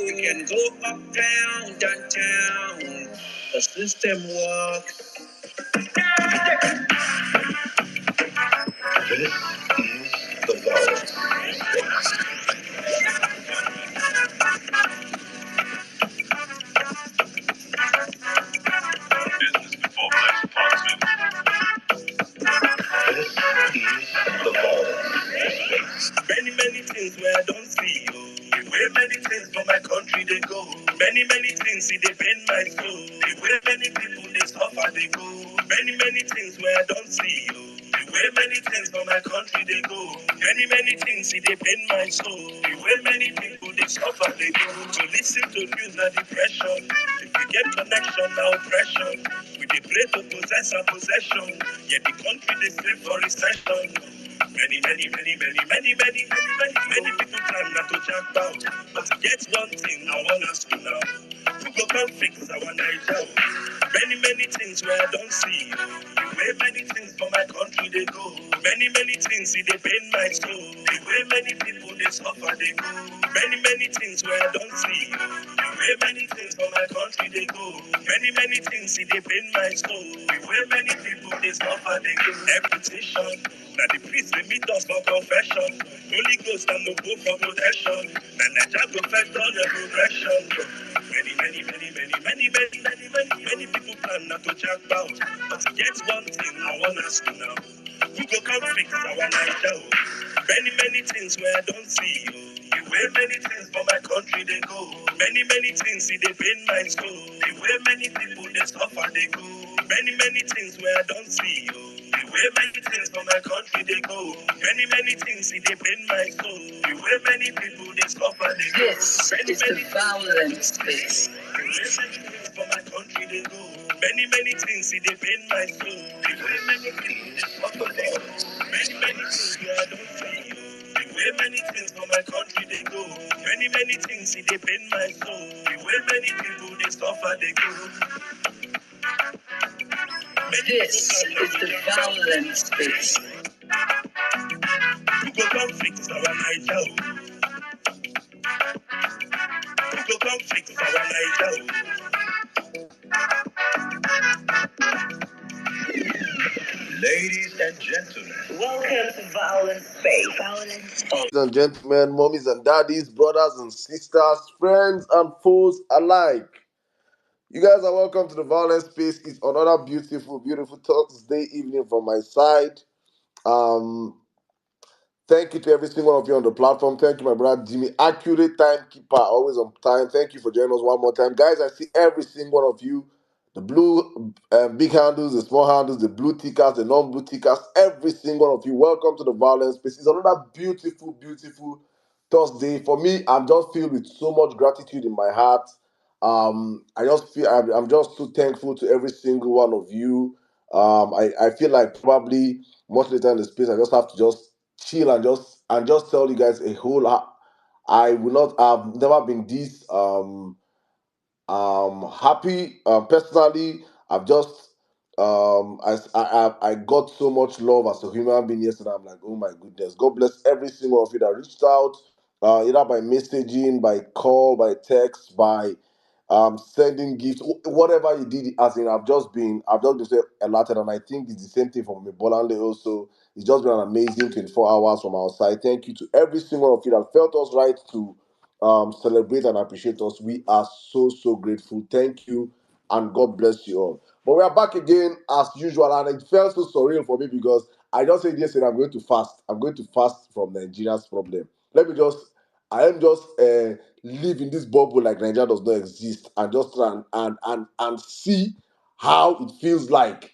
We can go up, down, downtown. The system works. This is the Vawulence. Business before Flex Part 2. This is the Vawulence. Many things where I don't see you. Way many things for my country they go. Many things see they pain my soul. The way many people they suffer they go. Many things where I don't see you. The way many things for my country they go. Many things see they pain my soul. The way many people they suffer they go. To listen to news na depression. If you get connection now oppression. We dey pray to possess our possession. Yet the country they slave for recession. Many people plan not to jump out. But get one thing I want us to know. Who go come fix our Niger? Many things where I don't see. The way many things for my country they go. Many things see they pain my soul. The way many people they suffer they go. Many things where I don't see. The way many things for my country they go. Many things see they pain my soul. The way many people they suffer they go. Reputation. Now the priest they meet us for confession. Holy Ghost and no go for protection. And I just go fight all the progression. Many people plan not to jump out. But to get one thing I want us to know. Who go come fix our Niger? Many things where I don't see you. The way many things for my country they go. Many things see they pain my soul. The way many people they suffer they go. Many things where I don't see you. The way many things for my country they go. Many things see they pain my soul. The way many people they suffer they go. This is the Vawulence space. The way many things for my country they go. Many things see they pain my soul. The way many people they suffer they go. Many things where I don't see you. The way many things for my country they go. Many things see they pain my soul. The way many people they suffer they go. This is the Vawulence space. Who go come fix our Niger? Who go come fix our Niger? Ladies and gentlemen, Welcome to Vawulence space. Vawulence space. Ladies and gentlemen, mommies and daddies, brothers and sisters, friends and foes alike. You guys are welcome to the Vawulence Space. It's another beautiful Thursday evening from my side. Thank you to every single one of you on the platform. Thank you, my brother Jimmy. Accurate timekeeper, always on time. Thank you for joining us one more time. Guys, I see every single one of you. The blue big handles, the small handles, the blue tickers, the non-blue tickers, every single one of you. Welcome to the Vawulence Space. It's another beautiful Thursday. For me, I'm just filled with so much gratitude in my heart. I just feel I'm just so thankful to every single one of you. I feel like probably much later in the space, I just have to just chill and just tell you guys a whole lot. I will not have never been this happy personally. I've just I got so much love as a human being yesterday. I'm like, oh my goodness, God bless every single of you that reached out, either by messaging, by call, by text, by sending gifts, whatever you did. As in, I've just been so alerted, and I think it's the same thing for me. Bolanle also, it's just been an amazing 24 hours from our side. Thank you to every single of you that felt us right to celebrate and appreciate us. We are so grateful. Thank you, and God bless you all. But we are back again as usual, and it felt so surreal for me because I just said yesterday I'm going to fast. I'm going to fast from Nigeria's problem. I am just live in this bubble like Nigeria does not exist, and just try and see how it feels like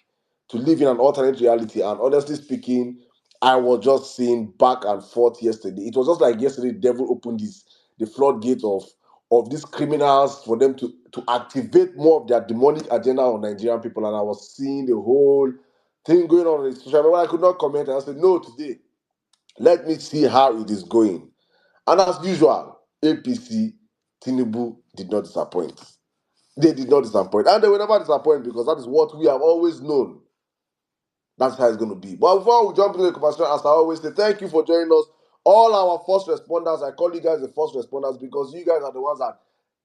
to live in an alternate reality. And honestly speaking, I was just seeing back and forth yesterday. It was just like yesterday, the devil opened the floodgate of these criminals for them to activate more of their demonic agenda on Nigerian people. And I was seeing the whole thing going on in social media. I could not comment. And I said, no, today, let me see how it is going. And as usual, APC, Tinubu did not disappoint. They did not disappoint. And they will never disappoint because that is what we have always known. That's how it's going to be. But before we jump into the conversation, as I always say, thank you for joining us. All our first responders, I call you guys the first responders because you guys are the ones that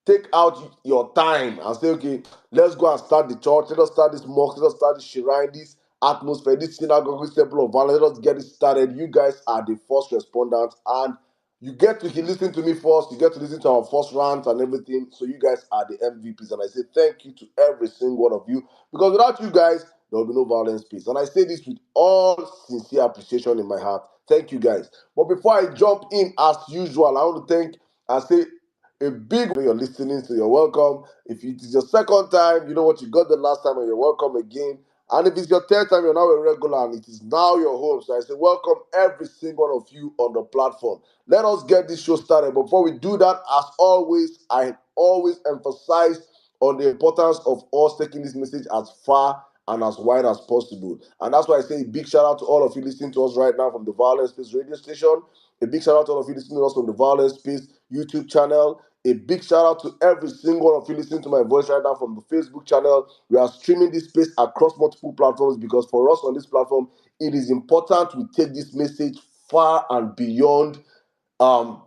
take out your time and say, okay, let's go and start the church, let us start this mosque, let us start this shrine, this atmosphere, this synagogue, this temple of violence, let us get it started. You guys are the first responders, and you get to listen to me first, you get to listen to our first rant and everything. So you guys are the MVPs, and I say thank you to every single one of you, because without you guys, there will be no violence peace. And I say this with all sincere appreciation in my heart. Thank you guys. But before I jump in, as usual, I want to thank and say a big you're listening, so you're welcome. If it is your second time, you know what, you got the last time, and you're welcome again. And if it's your third time, you're now a regular, and it is now your home. So I say welcome every single one of you on the platform. Let us get this show started. Before we do that, as always, I always emphasize on the importance of us taking this message as far and as wide as possible. And that's why I say a big shout out to all of you listening to us right now from the Vawulence Space radio station. A big shout out to all of you listening to us from the Vawulence Space YouTube channel. A big shout out to every single one of you listening to my voice right now from the Facebook channel. We are streaming this space across multiple platforms, because for us on this platform, it is important we take this message far and beyond, as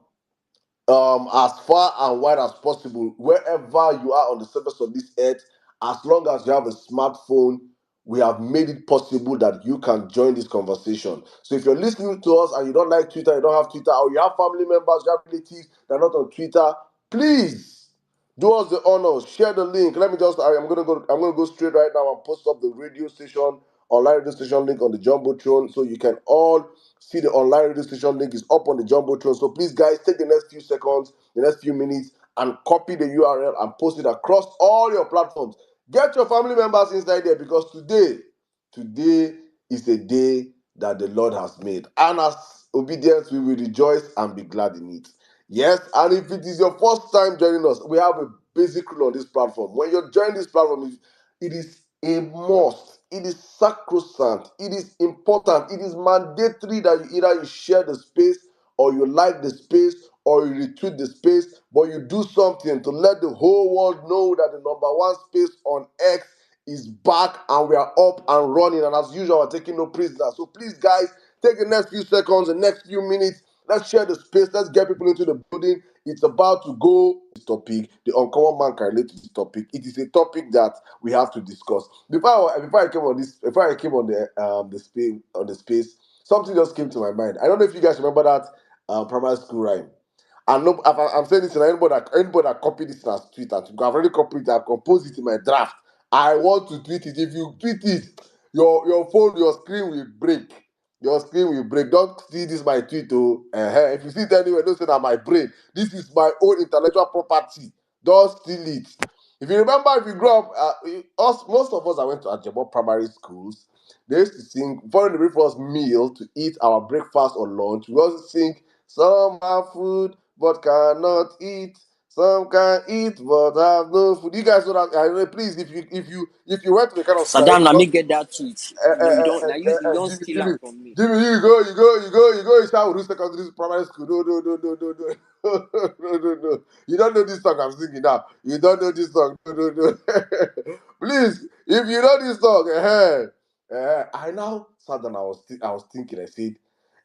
far and wide as possible, wherever you are on the surface of this earth. As long as you have a smartphone, we have made it possible that you can join this conversation. So if you're listening to us and you don't like Twitter, you don't have Twitter, or you have family members, you have relatives that are not on Twitter, please do us the honor, share the link. I'm gonna go straight right now and post up the radio station, online radio station link on the Jumbotron, so you can all see the online radio station link is up on the Jumbotron. So please, guys, take the next few seconds, the next few minutes, and copy the URL and post it across all your platforms. Get your family members inside there, because today is a day that the Lord has made. And as obedience, we will rejoice and be glad in it. Yes, and if it is your first time joining us, we have a basic rule on this platform. When you're joining this platform, it is a must. It is sacrosanct. It is important. It is mandatory that you share the space, or you like the space, or you retweet the space, but you do something to let the whole world know that the number one space on X is back, and we are up and running. And as usual, we're taking no prisoners. So please, guys, take the next few seconds, the next few minutes. Let's share the space. Let's get people into the building. It's about to go. This topic, the uncommon man can relate to this topic. It is a topic that we have to discuss. Before I came on the space, something just came to my mind. I don't know if you guys remember that primary school rhyme. And no, I'm saying this to anybody that copied this as tweet, and I've already copied it, I've composed it in my draft. I want to tweet it. If you tweet it, your phone, your screen will break. Your screen will break. Don't see this my tweet. If you see it anywhere, don't say that my brain. This is my own intellectual property. Don't steal it. If you remember, if you grew up, most of us that went to Ajabo primary schools, they used to sing, following the very first meal to eat our breakfast or lunch. We also sing, some have food but cannot eat. Some can eat but have no food. You guys know that. Please, if you went to the kind of school, Saddam, let me get that tweet. You don't now you don't Jimmy, steal Jimmy, them from me. Jimmy, you start with secondary primary school. No. No. You don't know this song I'm singing now. You don't know this song. No. Please, if you know this song, I now sat down. I was thinking. I said,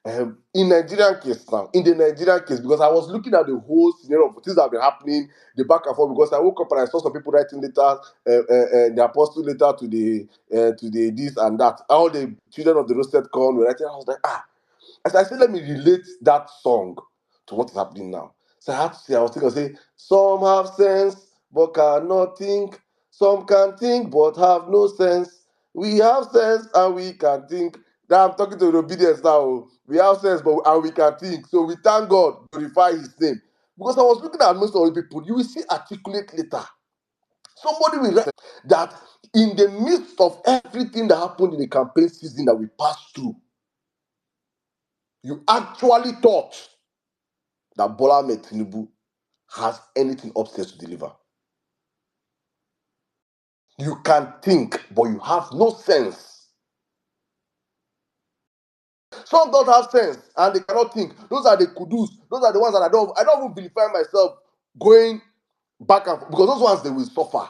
in the Nigerian case, because I was looking at the whole scenario of things that have been happening, the back and forth. Because I woke up and I saw some people writing letters, the apostle letter to the this and that. All the children of the roasted corn were writing. I was like, As I said, let me relate that song to what is happening now. So I had to say, I was thinking, say, some have sense but cannot think. Some can think but have no sense. We have sense and we can think. Now I'm talking to the obedience now. We have sense and we can think. So we thank God, glorify His name. Because I was looking at most of the people, you will see articulate later. Somebody will write that in the midst of everything that happened in the campaign season that we passed through, you actually thought that Bola Ahmed Tinubu has anything upstairs to deliver. You can think, but you have no sense. Some don't have sense and they cannot think. Those are the kudus. Those are the ones that I don't even vilify myself going back and forth, because those ones they will suffer.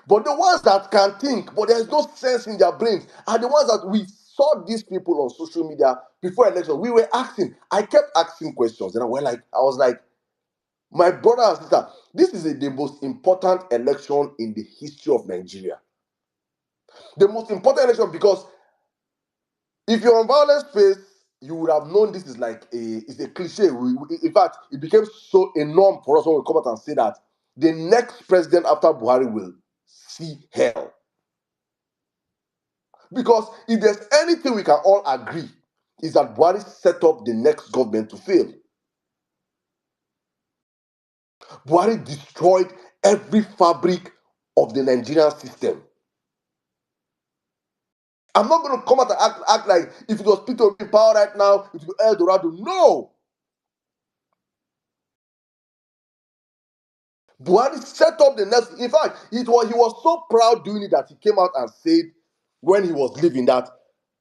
But the ones that can think, but there's no sense in their brains, are the ones that we saw these people on social media before election. We were asking. I kept asking questions, and I was like, My brother and sister, this is the most important election in the history of Nigeria. The most important election because if you're on violence space, you would have known this is like it's a cliche. In fact, it became so a norm for us when we come out and say that the next president after Buhari will see hell. Because if there's anything we can all agree, is that Buhari set up the next government to fail. Buhari destroyed every fabric of the Nigerian system. I'm not going to come out and act like if it was Peter Obi in power right now, it would be El Dorado. No! Buhari set up the next. In fact, he was so proud doing it that he came out and said when he was leaving that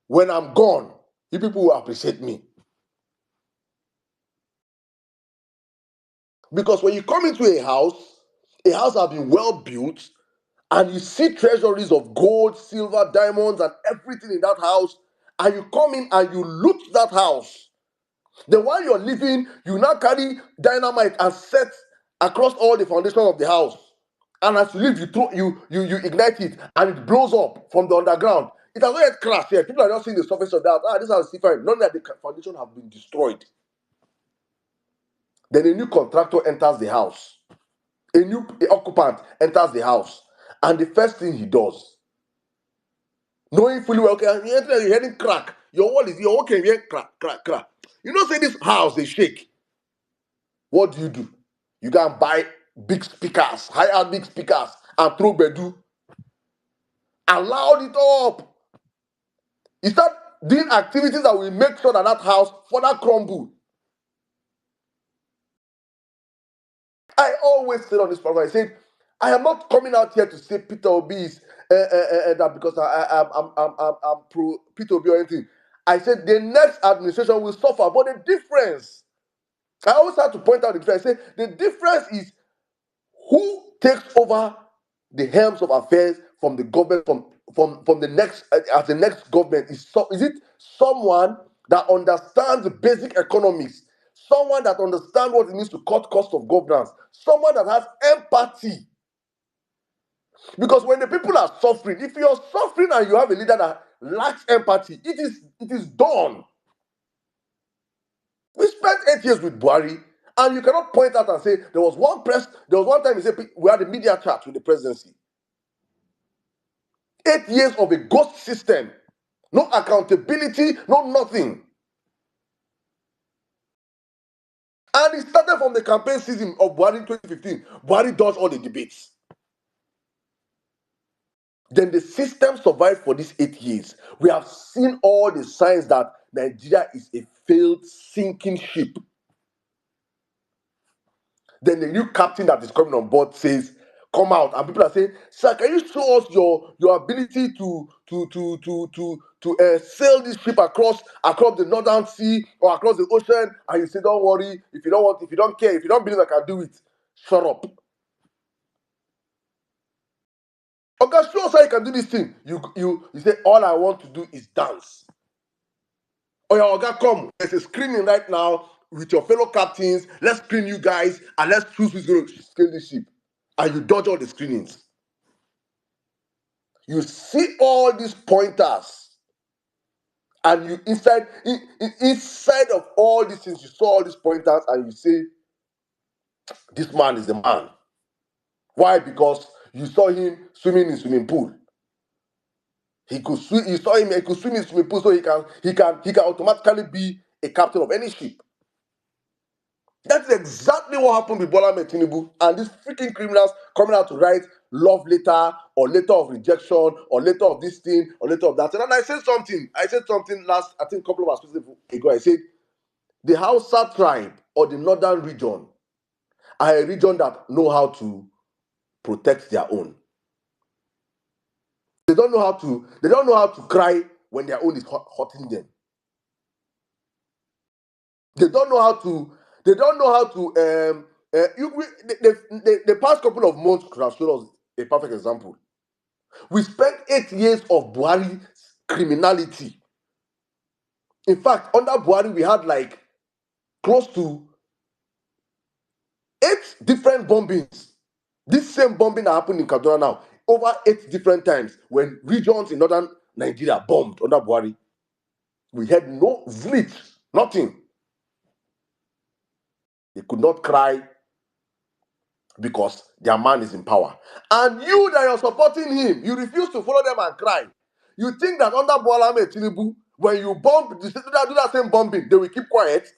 when I'm gone, you people will appreciate me. Because when you come into a house has been well built, and you see treasuries of gold, silver, diamonds, and everything in that house, and you come in and you loot that house. Then while you're living, you now carry dynamite and set across all the foundation of the house. And as you leave, you ignite it and it blows up from the underground. It has not yet crashed yet. People are just seeing the surface of that. This is different. None of the foundation have been destroyed. Then a new contractor enters the house. A new occupant enters the house. And the first thing he does, knowing fully well, okay, you're hearing crack. Your wall is your okay, hearing crack, crack, crack. You know, say this house they shake. What do? You go and buy big speakers, high-end big speakers, and throw bedu, and loud it up. You start doing activities that will make sure that house further crumble. I always said on this program, I said, I am not coming out here to say Peter Obi is that because I'm pro Peter Obi or anything. I said the next administration will suffer, but the difference, I always have to point out the difference. I say the difference is who takes over the helms of affairs from the government from the next as the next government is it someone that understands the basic economics, someone that understands what it means to cut cost of governance, someone that has empathy. Because when the people are suffering, if you're suffering and you have a leader that lacks empathy, it is done. We spent 8 years with Buhari, and you cannot point out and say there was one time he said we had a media chat with the presidency. 8 years of a ghost system, no accountability, no nothing. And it started from the campaign season of Buhari in 2015. Buhari does all the debates. Then the system survived for these 8 years. We have seen all the signs that Nigeria is a failed sinking ship. Then the new captain that is coming on board says, come out, and people are saying, sir, can you show us your ability to sail this ship across the northern sea or across the ocean? And you say, don't worry, if you don't care, if you don't believe I can do it, shut up. Okay, show us how you can do this thing. You say, all I want to do is dance. Oh yeah, Oga, come. There's a screening right now with your fellow captains. Let's screen you guys and let's choose who's going to scale this ship. And you dodge all the screenings. You see all these pointers, and you inside of all these things, you saw all these pointers, and you say, this man is the man. Why? Because you saw him swimming in swimming pool. He could swim. You saw him. He could swim in swimming pool, so he can automatically be a captain of any ship. That's exactly what happened with Bola Ahmed Tinubu and these freaking criminals coming out to write love letter or letter of rejection or letter of this thing or letter of that. And then I said something last, I think a couple of hours ago. I said the Hausa tribe or the northern region are a region that know how to protect their own. They don't know how to cry when their own is hurting them. They don't know how to. The past couple of months have shown us a perfect example. We spent 8 years of Buhari's criminality. In fact, under Buhari, we had like close to 8 different bombings. This same bombing that happened in Kaduna now, over 8 different times when regions in northern Nigeria bombed under Buhari. We had no zlit, nothing. They could not cry because their man is in power. And you that you're supporting him, you refuse to follow them and cry. You think that under Bola Ahmed Tinubu, when you bomb, do that same bombing, they will keep quiet?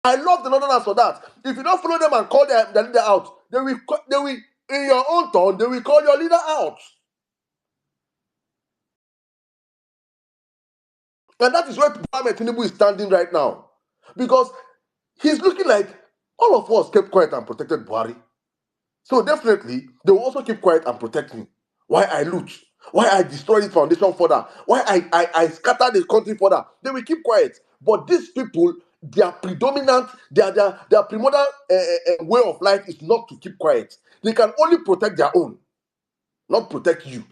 I love the Northerners for that. If you don't follow them and call their leader out, they will, in your own turn, they will call your leader out. And that is where Ahmed Tinubu is standing right now. Because he's looking like all of us kept quiet and protected Buhari. So definitely, they will also keep quiet and protect me. Why I loot, why I destroy the foundation further, why I scatter the country further. They will keep quiet. But these people, their predominant, their primordial way of life is not to keep quiet. They can only protect their own, not protect you.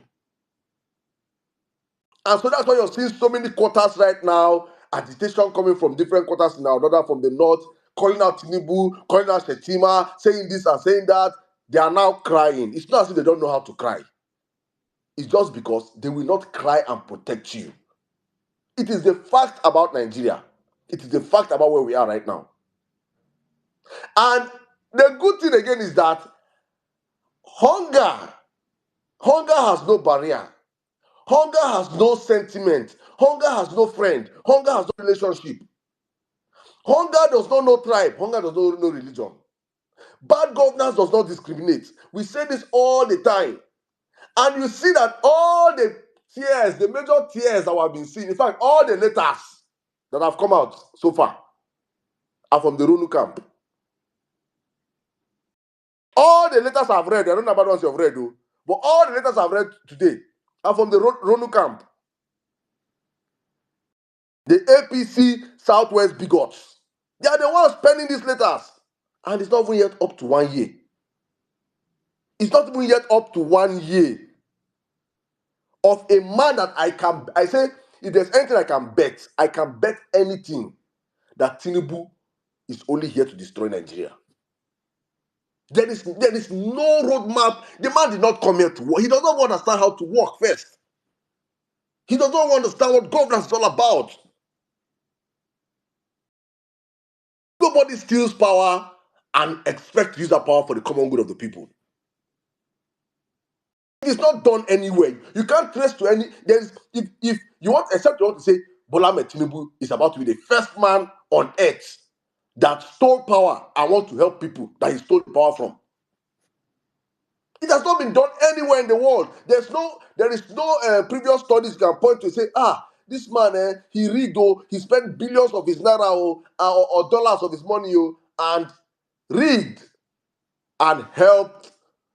And so that's why you're seeing so many quarters right now, agitation coming from different quarters in our northern, from the north, calling out Tinubu, calling out Shetima, saying this and saying that. They are now crying. It's not as if they don't know how to cry. It's just because they will not cry and protect you. It is the fact about Nigeria. It is the fact about where we are right now. And the good thing again is that hunger has no barrier. Hunger has no sentiment. Hunger has no friend. Hunger has no relationship. Hunger does not know tribe. Hunger does not know religion. Bad governance does not discriminate. We say this all the time. And you see that all the tears, the major tears that we have been seeing, in fact, all the letters that have come out so far are from the Ronu camp. All the letters I've read, I don't know about ones you've read, though, but all the letters I've read today are from the Ronu camp. The APC Southwest bigots. They are the ones penning these letters. And it's not even yet up to 1 year. It's not even yet up to 1 year of a man that I say, if there's anything I can bet anything that Tinubu is only here to destroy Nigeria. There is no roadmap. The man did not come here to work. He does not understand how to work first. He does not understand what governance is all about. Nobody steals power and expects to use that power for the common good of the people. It's not done anywhere. You can't trace to any. There is, if you want, except you want to say Bola Ahmed Tinubu is about to be the first man on earth that stole power and want to help people that he stole the power from. It has not been done anywhere in the world. There is no previous studies you can point to say, this man, he rigged, he spent billions of his naira or dollars of his money and rigged and helped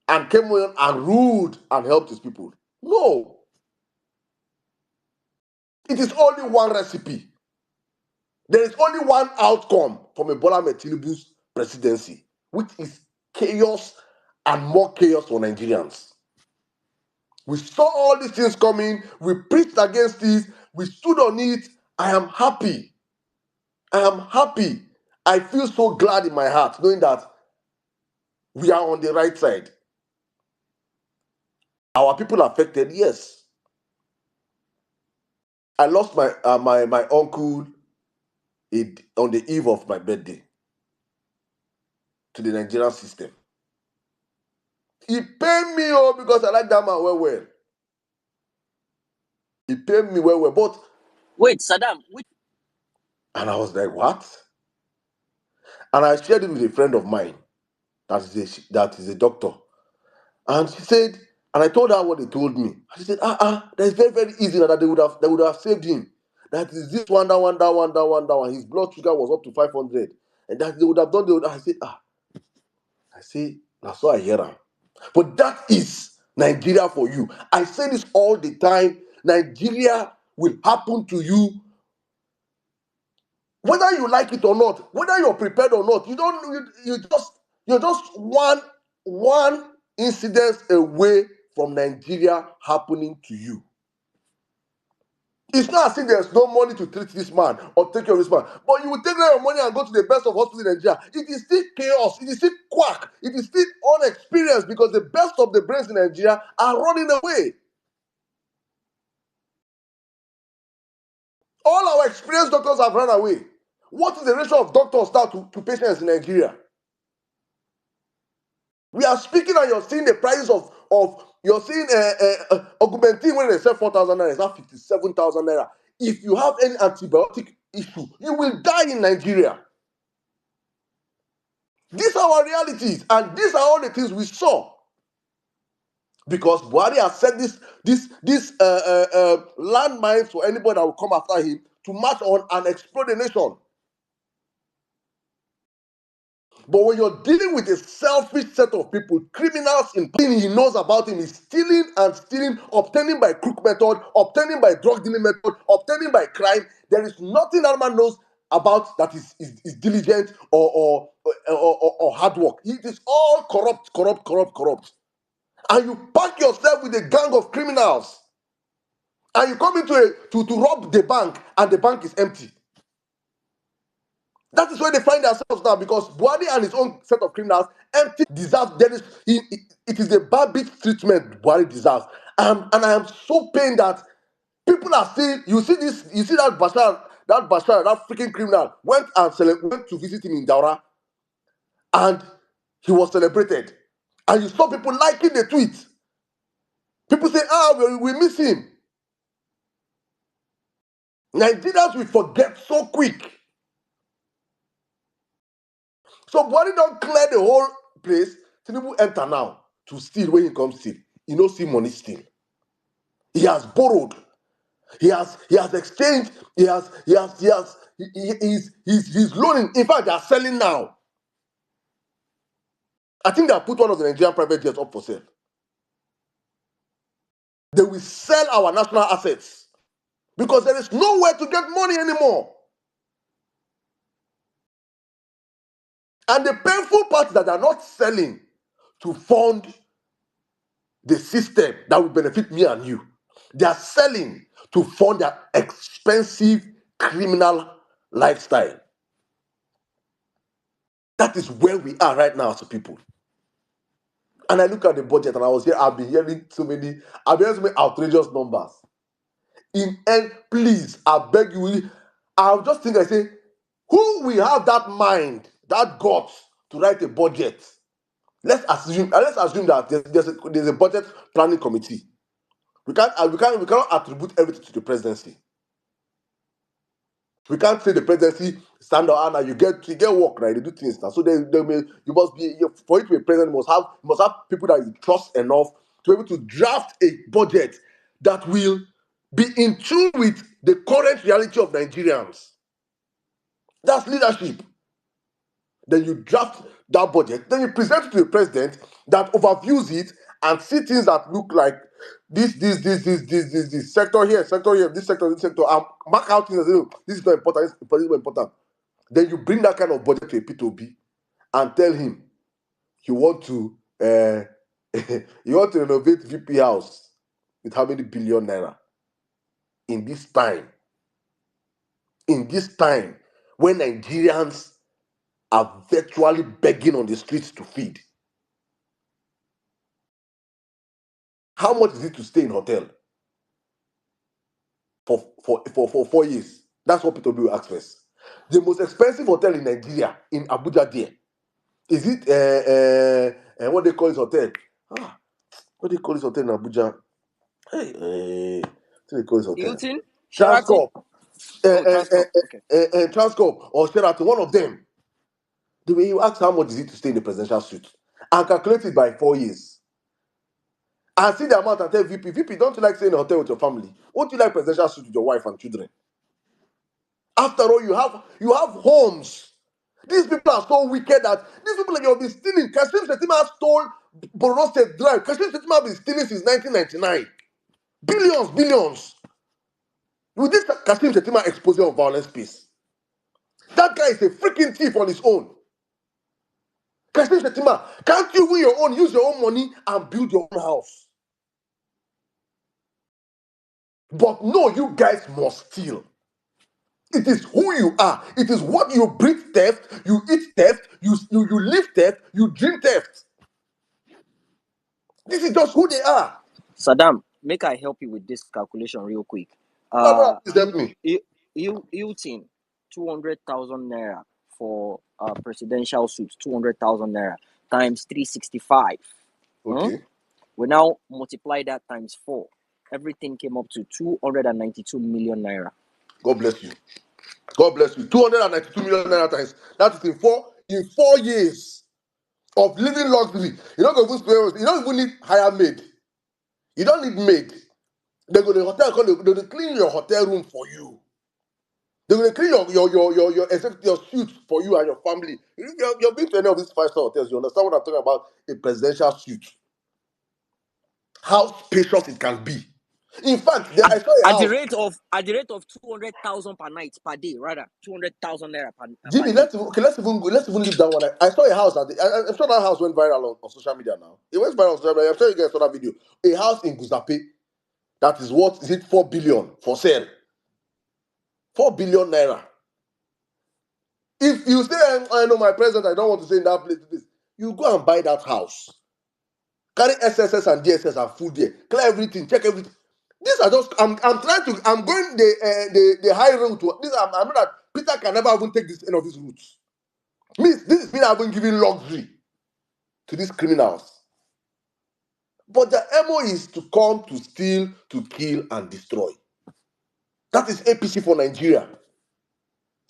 and came in and ruled and helped his people. No. It is only one recipe. There is only one outcome from a Bola Ahmed Tinubu's presidency, which is chaos and more chaos for Nigerians. We saw all these things coming. We preached against it. We stood on it. I am happy. I am happy. I feel so glad in my heart knowing that we are on the right side. Our people affected, yes. I lost my uncle on the eve of my birthday to the Nigerian system. He paid me because I like that man well. He paid me well, but wait, Saddam, and I was like, what? And I shared it with a friend of mine that is a doctor. And she said, and I told her what they told me. She said, that's very, very easy that they would have saved him. That is this one, that one. His blood sugar was up to 500. And that they would have done, I say, that's what I hear him. But that is Nigeria for you. I say this all the time. Nigeria will happen to you whether you like it or not, whether you're prepared or not. You're just one incident away from Nigeria happening to you. It's not as if there's no money to treat this man or take care of this man. But you will take your money and go to the best of hospitals in Nigeria. It is still chaos. It is still quack. It is still unexperienced because the best of the brains in Nigeria are running away. All our experienced doctors have run away. What is the ratio of doctors now to patients in Nigeria? We are speaking and you're seeing the prices of you're seeing augmentin when they sell 4,000 naira, it's now 57,000 naira. If you have any antibiotic issue, you will die in Nigeria. These are our realities, and these are all the things we saw. Because Buhari has set this landmines for anybody that will come after him to march on and explode the nation. But when you're dealing with a selfish set of people, criminals in he knows about him is stealing and stealing, obtaining by crook method, obtaining by drug dealing method, obtaining by crime. There is nothing that man knows about that is diligent or hard work. It is all corrupt. And you pack yourself with a gang of criminals, and you come into to rob the bank, and the bank is empty. That is where they find themselves now, because Buhari and his own set of criminals empty deserve. It is the barbit treatment Buhari deserves. And I am so pained that people are still. You see that that freaking criminal went to visit him in Daura, and he was celebrated. And you saw people liking the tweet. People say, we miss him. Nigerians will forget so quick. So Buhari don't clear the whole place. Tinubu enter now to steal when he comes steal. He no see money steal. He has borrowed. He has exchanged. He's loaning. In fact, they are selling now. I think they have put one of the Nigerian private jets up for sale. They will sell our national assets because there is nowhere to get money anymore. And the painful part is that they are not selling to fund the system that will benefit me and you. They are selling to fund their expensive criminal lifestyle. That is where we are right now as a people. And I look at the budget and I've been hearing so many outrageous numbers. Please, I beg you, I'll just think, I say, who will have that mind, that guts to write a budget? Let's assume that there's a budget planning committee. We cannot attribute everything to the presidency. We can't say the presidency stand out and you get work, right? They do things now. So you must be, for you to be president, you must have people that you trust enough to be able to draft a budget that will be in tune with the current reality of Nigerians. That's leadership. Then you draft that budget, then you present it to the president that overviews it and see things that look like this sector here, this sector, and mark out things as this is not important, this is not important. Then you bring that kind of budget to a P2B and tell him you want to renovate VP house with how many billion naira in this time when Nigerians are virtually begging on the streets to feed. How much is it to stay in hotel for 4 years? That's what people will ask first. The most expensive hotel in Nigeria, in Abuja, there is it what they call this hotel? What do you call this hotel in Abuja? What do they call this hotel? Hilton? Sheraton? Transcorp. Transcorp or Sheraton, one of them. The way you ask how much is it to stay in the presidential suite and calculate it by 4 years. And see the amount and tell VP, don't you like staying in a hotel with your family? Won't you like presidential suite with your wife and children? After all, you have homes. These people are so wicked that these people that you'll be stealing. Kashim Shettima stole Borno State Drive. Kashim Shettima has been stealing since 1999. Billions. With this Kashim Shettima exposure of violence piece, that guy is a freaking thief on his own. Kashim Shettima, can't you use your own money and build your own house? But no, you guys must steal. It is who you are. It is what you breathe theft, you eat theft, you live theft, you dream theft. This is just who they are. Saddam, make I help you with this calculation real quick. Please help me. Hilton, 200,000 naira for presidential suit, 200,000 naira times 365. Okay. We now multiply that times 4. Everything came up to 292 million naira. God bless you. God bless you. 292 million naira times. That is in 4 years of living luxury. You don't even need hire maid. You don't need maid. They go to the hotel, they clean your hotel room for you. They will clean your suit for you and your family. You've been to any of these 5-star hotels. You understand what I'm talking about? A presidential suite. How spacious it can be. In fact, I saw a At house. the rate of 200,000 per night, per day, rather 200,000 naira per Jimmy, day. let's even leave that one. I saw a house. I'm sure that house went viral on social media now. It went viral on social media. I'm sure you guys saw that video. A house in Guzape that is worth, is it 4 billion for sale? 4 billion naira. If you say, I know my president, I don't want to say in that place, you go and buy that house. Carry SSS and DSS and food there. Clear everything, check everything. These are just, I'm going the high road to this. I know that Peter can never even take this end of his routes. Means this is Peter having given luxury to these criminals. But the MO is to come to steal, to kill, and destroy. That is APC for Nigeria.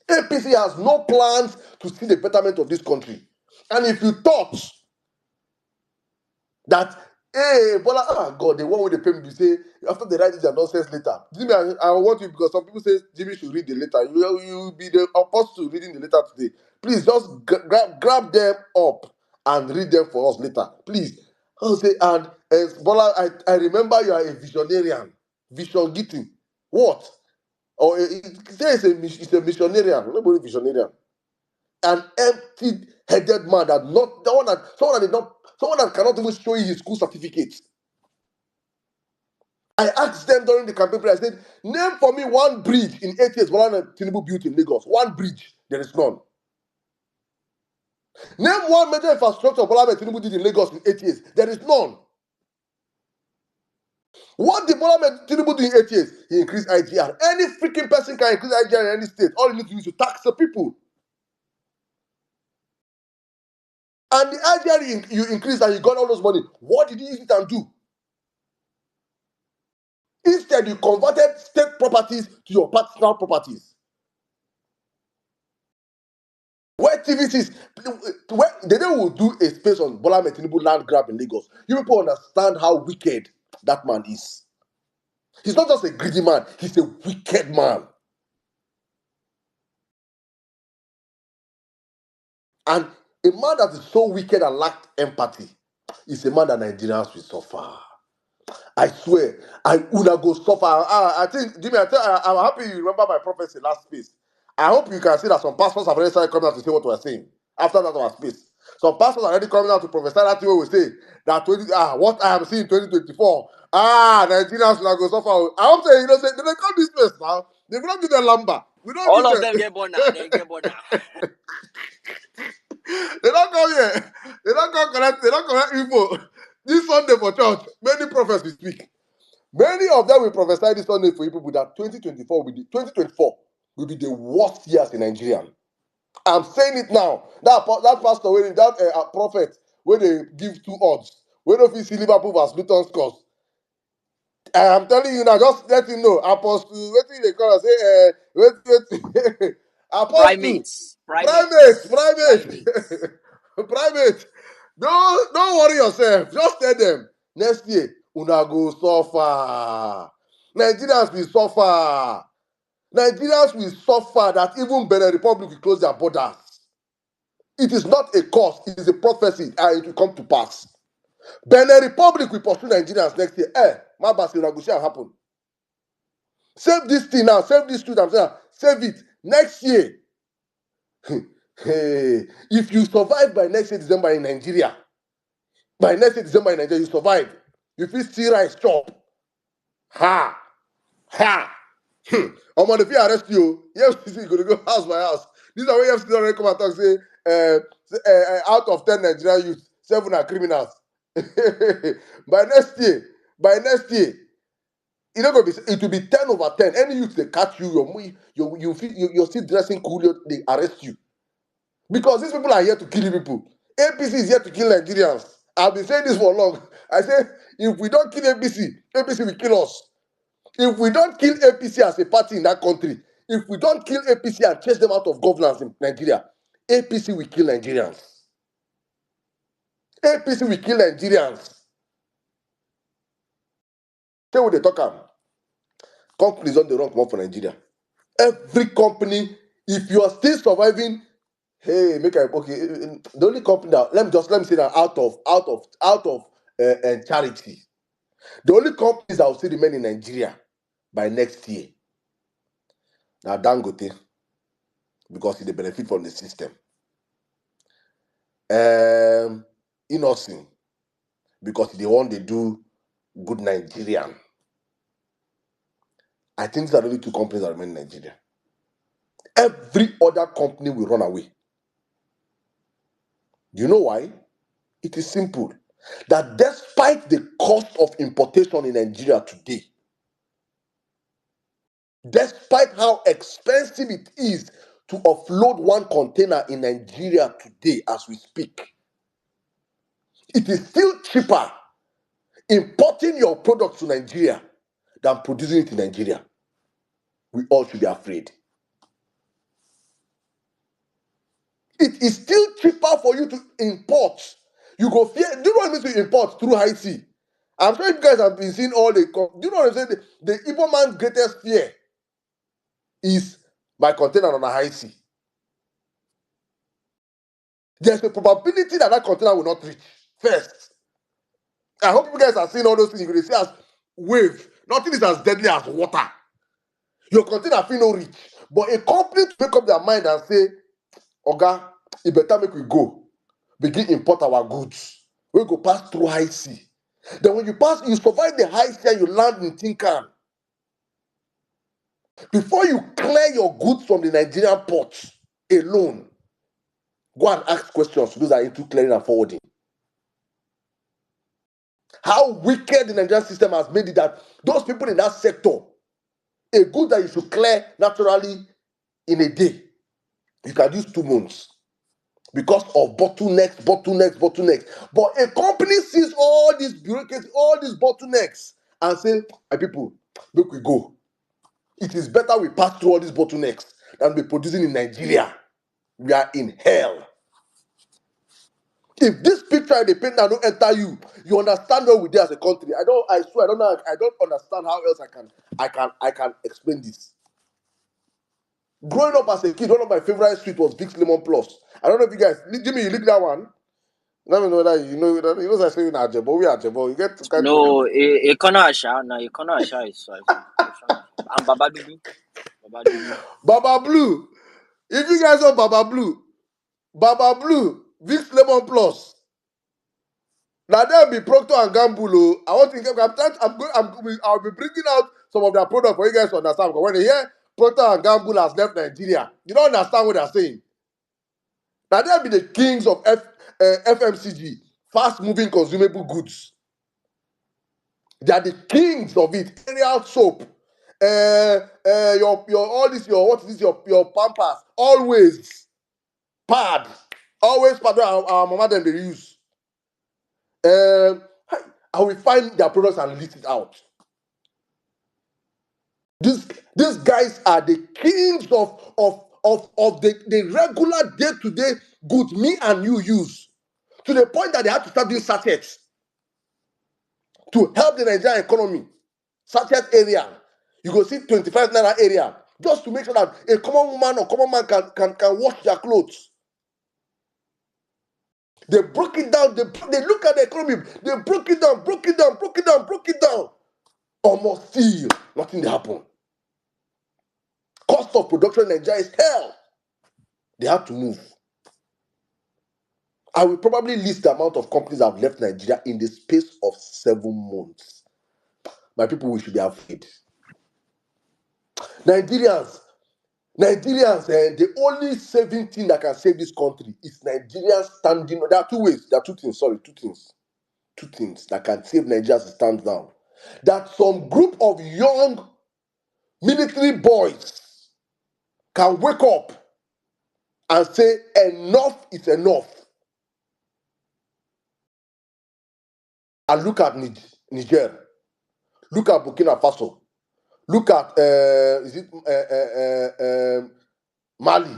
APC has no plans to see the betterment of this country. And if you thought that, hey, Bola, God, the one with the payment, you say, after they write this nonsense later. Jimmy, I want you, because some people say Jimmy should read the letter. You will be the apostle reading the letter today. Please, just grab them up and read them for us later. Please. I'll say, and Bola, I remember you are a visionarian. Vision getting. What? Or it's a missionarian. Nobody visionarian. An empty-headed man that not someone that cannot even show you his school certificate. I asked them during the campaign period, I said, name for me one bridge in 8 years Bola Tinubu built in Lagos. One bridge. There is none. Name one major infrastructure Bola Tinubu did in Lagos in 8 years. There is none. What did Bola Tinubu do in 8 years? He increased IGR. Any freaking person can increase IGR in any state. All you need to do is to tax the people. And the IGR you increased and you got all those money. What did you use it and do? Instead, you converted state properties to your personal properties. Where TVCs, where they will do a space on Bola Tinubu land grab in Lagos. You people understand how wicked that man is. He's not just a greedy man, he's a wicked man. And a man that is so wicked and lacked empathy is a man that Nigerians will suffer. I swear, Una go suffer. I think, Jimmy, I'm happy you remember my prophecy last space. I hope you can see that some pastors have already started coming out to say what we're saying after that our space. Some pastors are already coming out to prophesy that thing we say that what I am seeing in 2024. Nigerians will go suffer. I hope they say they come this place now. They will not do the lumber. We don't All do of them get born now. They get born now. They don't come here. They don't come correct. They don't correct info. This Sunday for church, many prophets will speak. Many of them will prophesy this Sunday for you people that 2024 will be the worst years in Nigeria. I'm saying it now. That pastor, that prophet, when they give 2 odds, when if you see Liverpool versus Luton scores, I am telling you now, just let him know. Apostle, what do they call us? Wait. Apostle, primate. Private. Don't worry yourself. Just tell them next year, una go suffer. Nigerians will suffer. Nigerians will suffer that even Benin Republic will close their borders. It is not a curse, it is a prophecy, and it will come to pass. Benin Republic will pursue Nigerians next year. My bad, will happen. Save this thing now, save this truth, I'm saying, save it. Next year, hey, if you survive by next year December in Nigeria, you survive. You feel still rice chop. Ha! Ha! I'm on the fear arrest you. Yes, you going to go house by house. These are where FCC already come and talk say, out of 10 Nigerian youth, 7 are criminals. by next year, it not gonna be. It will be 10/10. Any youth they catch you, you're still dressing cool. They arrest you because these people are here to kill people. APC is here to kill Nigerians. I've been saying this for long. I say if we don't kill APC will kill us. If we don't kill APC as a party in that country, if we don't kill APC and chase them out of governance in Nigeria, APC will kill Nigerians. APC will kill Nigerians. Say what they talk about. Companies on the wrong come up for Nigeria. Every company, if you are still surviving, hey, the only company that let me say that out of charity, the only companies that will still remain in Nigeria by next year, now Dangote, because they benefit from the system. Innocent, because they want to do good Nigerian. I think these are the only 2 companies that remain in Nigeria. Every other company will run away. Do you know why? It is simple. That despite the cost of importation in Nigeria today, despite how expensive it is to offload one container in Nigeria today as we speak, it is still cheaper importing your product to Nigeria than producing it in Nigeria. We all should be afraid. It is still cheaper for you to import. You go fear. Do you know what it means to import through high sea? I'm sure you guys have been seeing all the. Do you know what I'm saying? The Igbo man's greatest fear is my container on a high sea. There's a probability that that container will not reach first. I hope you guys are seeing all those things. You're going to see as wave. Nothing is as deadly as water. Your container feel no reach. But a company to make up their mind and say, Oga, it better make we go. Begin import our goods. We go pass through high sea. Then when you survive the high sea and you land in Tinkan. Before you clear your goods from the Nigerian ports alone, go and ask questions to those that are into clearing and forwarding. How wicked the Nigerian system has made it that those people in that sector, a good that you should clear naturally in a day, you can use 2 months because of bottlenecks. But a company sees all these bureaucracy, all these bottlenecks, and say, "My people, make we go. It is better we pass through all these bottlenecks than be producing in Nigeria. We are in hell." If this picture they paint don't enter you, you understand where we are as a country. I swear, I don't know. I don't understand how else I can explain this. Growing up as a kid, one of my favorite sweets was Vicks Lemon Plus. I don't know if you guys, Jimmy, you lick that one. Let me know that you know I say in Ajebo, we Ajebo. You get to catch No, a corner asha. Now a corner asha is so. And Baba Dudu. Baba Blue. If you guys know Baba Blue, Vicks Lemon Plus. Now there be Procter and Gamble. I want to get. I'll be bringing out some of their products for you guys to understand. Because when they hear Procter and Gamble has left Nigeria, you don't understand what they're saying. Now there be the kings of FMCG, fast-moving consumable goods. They are the kings of it. Ariel soap, your all this your Pampers, always pad, our mama them they use. I will find their products and list it out. These guys are the kings of the regular day-to-day goods me and you use, to the point that they have to start doing sachets to help the Nigerian economy. Sachet area, you go see 25 naira area, just to make sure that a common woman or common man can wash their clothes. They broke it down. They look at the economy. They broke it down. Almost still nothing happen. Cost of production in Nigeria is hell. They have to move. I will probably list the amount of companies that have left Nigeria in the space of 7 months. My people, we should be afraid. Nigerians, the only saving thing that can save this country is Nigerians standing. There are two ways. There are two things. Sorry, two things. Two things that can save Nigeria to stand down. That some group of young military boys can wake up and say enough is enough. And look at Niger, look at Burkina Faso, look at Mali,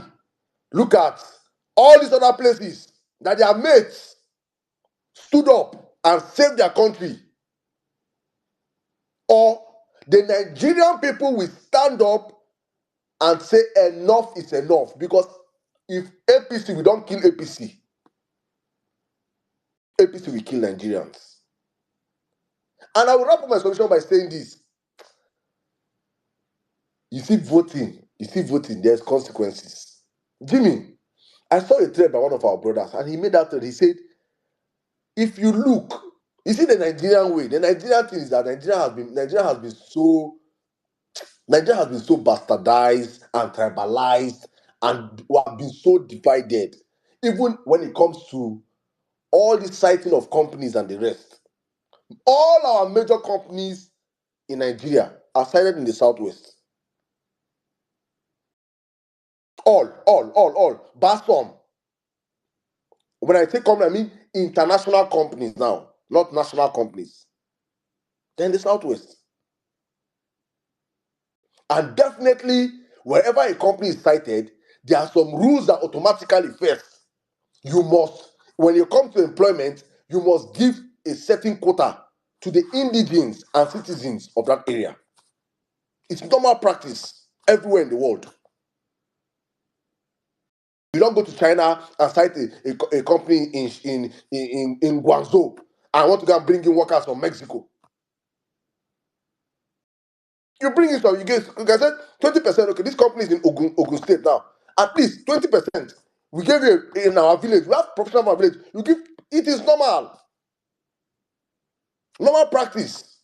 look at all these other places that their mates stood up and saved their country. Or the Nigerian people will stand up and say enough is enough, because if APC, we don't kill APC, APC will kill Nigerians. And I will wrap up my solution by saying this. You see voting, there's consequences. Jimmy, I saw a thread by one of our brothers, and he made that thread. He said, if you look, you see the Nigerian way, the Nigerian thing is that Nigeria has been so bastardized and tribalized, and we have been so divided, even when it comes to all the siting of companies and the rest. All our major companies in Nigeria are sited in the southwest. All. Bar some. When I say company, I mean international companies now, not national companies. They're in the southwest. And definitely, wherever a company is cited, there are some rules that automatically first. You must, when you come to employment, you must give a certain quota to the indigents and citizens of that area. It's normal practice everywhere in the world. You don't go to China and cite a company in Guangzhou and want to go and bring in workers from Mexico. You bring it up, you get, like I said, 20%. Okay, this company is in Ogun State now. At least 20%. We gave you in our village. We have professional in our village. You give, it is normal. Normal practice.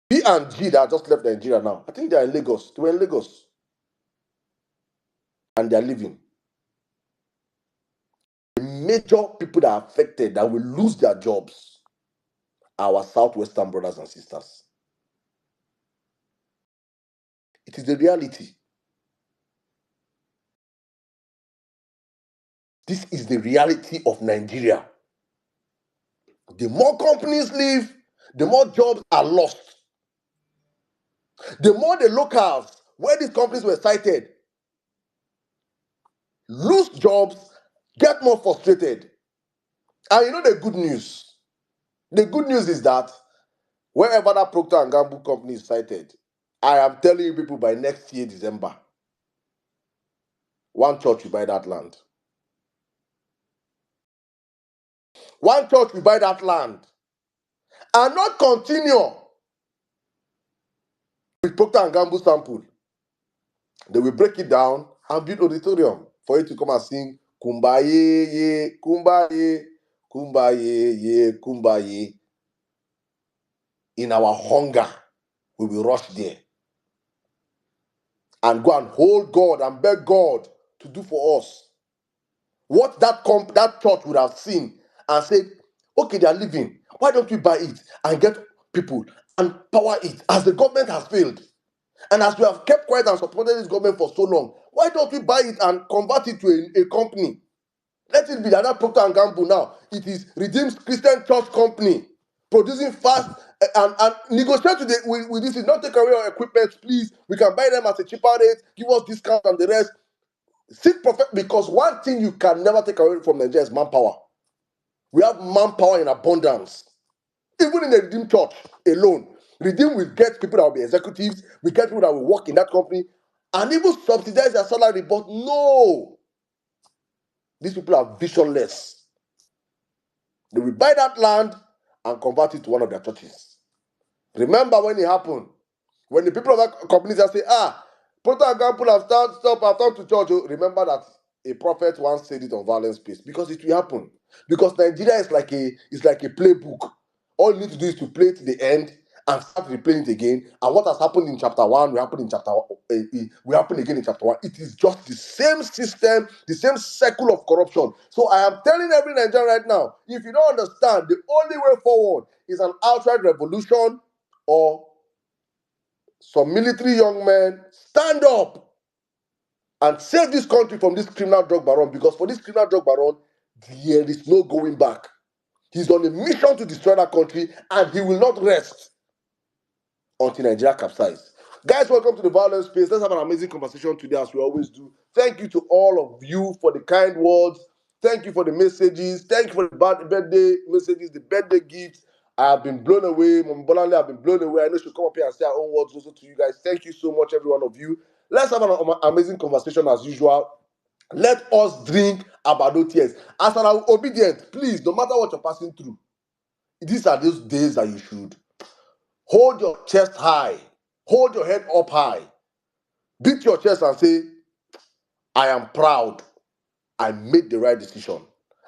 B and G that just left Nigeria now. I think they are in Lagos. They were in Lagos. And they are leaving. The major people that are affected that will lose their jobs are our Southwestern brothers and sisters. It is the reality. This is the reality of Nigeria. The more companies leave, the more jobs are lost. The more the locals, where these companies were cited, lose jobs, get more frustrated. And you know the good news? The good news is that wherever that Procter and Gamble company is cited, I am telling you people, by next year, December, one church will buy that land. One church will buy that land and not continue with Procter and Gamble sample. They will break it down and build auditorium for you to come and sing Kumbaye, ye, Kumbaye, Kumbaye, ye, Kumbaye. In our hunger, we will rush there and go and hold God and beg God to do for us what that church would have seen and said, okay, they are living. Why don't we buy it and get people and power it, as the government has failed? And as we have kept quiet and supported this government for so long, why don't we buy it and convert it to a company? Let it be that Procter and Gamble now, it is Redeemed Christian Church Company, producing fast and negotiate with this. Not take away our equipment, please. We can buy them at a cheaper rate, give us discount and the rest. Seek prophet, because one thing you can never take away from Nigeria is manpower. We have manpower in abundance. Even in the Redeemed Church alone, Redeemed will get people that will be executives, we get people that will work in that company, and even subsidize their salary. But no, these people are visionless. They will buy that land and convert it to one of their churches. Remember when it happened? When the people of that company say, Procter and Gamble have turned to church. Remember that a prophet once said it on Vawulence Space, because it will happen. Because Nigeria is like a playbook. All you need to do is to play to the end, and start replaying it again. And what has happened in chapter 1 will happen in chapter will happen again in chapter 1. It is just the same system, the same circle of corruption. So I am telling every Nigerian right now, if you don't understand, the only way forward is an outright revolution, or some military young men stand up and save this country from this criminal drug baron, because for this criminal drug baron, there is no going back. He's on a mission to destroy that country, and he will not rest until Nigeria capsizes. Guys, welcome to the Violence Space. Let's have an amazing conversation today, as we always do. Thank you to all of you for the kind words. Thank you for the messages. Thank you for the birthday messages, the birthday gifts. I have been blown away. Mom Bolanle, I've been blown away. I know she'll come up here and say her own words also to you guys. Thank you so much, every one of you. Let's have an amazing conversation as usual. Let us drink Abado tears. As an obedient, please, no matter what you're passing through, these are those days that you should hold your chest high, hold your head up high, beat your chest and say, I am proud. I made the right decision.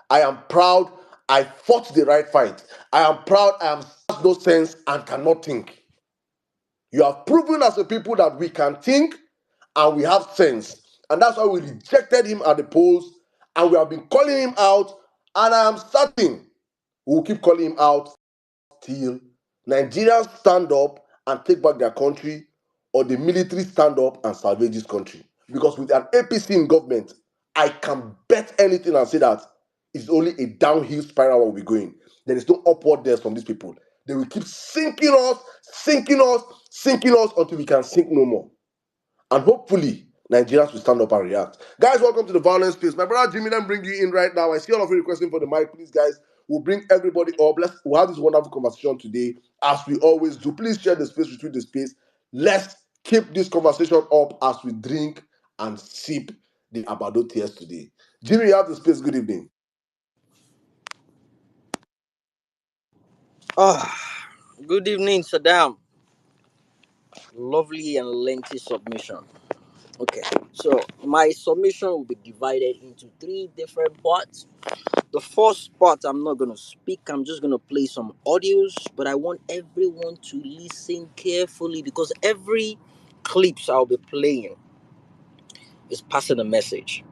I am proud. I fought the right fight. I am proud. I am no sense and cannot think. You have proven as a people that we can think and we have sense. And that's why we rejected him at the polls, and we have been calling him out. And I am certain we will keep calling him out till Nigerians stand up and take back their country, or the military stand up and salvage this country. Because with an APC in government, I can bet anything and say that it's only a downhill spiral where we're going. There is no upward there from these people. They will keep sinking us, sinking us, sinking us until we can sink no more. And hopefully, Nigerians will stand up and react. Guys, welcome to the Violence Space. My brother Jimmy, let me bring you in right now. I see all of you requesting for the mic. Please, guys, we'll bring everybody up. We'll have this wonderful conversation today, as we always do. Please share the space, retweet the space. Let's keep this conversation up as we drink and sip the Abado tears today. Jimmy, you have the space. Good evening. Good evening, Saddam. Lovely and lengthy submission. Okay, so my submission will be divided into three different parts. The first part, I'm not going to speak, I'm just going to play some audios, but I want everyone to listen carefully, because every clips I'll be playing is passing a message.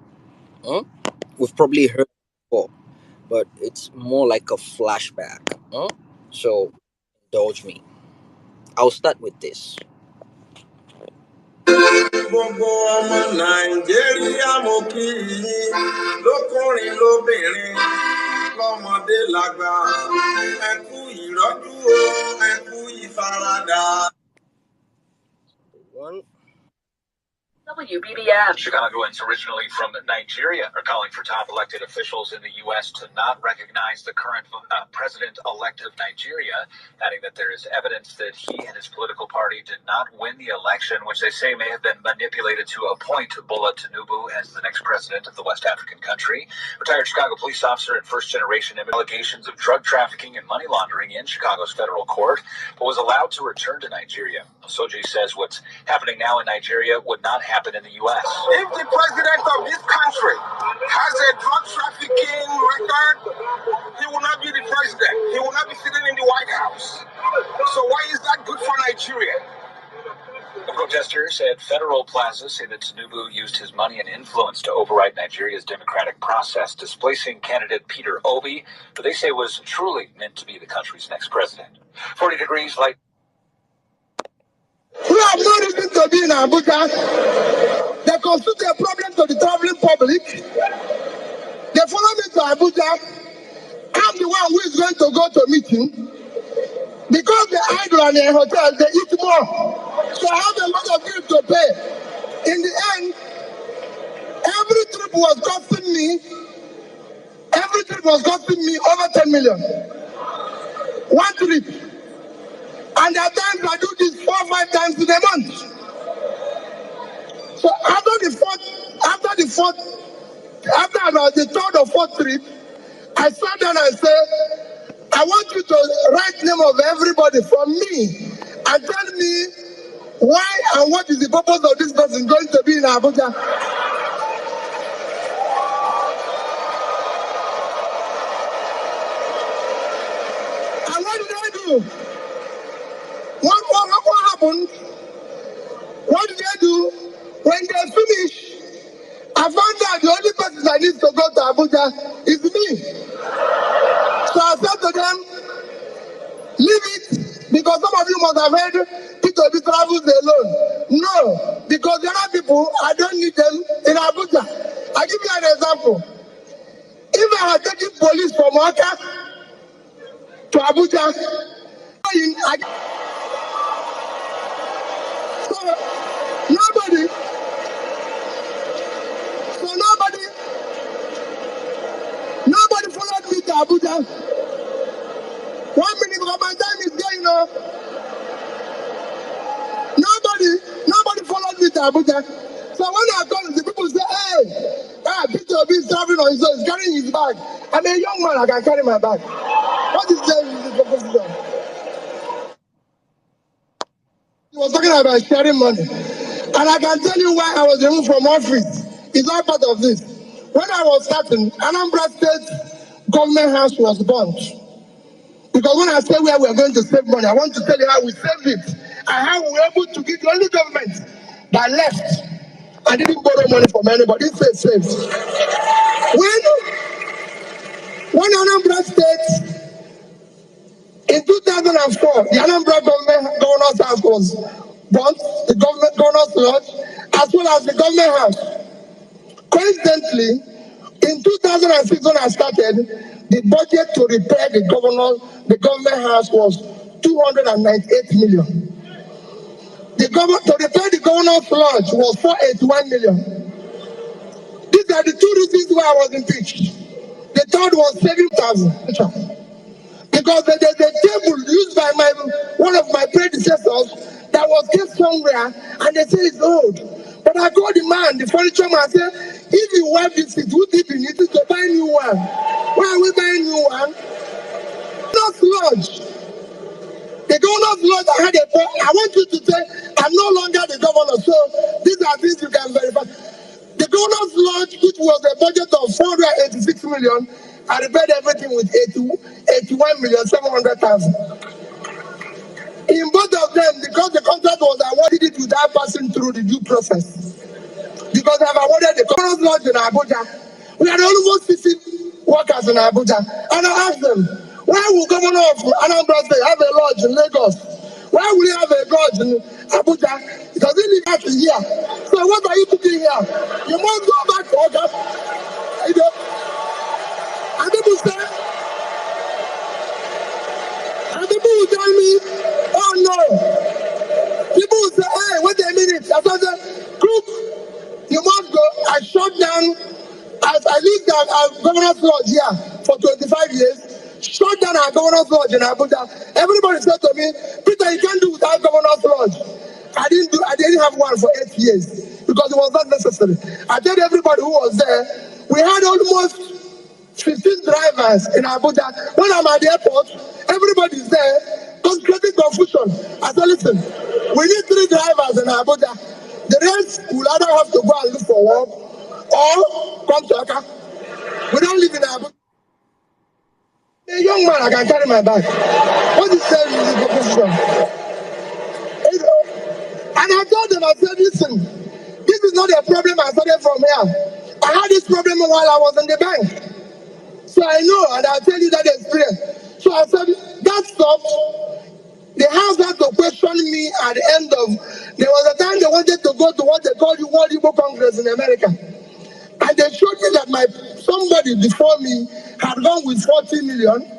Huh? We've probably heard it before, but it's more like a flashback. Huh? So indulge me. I'll start with this. Gbogbo ọmọ Nàìjíríà mo kí yín, lọ́kùnrin lóbìnrin, lọ́mọdé lágbà, ẹ kú ìrọ́jú o, ẹ kú ìfaradà. One. WBBM. Chicagoans originally from Nigeria are calling for top elected officials in the U.S. to not recognize the current president-elect of Nigeria, adding that there is evidence that he and his political party did not win the election, which they say may have been manipulated to appoint Bola Tinubu as the next president of the West African country. Retired Chicago police officer and first-generation allegations of drug trafficking and money laundering in Chicago's federal court, but was allowed to return to Nigeria. Soji says what's happening now in Nigeria would not happen in the U.S. If the president of this country has a drug trafficking record, he will not be the president. He will not be sitting in the White House. So why is that good for Nigeria? The protesters at Federal Plaza say that Tinubu used his money and influence to override Nigeria's democratic process, displacing candidate Peter Obi, who they say was truly meant to be the country's next president. 40 degrees light. Who have no reason to be in Abuja. They constitute a problem to the traveling public. They follow me to Abuja. I'm the one who is going to go to meeting. Because they idle and in hotels, they eat more. So I have a lot of bills to pay. In the end, every trip was costing me over 10 million. One trip. And at times I do this 4 or 5 times in a month. So after about the third or fourth trip, I sat down and said, I want you to write name of everybody from me and tell me why and what is the purpose of this person going to be in Abuja. And what did I do? What did they do? When they finish, I found out the only person that needs to go to Abuja is me. So I said to them, leave it, because some of you must have heard P2B travels alone. No, because there are people, I don't need them in Abuja. I'll give you an example. If I was taking police from Oka to Abuja, so nobody, nobody followed me to Abuja. 1 minute because my time is there, Nobody followed me to Abuja. So when I call, the people say, hey, Peter Obi is traveling on his own, he's carrying his bag. I'm a young man, I can carry my bag. What is there in this proposition? He was talking about sharing money. And I can tell you why I was removed from office. It's all part of this. When I was starting, Anambra State government house was burnt. Because when I say where we are going to save money, I want to tell you how we saved it and how we were able to get the only government that left and didn't borrow money from anybody. It's saved. When Anambra State in 2004, the Anambra governor's house was burnt, the government governor's lodge, as well as the government house. Coincidentally, in 2006 when I started, the budget to repair the government house was 298 million. To repair the governor's lodge was 481 million. These are the two reasons why I was impeached. The third was 7,000. Because there's a table used by one of my predecessors that was kept somewhere, and they say it's old. But I called the man, the furniture man, I said, if you wipe this, it would be needed to buy a new one. Why are we buying a new one? Governor's Lodge. The Governor's Lodge, I want you to say, I'm no longer the governor, so these are things you can verify. The Governor's Lodge, which was a budget of 486 million, I repaired everything with 81,700,000. In both of them, because the contract was awarded it without passing through the due process. Because I've awarded the Governor's Lodge in Abuja. We had almost 50 workers in Abuja. And I asked them, why will Governor of Anambra State have a lodge in Lagos? Why will he have a lodge in Abuja? Because he lives out here. So what are you cooking here? You must go back to Oga. And people say, and people will tell me, oh no. People will say, hey, wait a minute. I said, cook, you must go. I shut down, as I lived at our Governor's Lodge here for 25 years, shut down our Governor's Lodge in Abuja. Everybody said to me, Peter, you can't do without Governor's Lodge. I didn't have one for 8 years because it was not necessary. I told everybody who was there, we had almost 15 drivers in Abuja. When I'm at the airport, everybody's there, just creating confusion. I said, listen, we need 3 drivers in Abuja. The rest will either have to go and look for work or come to Aka. We don't live in Abuja. A young man, I can carry my bag. What is there in this confusion? And I told them, I said, listen, this is not a problem I started from here. I had this problem while I was in the bank. So I know, and I'll tell you that experience. So I said, that stopped. The house had to question me at the end of, there was a time they wanted to go to what they call the World Igbo Congress in America. And they showed me that somebody before me had gone with 40 million.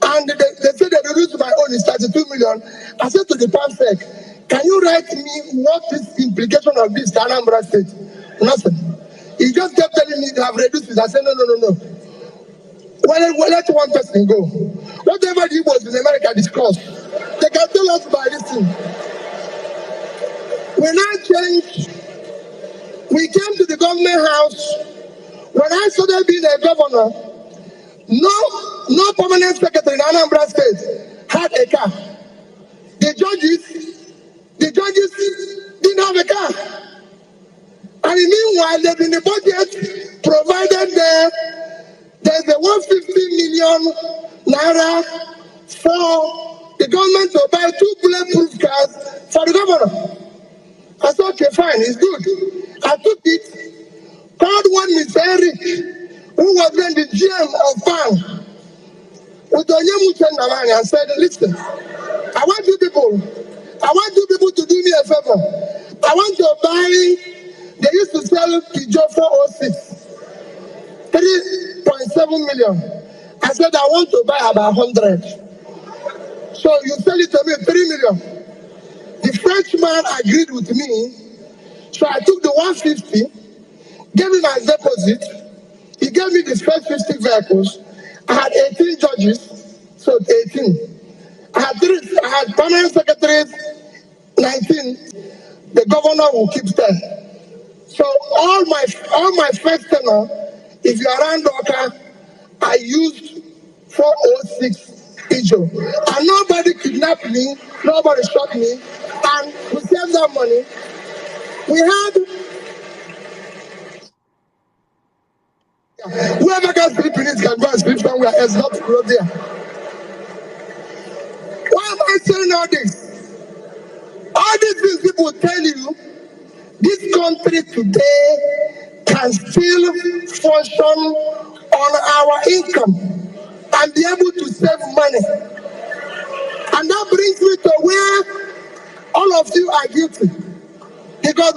And they said they reduced my own is 32 million. I said to the PAMSEC, can you write me what is the implication of this to Anambra State? Nothing. He just kept telling me they have reduced it. I said, no. Well, let one person go. Whatever the Igbos in America discuss, they can tell us by this thing. We now changed. We came to the government house. When I started being a governor, no permanent secretary in Anambra State had a car. The judges didn't have a car. And meanwhile, there's in the budget provided there's a 150 million naira for the government to buy 2 bulletproof cars for the governor. I said, okay, fine, it's good. I took it, called one Mr. Eric, who was then the GM of PAN, with Onyemuche Navani, and said, listen, I want you people to do me a favor. I want to buy, they used to sell Peugeot 406, 3.7 million. I said, I want to buy about 100. So you sell it to me 3 million. The Frenchman agreed with me. So I took the 150, gave him my deposit. He gave me the first 50 vehicles. I had 18 judges, so 18. I had permanent secretaries, 19. The governor will keep 10. So all my first tenure, if you're around Doka, I used 406 Peugeot. And nobody kidnapped me, nobody shot me, and we saved that money. We had whoever can sleep in it can go and sleep somewhere else, not there. Why am I saying all this? All these things people tell you, this country today can still function on our income and be able to save money. And that brings me to where all of you are guilty. Because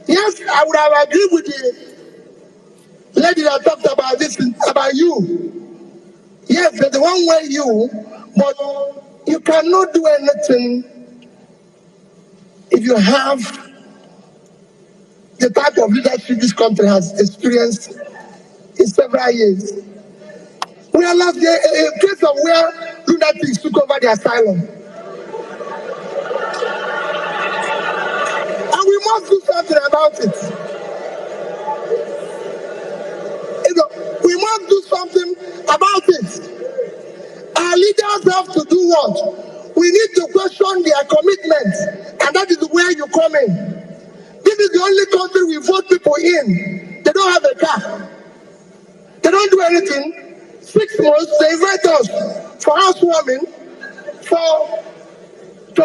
yes, I would have agreed with the lady that talked about this, about you. Yes, there's the one way you, but you cannot do anything if you have the type of leadership this country has experienced in several years. We are last year a case of where lunatics took over the asylum. And we must do something about it. We must do something about it. Our leaders have to do what? We need to question their commitment, and that is where you come in. This is the only country we vote people in. They don't have a car. They don't do anything. 6 months, they invite us for housewarming, to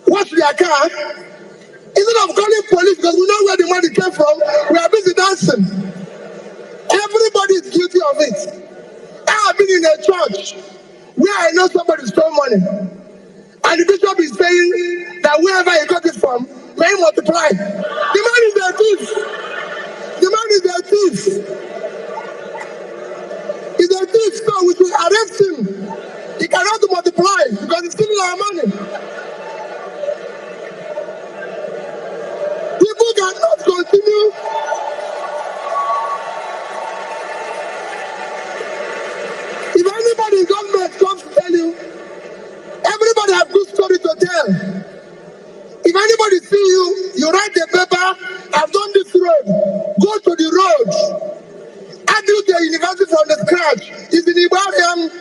wash their car. Instead of calling police because we know where the money came from, we are busy dancing. Everybody is guilty of it. I have been in a church where I know somebody stole money. And the bishop is saying that wherever he got it from, may he multiply. The man is a thief. The man is a thief. He's a thief, so we should arrest him. He cannot multiply because he's stealing our money. People cannot continue. If anybody in government comes to tell you, everybody have good story to tell. If anybody see you, you write a paper, I've done this road, go to the road. I built the university from the scratch. It's in Ibadan.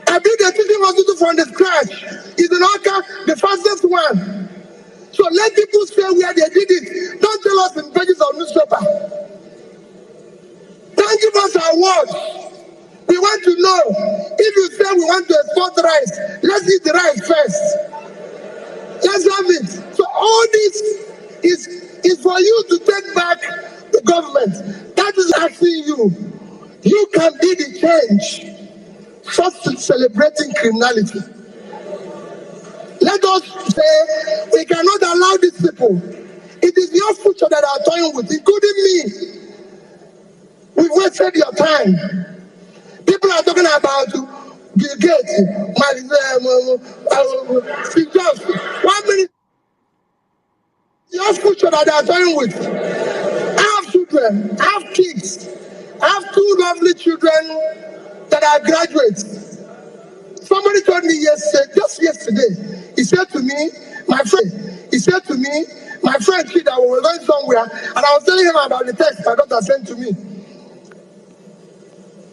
I built the teaching hospital from the scratch. It's in Oka, the fastest one. So let people say where they did it. Don't tell us in pages of newspaper. Don't give us our words. We want to know. If you say we want to export rice, let's eat the rice first. Let's have it. So all this is for you to take back the government. That is asking you. You can be the change. First, celebrating criminality. Let us say we cannot allow these people. It is your future that are toying with, including me. We've wasted your time. People are talking about Bill Gates, Steve Jobs. 1 minute. Your future that they are toying with. I have children. I have kids. I have 2 lovely children that are graduates. Somebody told me yesterday, just yesterday, he said to me, my friend said that we were going somewhere, and I was telling him about the text my daughter sent to me.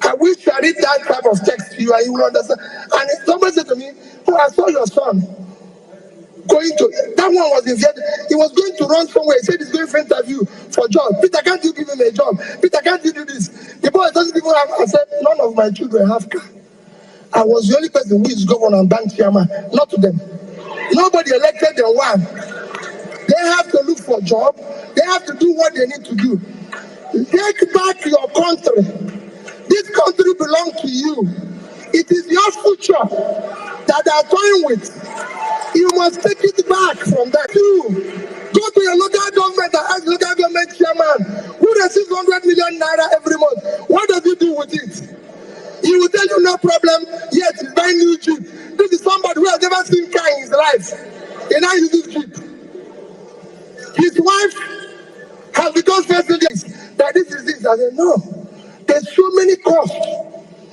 I wish I read that type of text to you and you will understand. And somebody said to me, oh, I saw your son going to, that one was in Vietnam. He was going to run somewhere. He said he's going for interview for a job. Peter, can't you give him a job? Peter, can't you do this? The boy doesn't even have, I said, none of my children have car. I was the only person who is governor and bank chairman, not to them. Nobody elected them one. have to look for job. They have to do what they need to do. Take back your country. This country belongs to you. It is your future that they are toying with. You must take it back from that. Go to your local government and ask local government chairman who receives 100 million naira every month. What does he do with it? He will tell you no problem, yet he's buying new Jeep. This is somebody who has never seen car in his life. He now uses Jeep. His wife has become sensitive that this is this. I said, no. There's so many costs.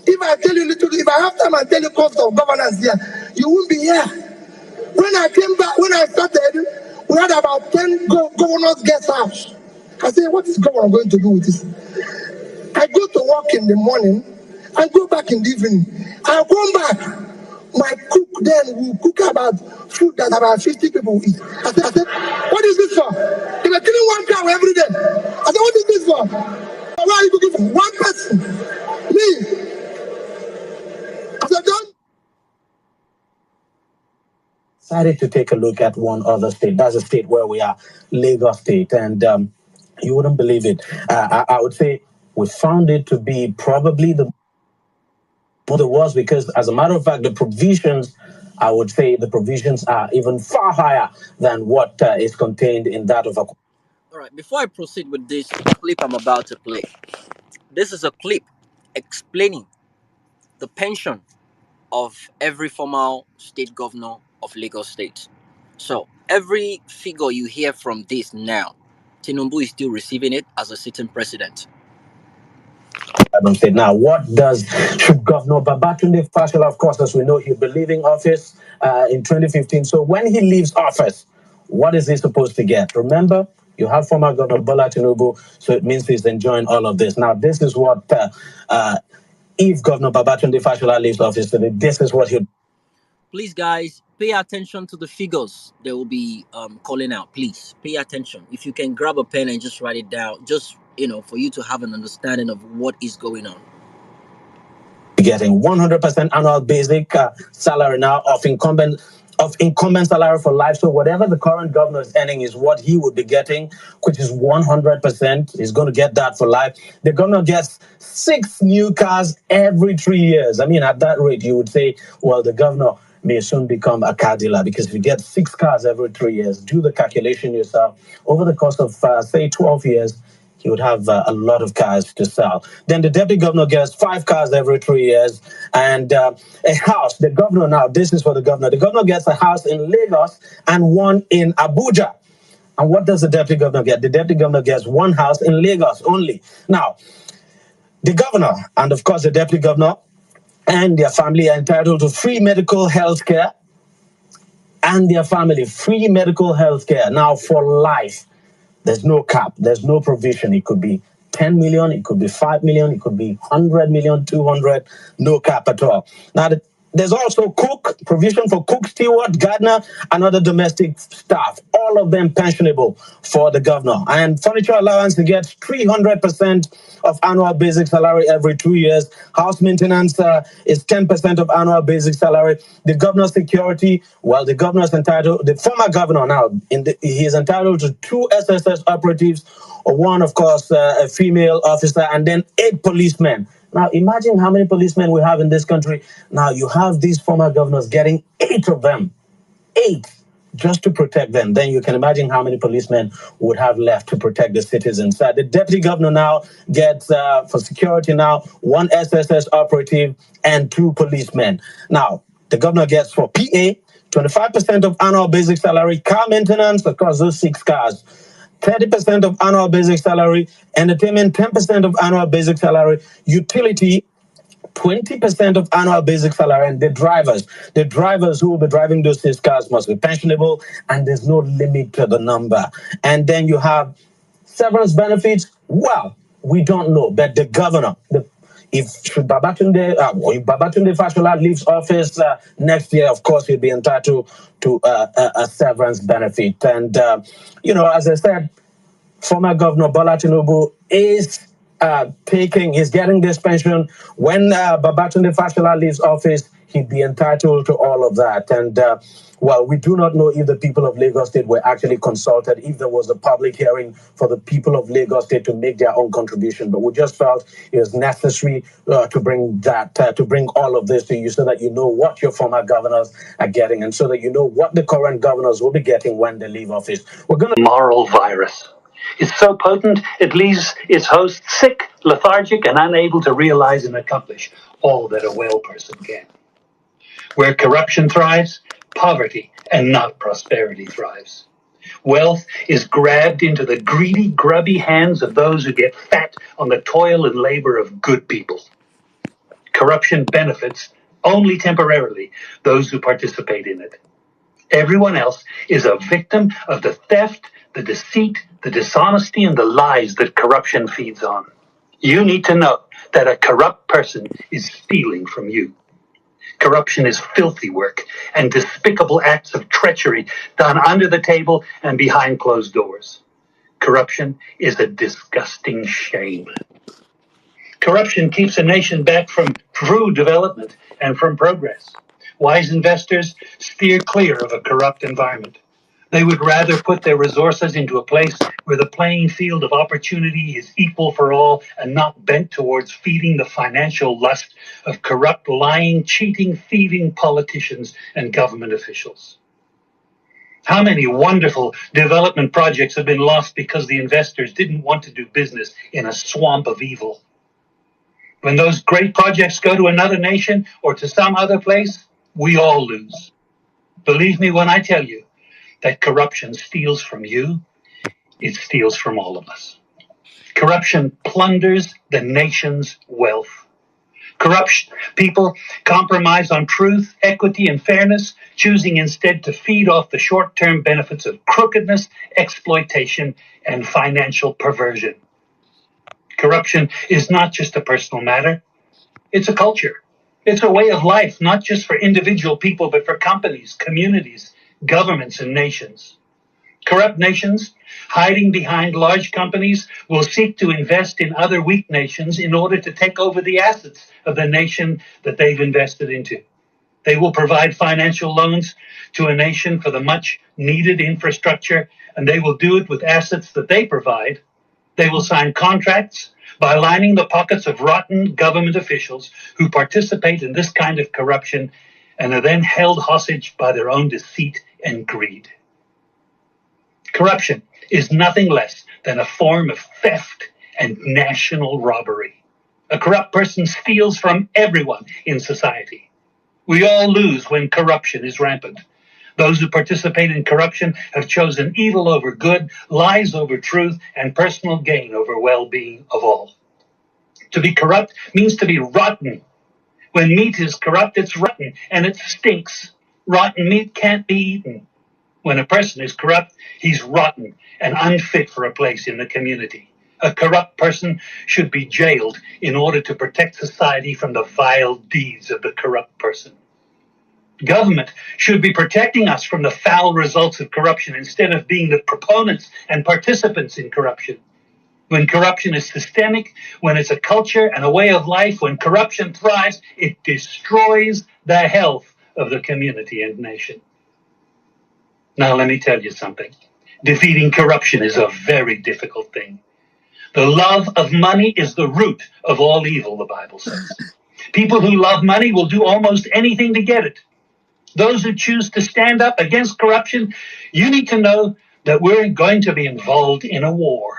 If I tell you little, if I have time and tell you cost of governance here, you won't be here. When I came back, when I started, we had about 10 governors guest house. I said, what is governor going to do with this? I go to work in the morning and go back in the evening. I'll come back. My cook then will cook about food that about 50 people eat. I said, what is this for? They were killing one cow every day. I said, what is this for? Why are you cooking for one person? Me. I said, don't. Decided to take a look at one other state. That's a state where we are, Lagos State. And you wouldn't believe it. I would say we found it to be probably the worst because, as a matter of fact, the provisions, I would say the provisions are even far higher than what is contained in that of a... All right, before I proceed with this clip I'm about to play, this is a clip explaining the pension of every former state governor of Lagos State. So every figure you hear from this now, Tinubu is still receiving it as a sitting president. State. Now, should Governor Babatunde Fashola, of course, as we know, he'll be leaving office in 2015. So when he leaves office, what is he supposed to get? Remember, you have former Governor Bola Tinubu, so it means he's enjoying all of this. Now, this is what, if Governor Babatunde Fashola leaves office today, this is what he'll... Please, guys, pay attention to the figures they will be calling out. Please, pay attention. If you can grab a pen and just write it down, just, for you to have an understanding of what is going on. Getting 100% annual basic salary now of incumbent salary for life. So whatever the current governor is earning is what he would be getting, which is 100%. He's going to get that for life. The governor gets 6 new cars every 3 years. I mean, at that rate, you would say, well, the governor may soon become a car dealer, because if you get 6 cars every 3 years, do the calculation yourself. Over the course of, say, 12 years, he would have a lot of cars to sell. Then the deputy governor gets 5 cars every 3 years, and a house. The governor now, this is for the governor. The governor gets a house in Lagos and one in Abuja. And what does the deputy governor get? The deputy governor gets 1 house in Lagos only. Now, the governor, and of course the deputy governor and their family are entitled to free medical health care, and their family, free medical health care. Now, for life. There's no cap. There's no provision. It could be 10 million. It could be 5 million. It could be 100 million, 200. No cap at all. Now, there's also provision for cook, steward, gardener, and other domestic staff. All of them pensionable for the governor. And furniture allowance, he gets 300% of annual basic salary every 2 years. House maintenance is 10% of annual basic salary. The governor's security, well, the governor's entitled, the former governor now, he is entitled to 2 SSS operatives, or 1, of course, a female officer, and then 8 policemen. Now, imagine how many policemen we have in this country. Now, you have these former governors getting 8 of them. 8, just to protect them. Then you can imagine how many policemen would have left to protect the citizens. The deputy governor now gets, for security now, 1 SSS operative and 2 policemen. Now, the governor gets for PA, 25% of annual basic salary, car maintenance across those 6 cars. 30% of annual basic salary, entertainment 10% of annual basic salary, utility 20% of annual basic salary, and the drivers who will be driving those 6 cars must be pensionable, and there's no limit to the number. And then you have severance benefits. Well, we don't know, but the governor, if Babatunde Fashola leaves office next year, of course, he'll be entitled to a severance benefit. And, as I said, former Governor Bola Tinubu is getting this pension. When Babatunde Fashola leaves office, he'd be entitled to all of that. And While we do not know if the people of Lagos State were actually consulted, if there was a public hearing for the people of Lagos State to make their own contribution, but we just felt it was necessary to bring all of this to you so that you know what your former governors are getting and so that you know what the current governors will be getting when they leave office. We're going to moral virus. It's so potent it leaves its host sick, lethargic, and unable to realize and accomplish all that a well person can. Where corruption thrives, poverty and not prosperity thrives. Wealth is grabbed into the greedy, grubby hands of those who get fat on the toil and labor of good people. Corruption benefits only temporarily those who participate in it. Everyone else is a victim of the theft, the deceit, the dishonesty, and the lies that corruption feeds on. You need to know that a corrupt person is stealing from you. Corruption is filthy work and despicable acts of treachery done under the table and behind closed doors. Corruption is a disgusting shame. Corruption keeps a nation back from true development and from progress. Wise investors steer clear of a corrupt environment. They would rather put their resources into a place where the playing field of opportunity is equal for all and not bent towards feeding the financial lust of corrupt, lying, cheating, thieving politicians and government officials. How many wonderful development projects have been lost because the investors didn't want to do business in a swamp of evil? When those great projects go to another nation or to some other place, we all lose. Believe me when I tell you that corruption steals from you, it steals from all of us. Corruption plunders the nation's wealth. Corrupt people compromise on truth, equity, and fairness, choosing instead to feed off the short-term benefits of crookedness, exploitation, and financial perversion. Corruption is not just a personal matter. It's a culture. It's a way of life, not just for individual people, but for companies, communities, governments, and nations. Corrupt nations, hiding behind large companies, will seek to invest in other weak nations in order to take over the assets of the nation that they've invested into. They will provide financial loans to a nation for the much needed infrastructure, and they will do it with assets that they provide. They will sign contracts by lining the pockets of rotten government officials who participate in this kind of corruption and are then held hostage by their own deceit and greed. Corruption is nothing less than a form of theft and national robbery. A corrupt person steals from everyone in society. We all lose when corruption is rampant. Those who participate in corruption have chosen evil over good, lies over truth, and personal gain over well-being of all. To be corrupt means to be rotten. When meat is corrupt, it's rotten, and it stinks. Rotten meat can't be eaten. When a person is corrupt, he's rotten and unfit for a place in the community. A corrupt person should be jailed in order to protect society from the vile deeds of the corrupt person. Government should be protecting us from the foul results of corruption instead of being the proponents and participants in corruption. When corruption is systemic, when it's a culture and a way of life, when corruption thrives, it destroys the health of the community and nation. Now, let me tell you something. Defeating corruption is a very difficult thing. The love of money is the root of all evil, the Bible says. People who love money will do almost anything to get it. Those who choose to stand up against corruption, you need to know that we're going to be involved in a war.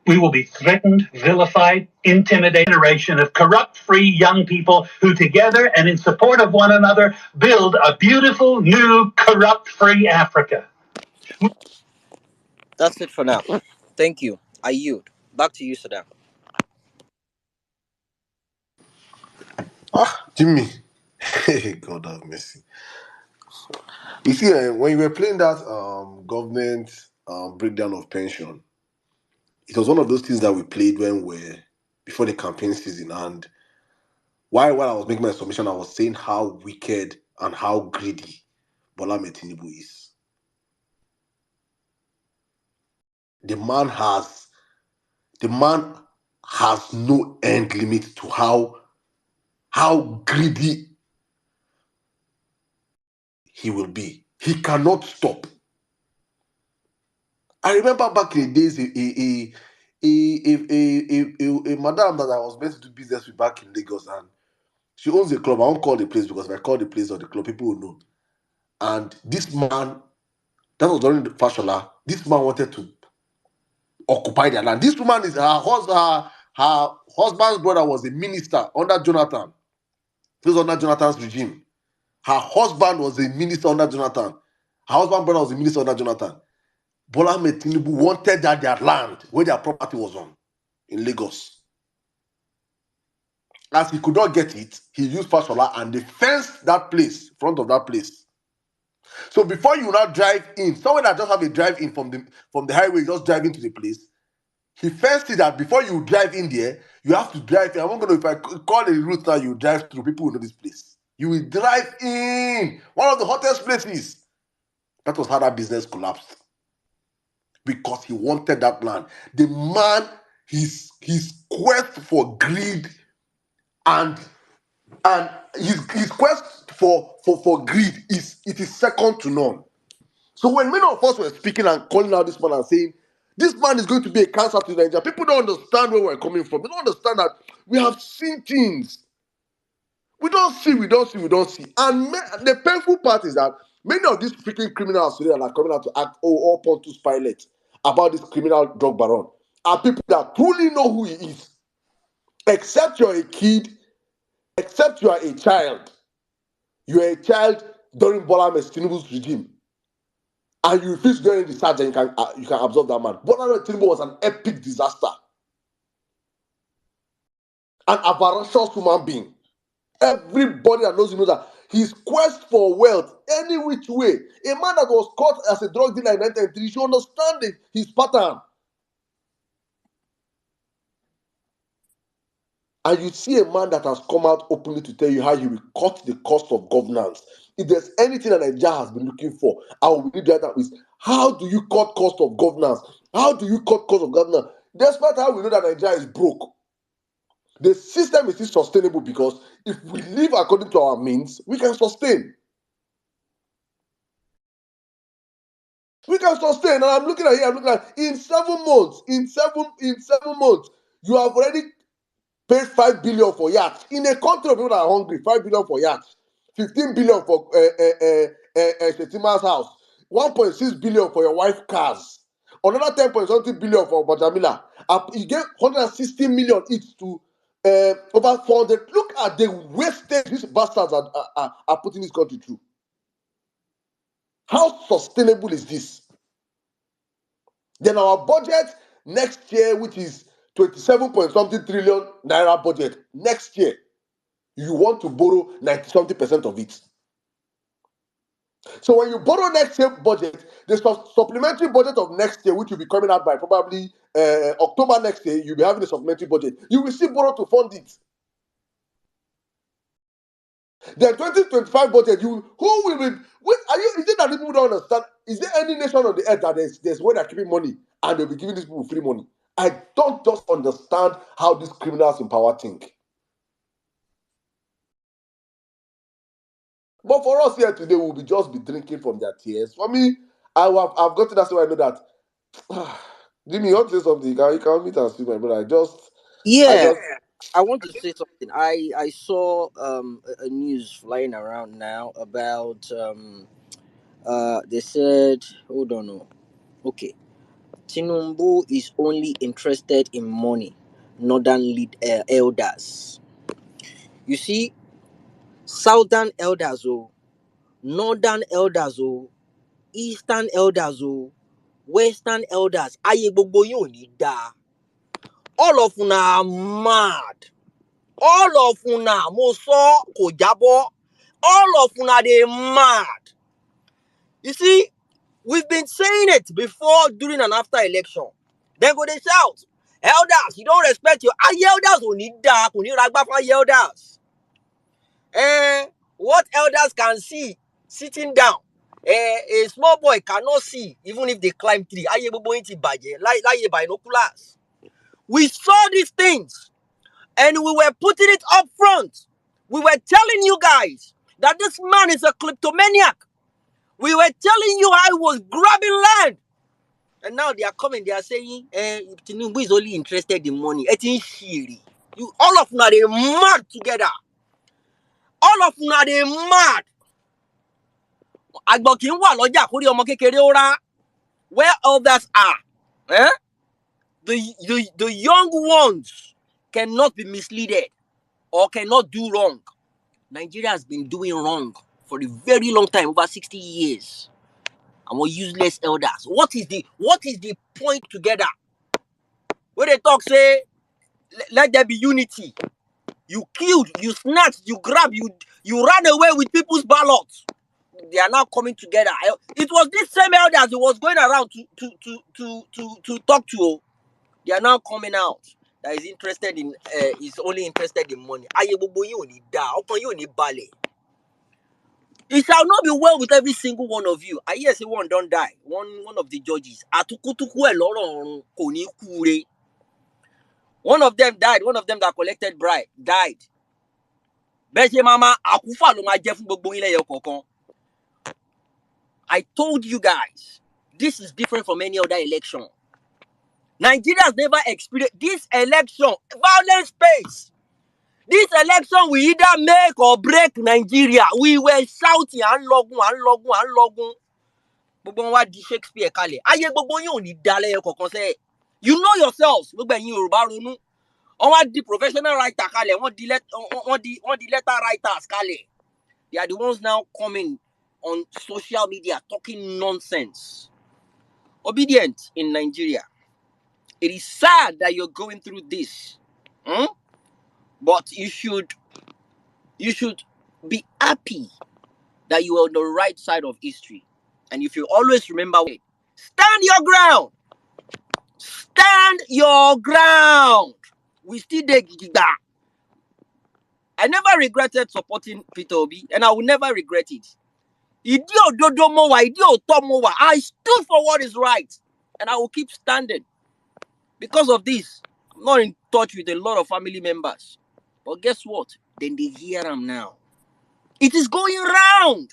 We will be threatened, vilified, intimidated. Generation of corrupt-free young people who together and in support of one another build a beautiful, new, corrupt-free Africa. That's it for now. Thank you. I yield. Back to you, Saddam. Jimmy. Hey, God have mercy. You see, when you were playing that government breakdown of pension, it was one of those things that we played when we're before the campaign season. And while I was making my submission, I was saying how wicked and how greedy Bola Tinubu is. The man has no end limit to how greedy he will be. He cannot stop. I remember back in the days, a madam that I was meant to do business with back in Lagos, and she owns a club. I won't call the place because if I call the place or the club, people will know. And this man, that was during the Fashola, this man wanted to occupy their land. This woman is her husband's brother was a minister under Jonathan. This was under Jonathan's regime. Her husband was a minister under Jonathan. Her husband's brother was a minister under Jonathan. Bola Ahmed Tinubu wanted that their land where their property was on in Lagos. As he could not get it, he used Fashola and they fenced that place, front of that place. So before you now drive in, someone that just have a drive in from the highway, just drive into the place. He fenced it that before you drive in there, you have to drive. I'm not going to, if I call the route now, you drive through. People will know this place. You will drive in one of the hottest places. That was how that business collapsed. Because he wanted that land. The man, his quest for greed and his quest for greed is second to none. So when many of us were speaking and calling out this man and saying, this man is going to be a cancer to Nigeria, people don't understand where we're coming from. They don't understand that we have seen things. We don't see. And the painful part is that many of these freaking criminals today that are coming out to act all Pontius Pilate about this criminal drug baron are people that truly know who he is. Except you're a kid, except you are a child. You are a child during Bola Ahmed Tinubu's regime. And you refuse to do any research and you can absorb that man. Bola Ahmed Tinubu was an epic disaster. An avaricious human being. Everybody that knows him knows that his quest for wealth, any which way, a man that was caught as a drug dealer in 1993, should understand his pattern. And you see a man that has come out openly to tell you how he will cut the cost of governance. If there's anything that Nigeria has been looking for, I will believe that is how do you cut cost of governance? How do you cut cost of governance? Despite how we know that Nigeria is broke, the system is still sustainable because if we live according to our means, we can sustain. We can sustain. And I'm looking at in 7 months, in seven months, you have already paid 5 billion for yachts. In a country of people that are hungry, 5 billion for yachts, 15 billion for Shetima's house, 1.6 billion for your wife's cars, another 10 point something billion for Bajamila. You get 160 million each to over 400. Look at the wastage these bastards are putting this country through. How sustainable is this? Then our budget next year, which is 27 point something trillion naira budget, next year, you want to borrow 90-something% of it. So when you borrow next year budget, the supplementary budget of next year, which will be coming out by probably October next year, you'll be having a supplementary budget. You will still borrow to fund it. The 2025 budget, is it that people don't understand? Is there any nation on the earth that there's where they're keeping money and they'll be giving these people free money? I don't just understand how these criminals in power think. But for us here today, we'll just be drinking from their tears. For me, I've gotten that so I know that. Jimmy, you want to say something? You can meet and see my brother. I want to say something. I saw a news flying around now about they said, hold on, no. Okay, Tinubu is only interested in money, northern elders. You see, southern elders, northern elders, eastern elders, western elders, ayé gbogbo yín ò ní dáa. All of una are mad. All of una mo sọ kò jábọ́. All of una dey mad. You see, we've been saying it before, during and after election. Then go they shout, elders, you don't respect your elders ò ní dáa, kò ní ragbá fún elders. What elders can see sitting down, a small boy cannot see even if they climb tree. Ayé gbogbo yín ti bàjẹ́ láyé binoculars. We saw these things and we were putting it up front. We were telling you guys that this man is a kleptomaniac. We were telling you I was grabbing land. And now they are coming, they are saying, Tinubu is only interested in money. You, all of them, they mad together. All of them, they mad. Where others are. Eh? The young ones cannot be misled or cannot do wrong. Nigeria has been doing wrong for a very long time, over 60 years. And we're useless elders. What is the point together? When they talk, say, let there be unity. You killed, you snatched, you grabbed, you ran away with people's ballots. They are now coming together. It was this same elders who was going around to talk to. They are now coming out. That is interested in is only interested in money. It shall not be well with every single one of you. I hear say one don't die. One of the judges. One of them died. One of them that collected bribe died. I told you guys, this is different from any other election. Nigeria has never experienced this election, violent space. This election will either make or break Nigeria. We were shouting, Anlogun. Shakespeare you know yourselves. The professional writer the letter writers. They are the ones now coming on social media talking nonsense. Obedient in Nigeria. It is sad that you're going through this. But you should be happy that you are on the right side of history. And if you always remember, stand your ground. Stand your ground. We still dig that. I never regretted supporting Peter Obi, and I will never regret it. I stood for what is right, and I will keep standing. Because of this, I'm not in touch with a lot of family members. But guess what? Then they hear them now. It is going round.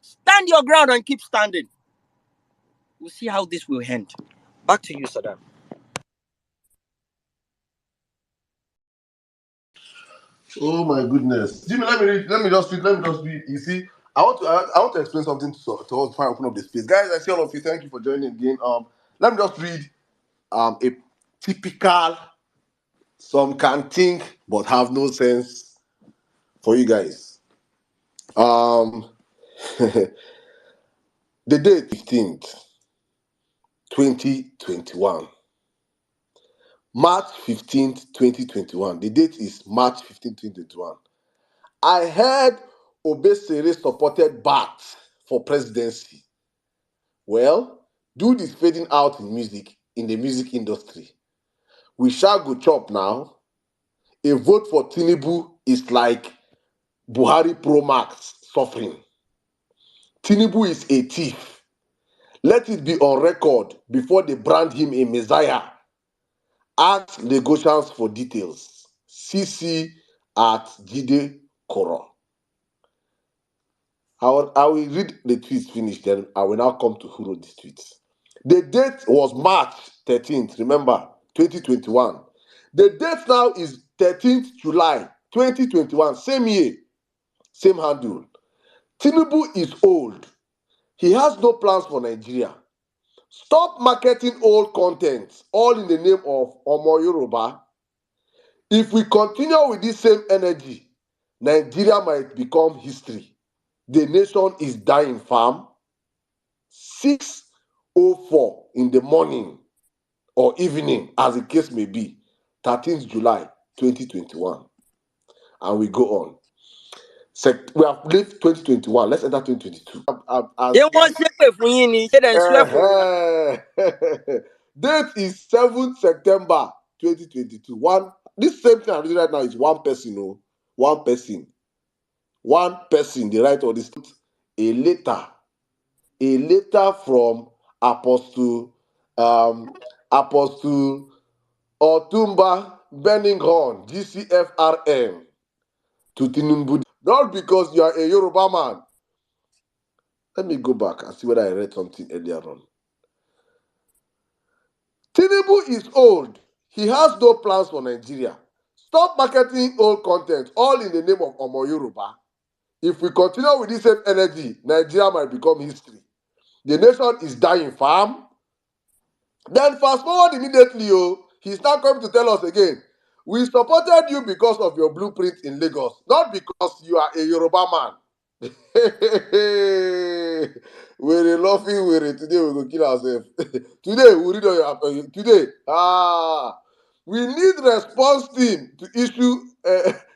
Stand your ground and keep standing. We'll see how this will end. Back to you, Saddam. Oh my goodness, Jimmy. Let me just read. You see, I want to explain something to us before I open up the space, guys. I see all of you. Thank you for joining again. Let me just read a typical, some can think but have no sense for you guys. The date 15th, 2021. March 15th, 2021. The date is March 15th, 2021. I heard Obesere supported BATISTS for presidency. Well, dude is fading out in the music industry. We shall go chop now. A vote for Tinubu is like Buhari Pro Max suffering. Tinubu is a thief. Let it be on record before they brand him a messiah. Ask Lagosians for details. CC at Jide Koro. I will read the tweets finished, then I will now come to who wrote these tweets. The date was March 13th, remember, 2021. The date now is 13th July 2021, same year, same handle. Tinubu is old. He has no plans for Nigeria. Stop marketing old content, all in the name of Omo Yoruba. If we continue with this same energy, Nigeria might become history. The nation is dying, fam. 6:04 in the morning or evening, as the case may be, 13th July 2021. And we go on. We have left 2021. Let's enter 2022. Date is 7th September 2022. This same thing I'm reading right now is one person. Oh, one person. One person. They write all this. A letter from Apostle Otumba Benninghorn, GCFRM, to Tinubu. Not because you are a Yoruba man. Let me go back and see whether I read something earlier on. Tinubu is old. He has no plans for Nigeria. Stop marketing old content, all in the name of Omo Yoruba. If we continue with this same energy, Nigeria might become history. The nation is dying, fam. Then fast forward immediately, he's now coming to tell us again, we supported you because of your blueprint in Lagos, not because you are a Yoruba man. We're laughing, today we go kill ourselves. Today, we read on your today. We need response team to issue.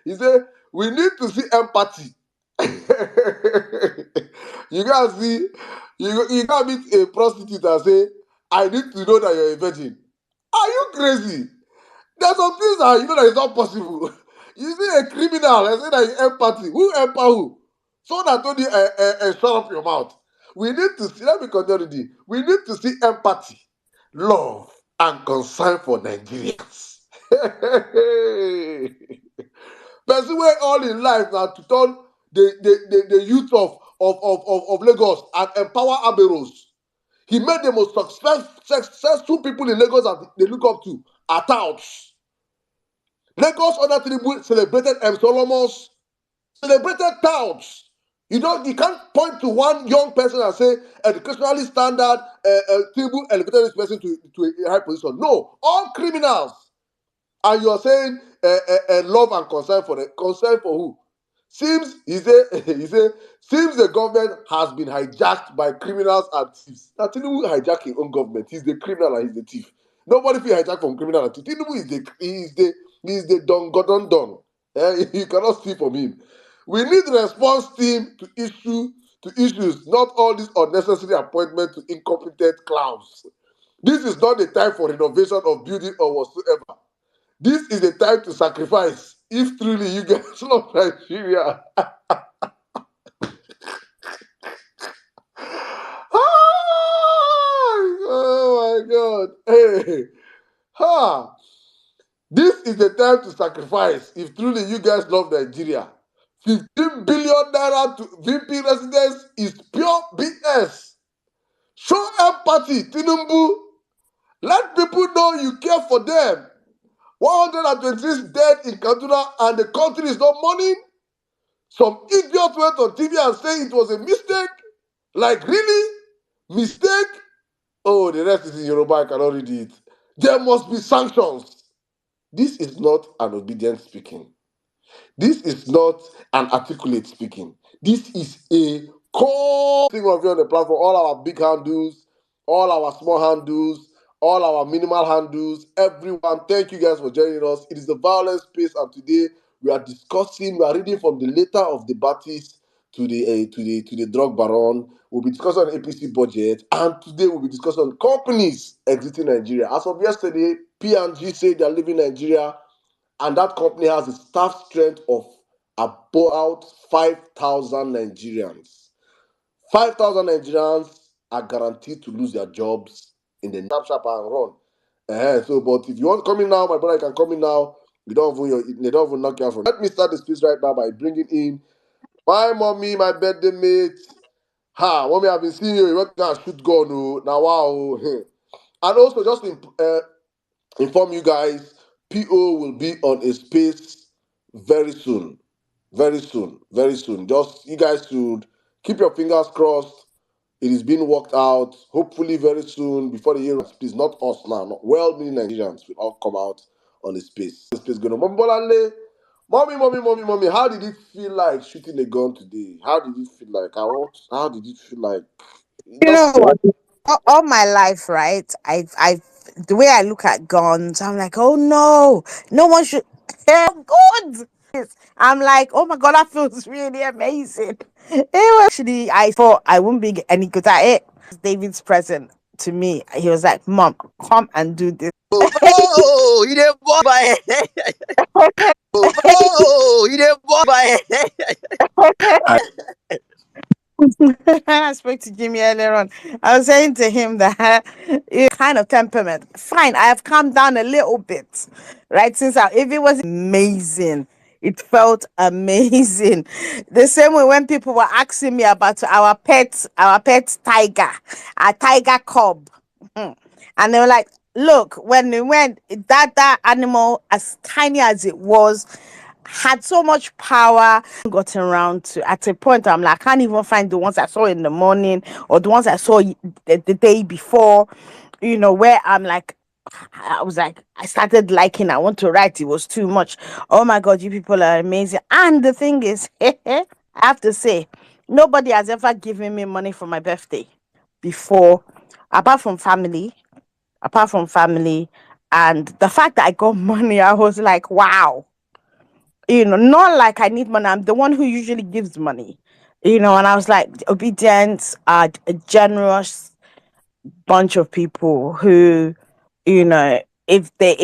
He said, we need to see empathy. You gotta see, you gotta meet a prostitute and say, I need to know that you're a virgin. Are you crazy? There's some things that you know that it's not possible. You see a criminal and say that you empathy. Who empower who? So that told you shut up your mouth. We need to see, let me continue. We need to see empathy, love, and concern for Nigerians. Person wey all in life now to turn the youth of Lagos and empower Aberos. He made the most successful people in Lagos that they look up to are touts. Lagos other tribute celebrated M. Solomon's, celebrated touts. You can't point to one young person and say educationally standard tribute elevated this person to a high position. No, all criminals. And you are saying love and concern for who? Seems he say seems the government has been hijacked by criminals and thieves. Now Tinubu hijack his own government. He's the criminal and he's the thief. Nobody feel hijack from criminal and thief. Tinubu is the don godon don. You cannot steal from him. We need response team to issues, not all these unnecessary appointments to incompetent clowns. This is not the time for renovation of building or whatsoever. This is the time to sacrifice if truly you guys love Nigeria. Oh my God. Hey. This is the time to sacrifice if truly you guys love Nigeria. 15 billion naira to VP residents is pure BS. Show empathy, Tinubu. Let people know you care for them. 126 dead in Kaduna and the country is not mourning. Some idiot went on TV and said it was a mistake. Like, really? Mistake? Oh, the rest is in Yoruba. I cannot read it. There must be sanctions. This is not an obedient speaking. This is not an articulate speaking. This is a core thing of you on the platform. All our big handles, all our small handles, all our minimal handles, everyone, thank you guys for joining us. It is the Violence Space, and today we are reading from the letter of the BATISTS to the drug baron. We'll be discussing on APC budget, and today we'll be discussing on companies exiting Nigeria. As of yesterday, P&G said they're leaving Nigeria, and that company has a staff strength of about 5,000 Nigerians. 5,000 Nigerians are guaranteed to lose their jobs in the sharp and run. But if you want to come in now, my brother, you can come in now. They don't even knock you out from. Let me start the speech right now by bringing in my mommy, my birthday mate. Mommy, I've been seeing you. You want to shoot gun, oh. Now, wow. And also, just to inform you guys, PO will be on a space very soon. Very soon. Very soon. Just, you guys should keep your fingers crossed. It is being worked out. Hopefully, very soon, before the year, please, not us now, not well-meaning Nigerians will all come out on the space. The space going on. Mommy, how did it feel like shooting a gun today? How did it feel like? How did it feel like? You Just know what? All my life, right? The way I look at guns, I'm like, oh no, no one should. Good. I'm like, oh my god, that feels really amazing. It was actually, I thought I wouldn't be any good at it. David's present to me. He was like, Mom, come and do this. Oh, you didn't boy my head. Oh, you didn't boy my head. I spoke to Jimmy earlier on. I was saying to him that it's kind of temperament. Fine, I have calmed down a little bit, right? If it was amazing, It felt amazing. The same way when people were asking me about our pet tiger, our tiger cub. Mhm. And they were like, look, when we went, that animal, as tiny as it was, had so much power. Got around to, at a point I'm like, I can't even find the ones I saw in the morning or the ones I saw the day before, where I'm like, I was like, I started liking, I want to write, it was too much. Oh my god, you people are amazing. And the thing is, I have to say, nobody has ever given me money for my birthday before, apart from family, apart from family. And the fact that I got money, I was like, wow. Not like I need money. I'm the one who usually gives money. And I was like, obedient, a generous bunch of people who, if they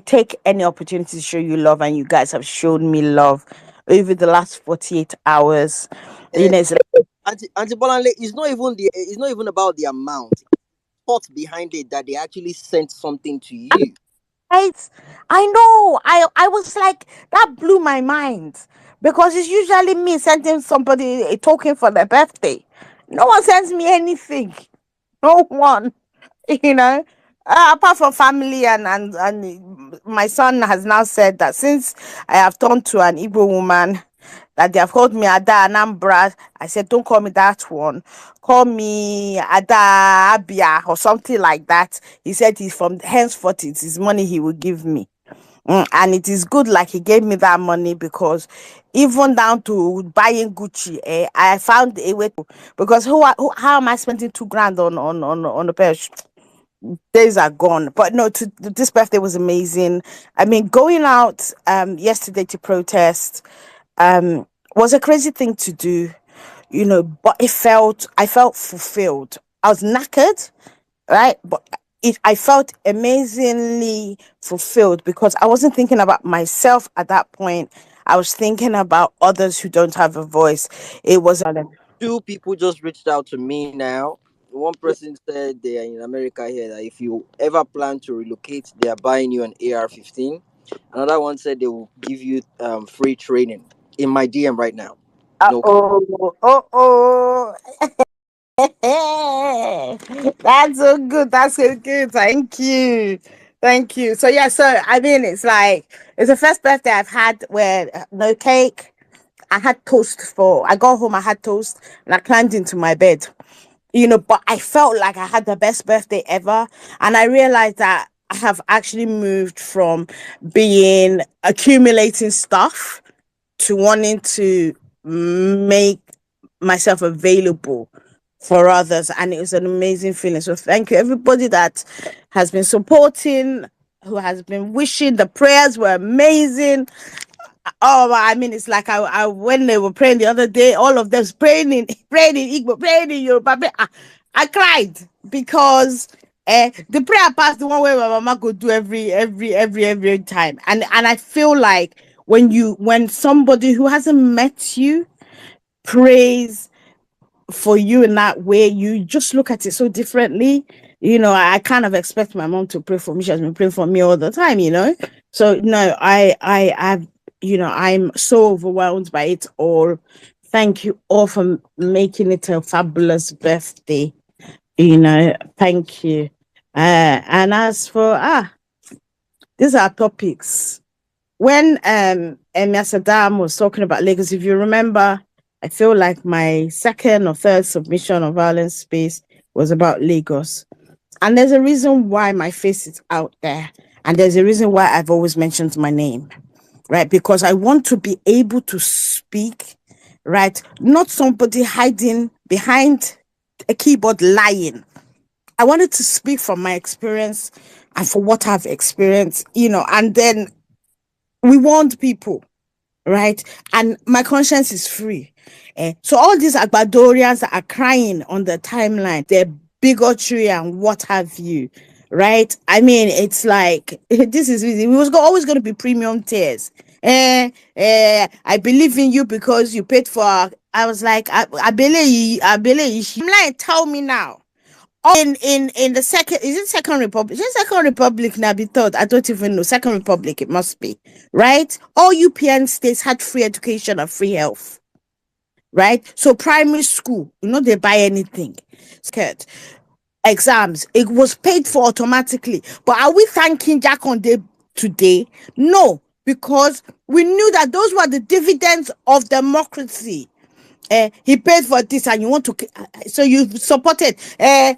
take any opportunity to show you love, and you guys have shown me love over the last 48 hours. Eh, It's like, Auntie Bolanle, it's not even about the amount. Thought behind it that they actually sent something to you. right? I know. I was like, that blew my mind, because it's usually me sending somebody a token for their birthday. No one sends me anything. No one. you know Apart from family, and my son has now said that since I have turned to an Igbo woman, that they have called me Ada Anambra. I said, don't call me that one, call me Ada Abia or something like that. He said he's from henceforth, it's his money he will give me. And it is good, like he gave me that money, because even down to buying Gucci, I found a way to, because how am I spending 2 grand on a pair of days are gone. But no, this birthday was amazing. I mean, going out yesterday to protest was a crazy thing to do, but I felt fulfilled. I was knackered, right? But I felt amazingly fulfilled, because I wasn't thinking about myself at that point. I was thinking about others who don't have a voice. It was Two people just reached out to me now. One person said they are in America here, that if you ever plan to relocate, they are buying you an AR-15. Another one said they will give you free training. In my DM right now. No. oh. That's so good. That's so good. Thank you. Thank you. So yeah, so I mean, it's the first birthday I've had where no cake. I had toast I got home, I had toast, and I climbed into my bed. But I felt like I had the best birthday ever. And I realized that I have actually moved from being accumulating stuff to wanting to make myself available for others. And it was an amazing feeling. So thank you, everybody that has been supporting, who has been wishing. The prayers were amazing. Oh, I mean, it's like I when they were praying the other day, all of them praying in Igbo, praying in Yoruba. I cried, because the prayer pass the one way my mama could do every time, and I feel like when somebody who hasn't met you prays for you in that way, you just look at it so differently. I kind of expect my mom to pray for me. She has been praying for me all the time. So no, I've I'm so overwhelmed by it all. Thank you all for making it a fabulous birthday. Thank you. And as for these are topics. When Emia Saddam was talking about Lagos, if you remember, I feel like my second or third submission on violence space was about Lagos. And there's a reason why my face is out there. And there's a reason why I've always mentioned my name, right? Because I want to be able to speak, right? Not somebody hiding behind a keyboard lying. I wanted to speak from my experience and for what I've experienced, and then we want people, right? And my conscience is free. So all these Agbadorians that are crying on the timeline, they're bigotry and what have you, right? I mean, it's like, this is easy. It was always going to be premium tears. I believe in you because you paid for. I was like, I believe. I'm like, tell me now. in the second, is it Second Republic? Is it Second Republic now? Be thought, I don't even know. Second Republic, it must be, right? All UPN states had free education and free health, right? So primary school, they buy anything. Scared. Exams, it was paid for automatically. But are we thanking Jack on Day today? No, because we knew that those were the dividends of democracy. He paid for this, and you want to, so you supported.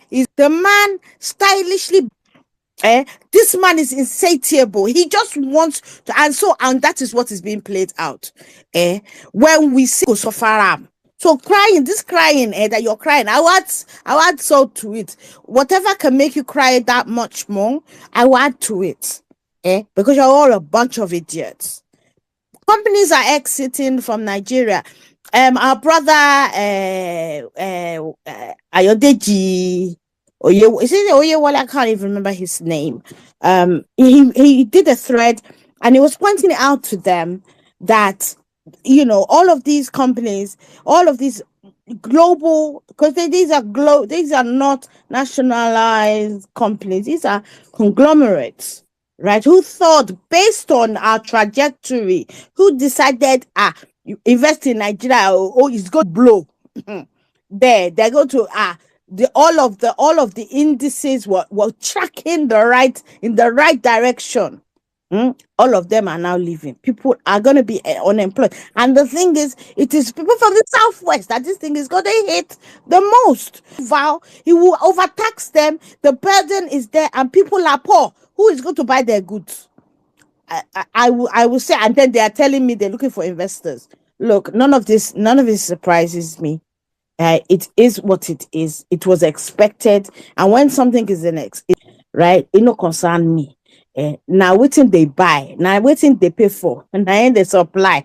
Is the man stylishly? This man is insatiable. He just wants to, and that is what is being played out. When we see Kosofaram. So crying, that you're crying, I will add salt to it. Whatever can make you cry that much more, I will add to it. Because you're all a bunch of idiots. Companies are exiting from Nigeria. Our brother, Ayodeji, is it Oyewole? I can't even remember his name. He did a thread, and he was pointing out to them that all of these companies, all of these global, because these are not nationalized companies, these are conglomerates, right? Who thought, based on our trajectory, who decided, you invest in Nigeria, it's going to blow. They go to all of the indices were tracking in the right direction. All of them are now leaving. People are going to be unemployed. And the thing is, it is people from the southwest that this thing is going to hit the most. He will overtax them. The burden is there, and people are poor. Who is going to buy their goods? I will say, and then they are telling me they're looking for investors. Look, none of this surprises me. It is what it is. It was expected, and when something is right, it no concern me. Now waiting they buy, now waiting they pay for, and now they supply.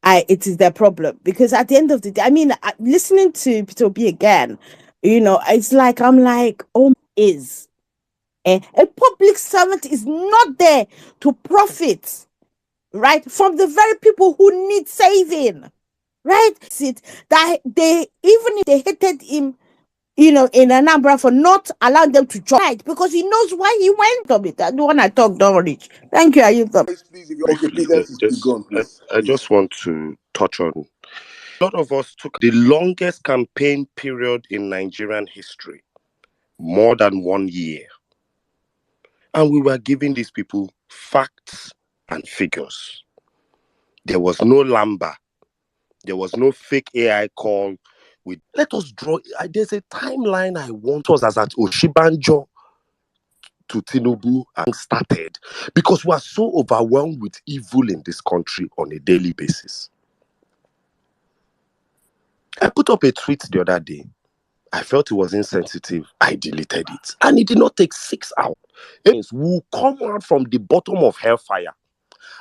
It is their problem, because at the end of the day, I mean, listening to Peter B again, it's like I'm like, oh, is a public servant is not there to profit, right, from the very people who need saving, right? It that they, even if they hated him, in Anambra for not allowing them to join, because he knows why he went of it. That the one I talk, don't reach. Thank you. Are you the Please, if you're okay, please, let's go on, please. I just want to touch on. A lot of us took the longest campaign period in Nigerian history, more than 1 year. And we were giving these people facts and figures. There was no lamba. There was no fake AI call. Let us draw. There's a timeline I want us as at Oshibanjo to Tinubu and started, because we are so overwhelmed with evil in this country on a daily basis. I put up a tweet the other day. I felt it was insensitive. I deleted it. And it did not take 6 hours. It will come out from the bottom of hellfire.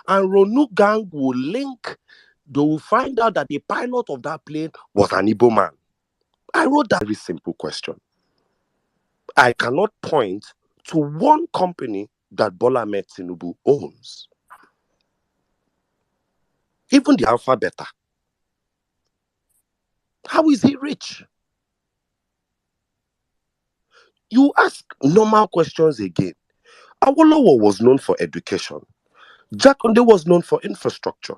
And Ronu Gang will link. They will find out that the pilot of that plane was an Igbo man. I wrote that very simple question. I cannot point to one company that Bola Ahmed Tinubu owns. Even the Alpha Beta. How is he rich? You ask normal questions again. Awolowo was known for education. Jakonde was known for infrastructure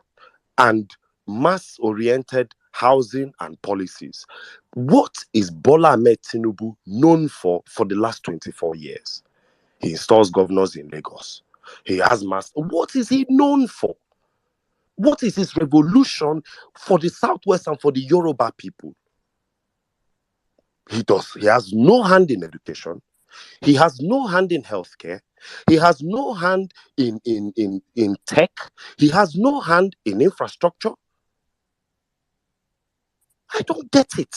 and mass-oriented housing and policies. What is Bola Ahmed Tinubu known for the last 24 years? He installs governors in Lagos. He has mass. What is he known for? What is his revolution for the Southwest and for the Yoruba people? He has no hand in education. He has no hand in healthcare. He has no hand in tech. He has no hand in infrastructure. I don't get it.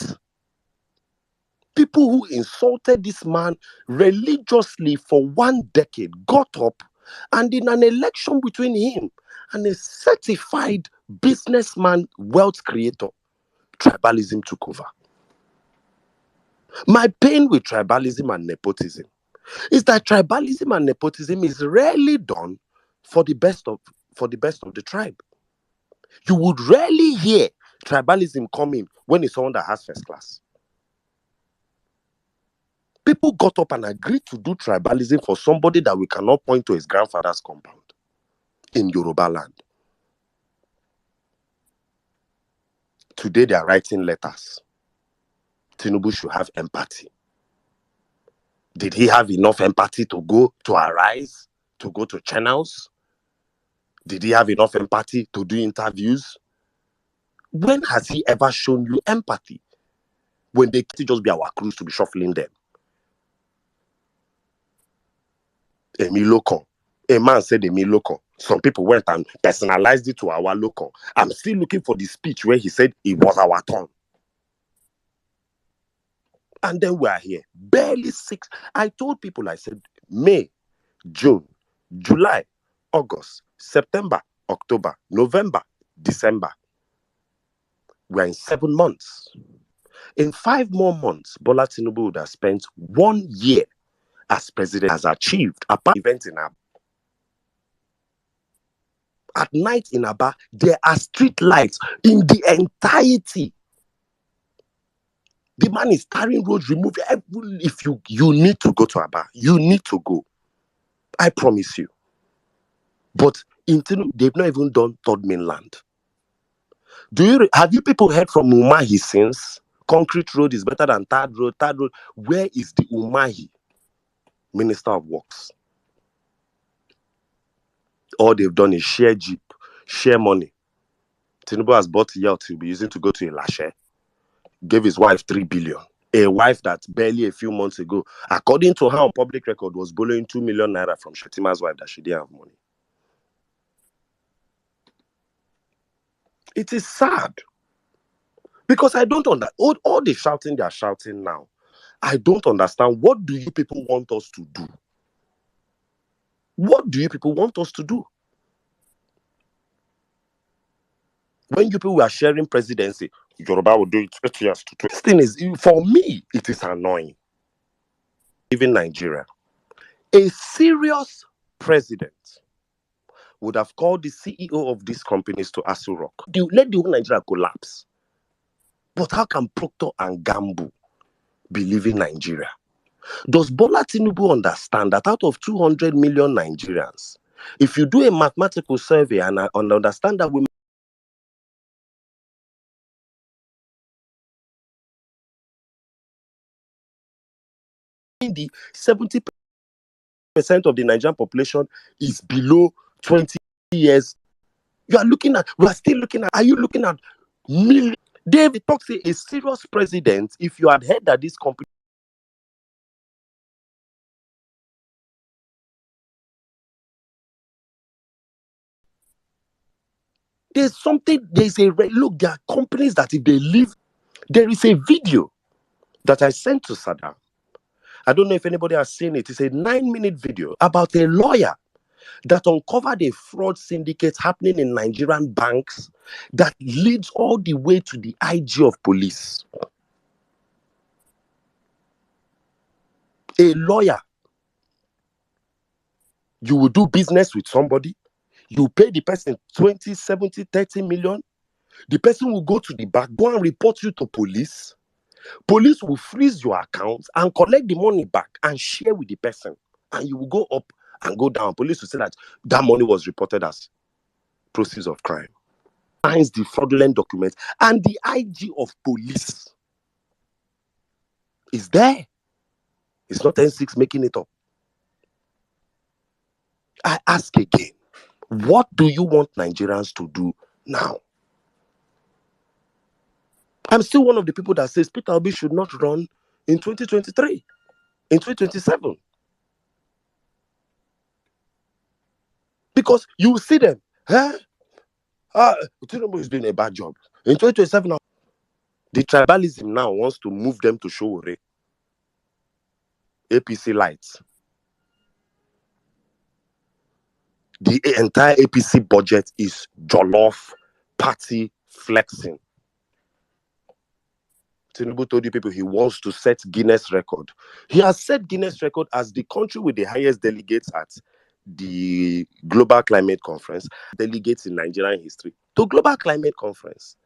People who insulted this man religiously for 1 decade got up, and in an election between him and a certified businessman, wealth creator, tribalism took over. My pain with tribalism and nepotism is that tribalism and nepotism is rarely done for the best of the tribe. You would rarely hear tribalism come in when it's someone that has first class. People got up and agreed to do tribalism for somebody that we cannot point to his grandfather's compound in Yoruba land. Today they are writing letters. Tinubu should have empathy. Did he have enough empathy to go to Arise, to go to channels? Did he have enough empathy to do interviews? When has he ever shown you empathy? When they can't just be our crews to be shuffling them. Emi local. A man said Emi local. Some people went and personalized it to our local. I'm still looking for the speech where he said it was our turn. And then we are here. Barely 6. I told people, I said, May, June, July, August, September, October, November, December. We're in 7 months. In 5 more months, Bola Tinubu would have spent 1 year as president, has achieved a event in Aba. At night in Aba, there are street lights in the entirety. The man is tarring roads, removing every. If you need to go to Aba, you need to go. I promise you. But in Tinubu, they've not even done third mainland. Have you people heard from Umahi since? Concrete road is better than third road. Third road. Where is the Umahi Minister of Works? All they've done is share jeep, share money. Tinubu has bought a yacht he'll be using to go to Elashe. Gave his wife 3 billion. A wife that barely a few months ago, according to her on public record, was borrowing 2 million naira from Shetima's wife that she didn't have money. It is sad. Because I don't understand. All the shouting they are shouting now, I don't understand. What do you people want us to do? What do you people want us to do? When you people were sharing presidency, Yoruba will do it 8 years to 2. This thing is, for me, it is annoying. Even Nigeria, a serious president would have called the CEO of these companies to Aso Rock. Let the whole Nigeria collapse. But how can Procter and Gamble be leaving Nigeria? Does Bola Tinubu understand that out of 200 million Nigerians, if you do a mathematical survey and understand that we the 70% of the Nigerian population is below 20 years, we are still looking at, are you looking at millions? David talks a serious president, if you had heard that this company there are companies that if they leave, there is a video that I sent to Saddam. I don't know if anybody has seen it. It's a 9-minute video about a lawyer that uncovered a fraud syndicate happening in Nigerian banks that leads all the way to the IG of police. A lawyer, you will do business with somebody, you pay the person 20, 70, 30 million. The person will go to the bank, go and report you to police. Police will freeze your account and collect the money back and share with the person. And you will go up and go down. Police will say that money was reported as proceeds of crime. Signs the fraudulent documents. And the IG of police is there. It's not N6 making it up. I ask again, what do you want Nigerians to do now? I'm still one of the people that says Peter Obi should not run in 2023, in 2027. Because you will see them, Tinubu is doing a bad job. In 2027, the tribalism now wants to move them to Showore. APC lights. The entire APC budget is jollof party flexing. Tinubu told you people he wants to set Guinness record. He has set Guinness record as the country with the highest delegates at the Global Climate Conference, delegates in Nigerian history to Global Climate Conference.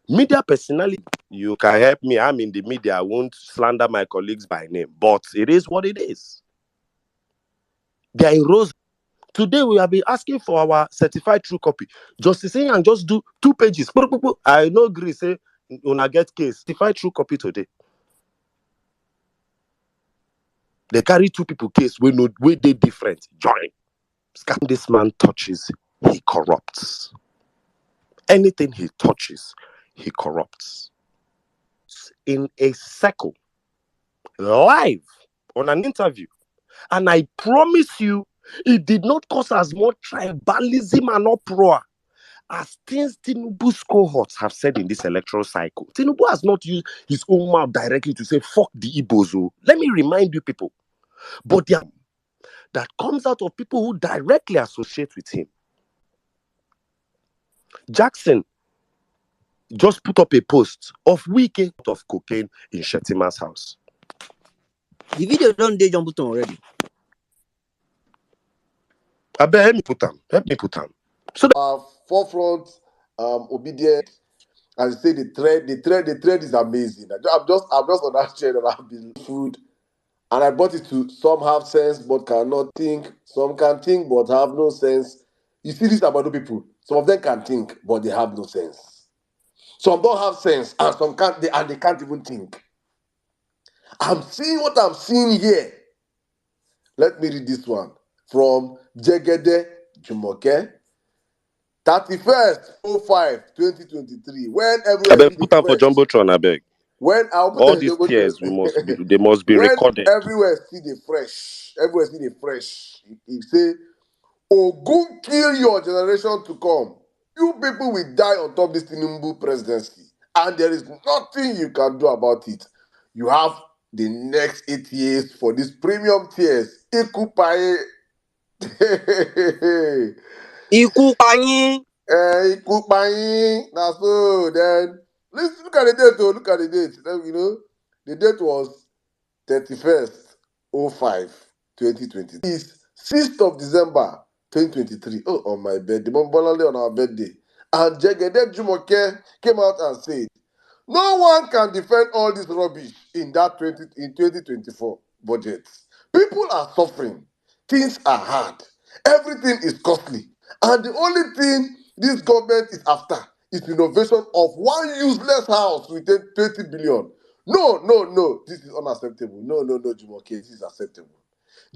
Media personality, you can help me. I'm in the media. I won't slander my colleagues by name, but it is what it is. They are in rose. Today we have been asking for our certified true copy. Justice and just do 2 pages. I no agree. Say when I get case, certified true copy today. They carry 2 people case. We know way they different. Join. This man touches, he corrupts. Anything he touches, he corrupts. In a circle, live on an interview, and I promise you, it did not cause as much tribalism and uproar as things Tinubu's cohorts have said in this electoral cycle. Tinubu has not used his own mouth directly to say, fuck the Igbos. Let me remind you people. But that comes out of people who directly associate with him. Jackson just put up a post of Wike of cocaine in Shetima's house. The video done dey John Button already. I bet help me put them. So forefront, obedient, and say the thread is amazing. I'm just on that chair that I've been food, and I bought it to some have sense but cannot think, some can think but have no sense. You see this about the people. Some of them can think but they have no sense. Some don't have sense and some can't. They can't even think. I'm seeing what I'm seeing here. Let me read this one from Jegede Jumoke. 31st 05/2023. When everywhere I bet put them for Jumbotron, I beg. When all these tears they must be recorded. Everywhere see the fresh. Everywhere see the fresh. He say, Ogun kill your generation to come. You people will die on top of this Tinubu presidency. And there is nothing you can do about it. You have the next 8 years for these premium tiers. Ikupaye. Ikupaye. Ikupaye. That's so. Then, let's look at the date. Look at the date. Then, you know, the date was 31st 05/2023. It's 6th of December 2023. Oh, on my birthday. On our birthday. And Jegede Jumoke came out and said, no one can defend all this rubbish in 2024 budget. People are suffering. Things are hard. Everything is costly. And the only thing this government is after is renovation of one useless house with 20 billion. No. This is unacceptable. No, Jumoke. This is acceptable.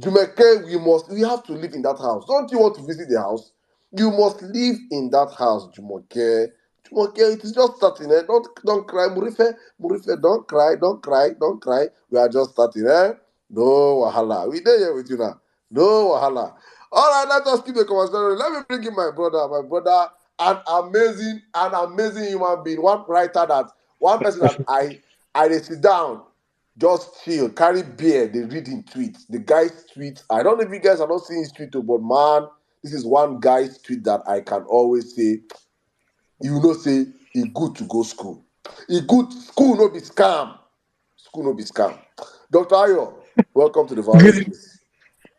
Jumoke, we have to live in that house. Don't you want to visit the house? You must live in that house, Jumoke. Jumoke, it is just starting. Don't cry, Murife, don't cry. We are just starting. No wahala. We there here with you now. No wahala. All right, let us keep the conversation. Let me bring in my brother, an amazing human being. One person that I sit down, just chill, carry beer, they read in tweets. The guy's tweets. I don't know if you guys are not seeing his tweet, but man, this is one guy's tweet that I can always say, say, it's good to go school. It's good, school no be scam. School no be scam. Dr. Ayo, welcome to the Vawulence.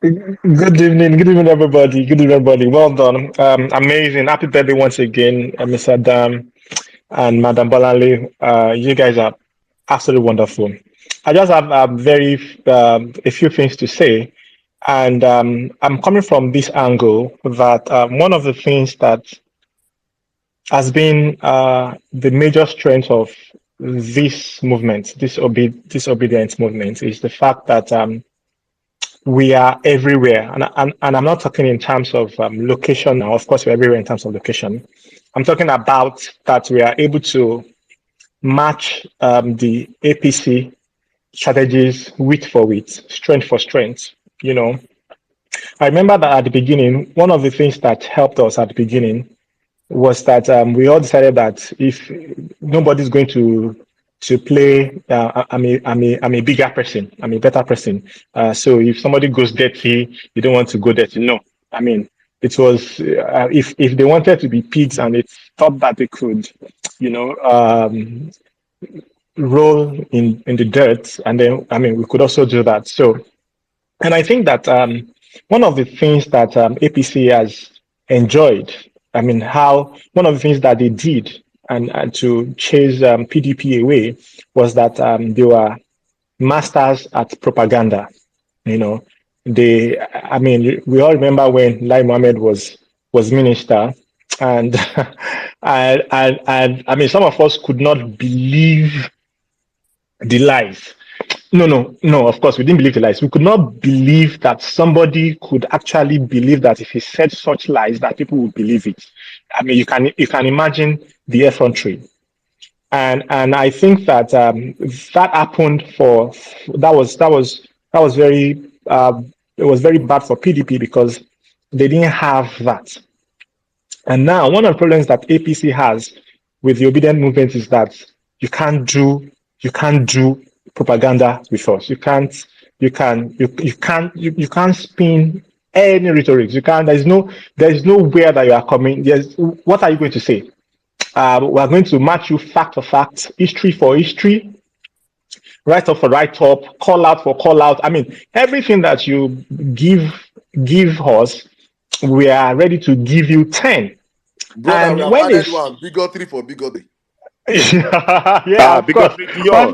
Good evening, everybody. Well done. Amazing. Happy birthday once again, Mr. Adam and Madam Bolanle. You guys are absolutely wonderful. I just have a few things to say. And I'm coming from this angle that one of the things that has been the major strength of this movement, this obedience movement, is the fact that we are everywhere. And I'm not talking in terms of location now. Of course, we're everywhere in terms of location. I'm talking about that we are able to match the APC strategies width for width, strength for strength. You know, I remember that at the beginning, one of the things that helped us at the beginning was that we all decided that if nobody's going to play, I'm a bigger person, I'm a better person. So if somebody goes dirty, you don't want to go dirty. No, I mean, it was if they wanted to be pigs and they thought that they could, roll in the dirt, and then we could also do that. So. And I think that one of the things that APC has enjoyed, one of the things that they did and to chase PDP away was that they were masters at propaganda. You know, I mean, we all remember when Lai Mohammed was minister, and and I mean, some of us could not believe the lies. No, of course, we didn't believe the lies. We could not believe that somebody could actually believe that if he said such lies, that people would believe it. I mean, you can imagine the effrontery. And I think that that happened that was very it was very bad for PDP because they didn't have that. And now one of the problems that APC has with the obedient movement is that you can't do propaganda with us. You can't spin any rhetoric. You can't. There's nowhere that you are coming. What are you going to say? We're going to match you fact for fact, history for history, write up for write up, call out for call out. I mean, everything that you give us, we are ready to give you 10. Brother, we And have when added it's one, bigotry for bigotry. yeah, of course. Of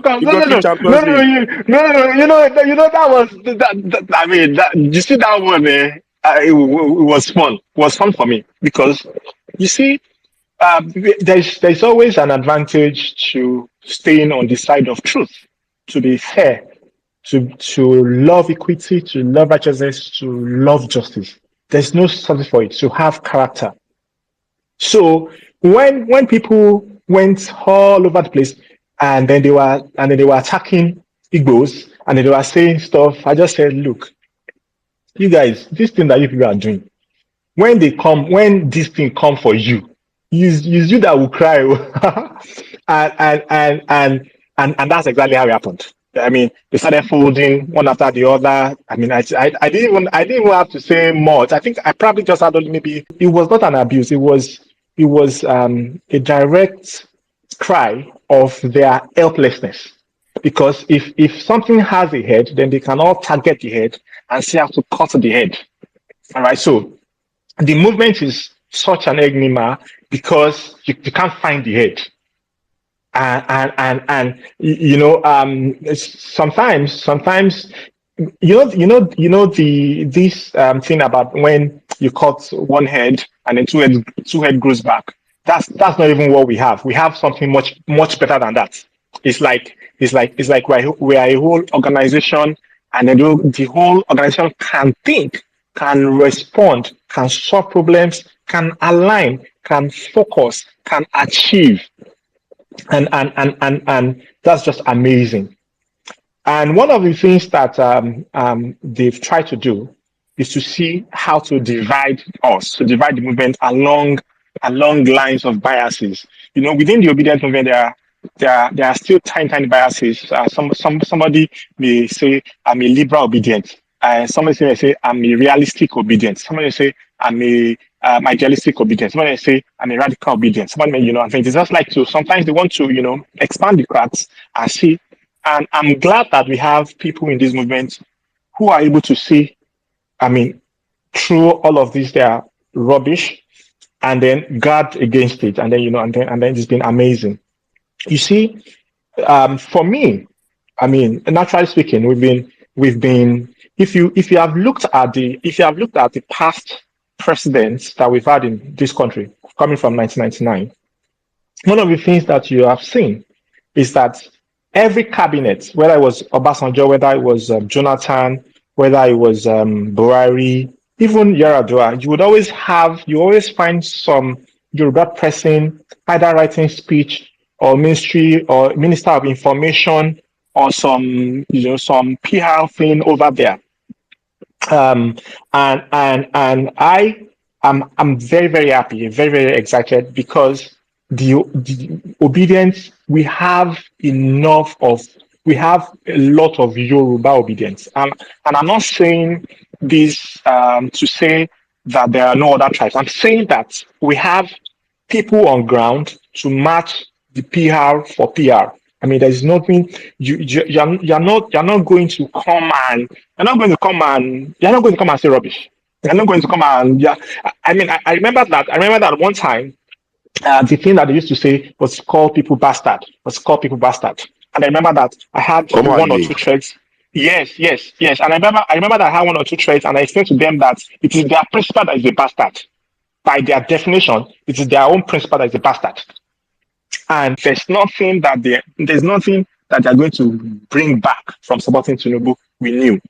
course. No. Champions League. You know that was that I mean, that you see that one. It was fun. It was fun for me because you see, there's always an advantage to staying on the side of truth, to be fair, to love equity, to love righteousness, to love justice. There's no substitute for it. To have character. So when people went all over the place and then they were attacking Igbos and they were saying stuff, I just said, look, you guys, this thing that you people are doing, when this thing come for you, it's you that will cry. and that's exactly how it happened. I mean, they started folding one after the other. I mean, I didn't even have to say much. I think I probably just had maybe it was not an abuse. It was a direct cry of their helplessness. Because if something has a head, then they can all target the head and say how to cut the head. All right. So the movement is such an enigma because you can't find the head. And you know, sometimes this thing about when you cut one head and then two head grows back. That's not even what we have. We have something much better than that. It's like we are a whole organization, and then the whole organization can think, can respond, can solve problems, can align, can focus, can achieve. And that's just amazing. And one of the things that they've tried to do is to see how to divide the movement along lines of biases. You know, within the obedient movement, there are still tiny biases. Somebody may say I'm a liberal obedient. Somebody may say I'm a realistic obedient. Somebody may say I'm a idealistic obedience. Somebody may say I'm a radical obedience. Somebody may, I think it's just like to sometimes they want to, expand the cracks and see. And I'm glad that we have people in this movement who are able to see, I mean, through all of this, they are rubbish, and then guard against it, and then and then it's been amazing. You see, for me, I mean, naturally speaking, we've been. If you have looked at the past presidents that we've had in this country, coming from 1999, one of the things that you have seen is that every cabinet, whether it was Obasanjo, whether it was Jonathan, whether it was Buhari, even Yar'Adua, you always find some Yoruba person either writing speech or minister of information or some PR thing over there. And I'm very, very happy, very, very excited because the obedience, we have a lot of Yoruba obedience. And I'm not saying this to say that there are no other tribes. I'm saying that we have people on ground to match the PR for PR. I mean, there's nothing you're not going to come and say rubbish. You're not going to come and I remember that one time the thing that they used to say was call people bastard, was call people bastard. And I remember that I had Come on, one or Lee. two threads. Yes, yes, yes. And I remember that I had one or two threads, and I explained to them that it is their principal that is a bastard. By their definition, it is their own principal that is a bastard. And there's nothing that they're going to bring back from supporting Tinubu. We knew.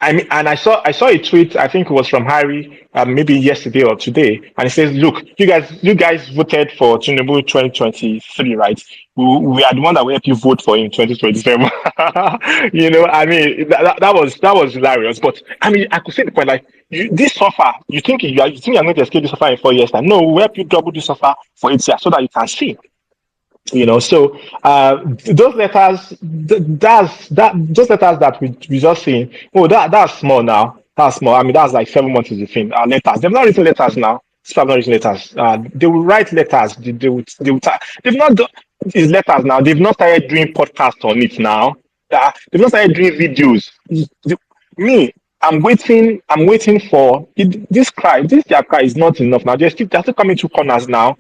I mean, and I saw a tweet. I think it was from Harry, maybe yesterday or today, and it says, "Look, you guys voted for Tinubu 2023, right? We are the one that will help you vote for him 2027." I mean, that was hilarious. But I mean, I could see the point. Like, this suffer, you think you're going to escape this suffer in 4 years time? No, we'll help you double this suffer for 8 years so that you can see. So those letters, those letters that we just seen. Oh, that's small now. That's small. I mean, that's like 7 months is the thing. Letters. They've not written letters now. Still have not written letters. They will write letters. They've not done these letters now. They've not started doing podcasts on it now. They've not started doing videos. Me, I'm waiting. I'm waiting for this cry. This their cry is not enough now. They're still coming to corners now.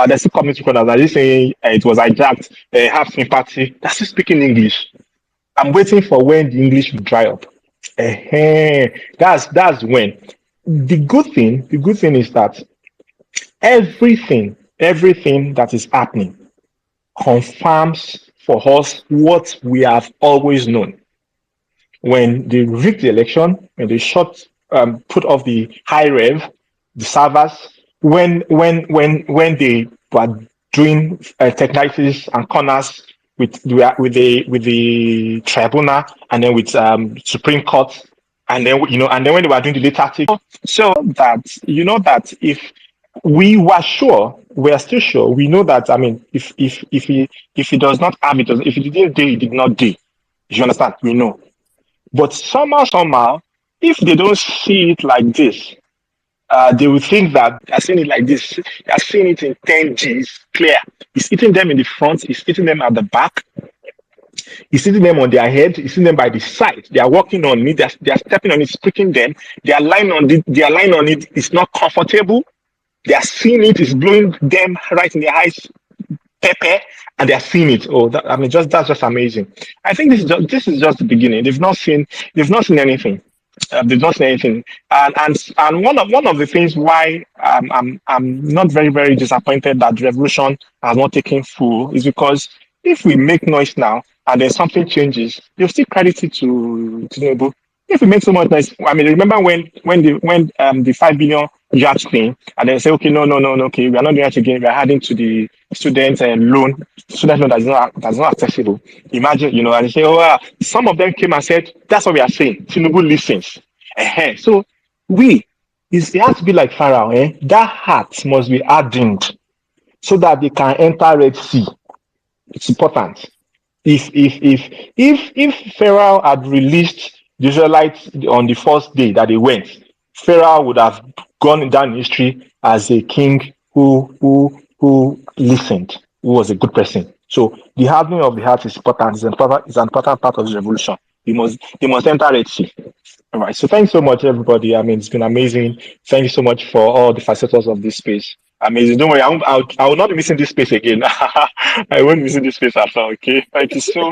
They're still coming to corners. They're just saying it was hijacked. Have sympathy. They're still speaking English. I'm waiting for when the English will dry up. That's when. The good thing is that everything that is happening confirms for us what we have always known. When they rigged the election, when they put off the high rev, the servers, when they were doing technicalities and corners with the tribunal, and then with Supreme Court, and then when they were doing the later article, so that that if we are still sure, we know that. I mean, if he does not have it, if he didn't do, he did not do. You understand? We know. But somehow, if they don't see it like this, they will think that they're seeing it like this. They're seeing it in 10Gs, clear. It's hitting them in the front, it's hitting them at the back, it's hitting them on their head, it's hitting them by the side. They are walking on it, they are stepping on it, it's pricking them. They are lying on it, it's not comfortable. They are seeing it, it's blowing them right in their eyes, pepper, and they are seeing it. Oh, that's just amazing. I think this is just the beginning. They've not seen anything. They've not seen anything. And one of the things why I'm not very very disappointed that the revolution has not taken full is because if we make noise now and then something changes, they'll still credit it to Tinubu. If we make so much noise, I mean, remember when the 5 billion yacht thing, and then say, okay, no, okay, we are not doing that again. We are adding to the student loan that's not accessible. Imagine, and they say, some of them came and said, that's what we are saying. Tinubu listens. So it has to be like Pharaoh. That heart must be hardened so that they can enter Red Sea. It's important. If Pharaoh had released the Israelites on the first day that they went, Pharaoh would have gone down in history as a king who listened, who was a good person. So the hardening of the heart is important. It's an important part of the revolution. They must enter Red Sea. All right. So thanks so much, everybody. I mean, it's been amazing. Thank you so much for all the facilitators of this space. Amazing. Don't worry, I will not be missing this space again. I won't be missing this space after. Okay. Thank you so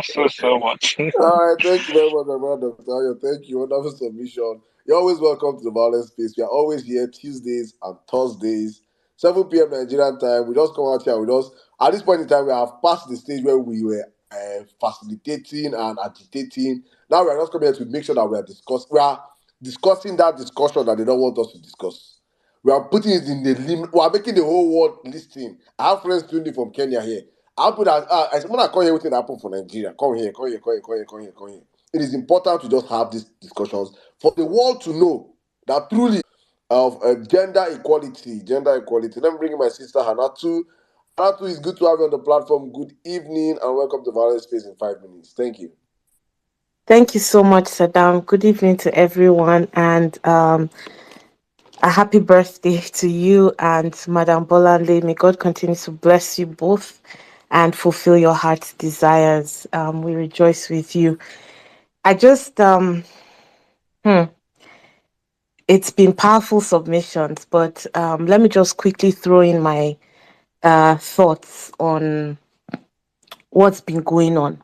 much. All right, thank you very much, my brother, Dr. Ayo. Thank you. Wonderful submission. You're always welcome to the Violence Space. We are always here Tuesdays and Thursdays, 7 p.m. Nigerian time. We just come out here. At this point in time, we have passed the stage where we were facilitating and agitating. Now we are just coming here to make sure that we are discussing that discussion that they don't want us to discuss. We are putting it in the limit. We are making the whole world listen. I have friends tuning in from Kenya here. I'll put that. When I come here, what's happen for Nigeria? Come here. It is important to just have these discussions for the world to know that truly of gender equality. Let me bring in my sister Hanatu. Hanatu, it's good to have you on the platform. Good evening and welcome to Violence Space in 5 minutes. Thank you. Thank you so much, Saddam. Good evening to everyone, and a happy birthday to you and Madam Bolanle. May God continue to bless you both and fulfill your heart's desires. We rejoice with you. I just It's been powerful submissions, but let me just quickly throw in my thoughts on what's been going on.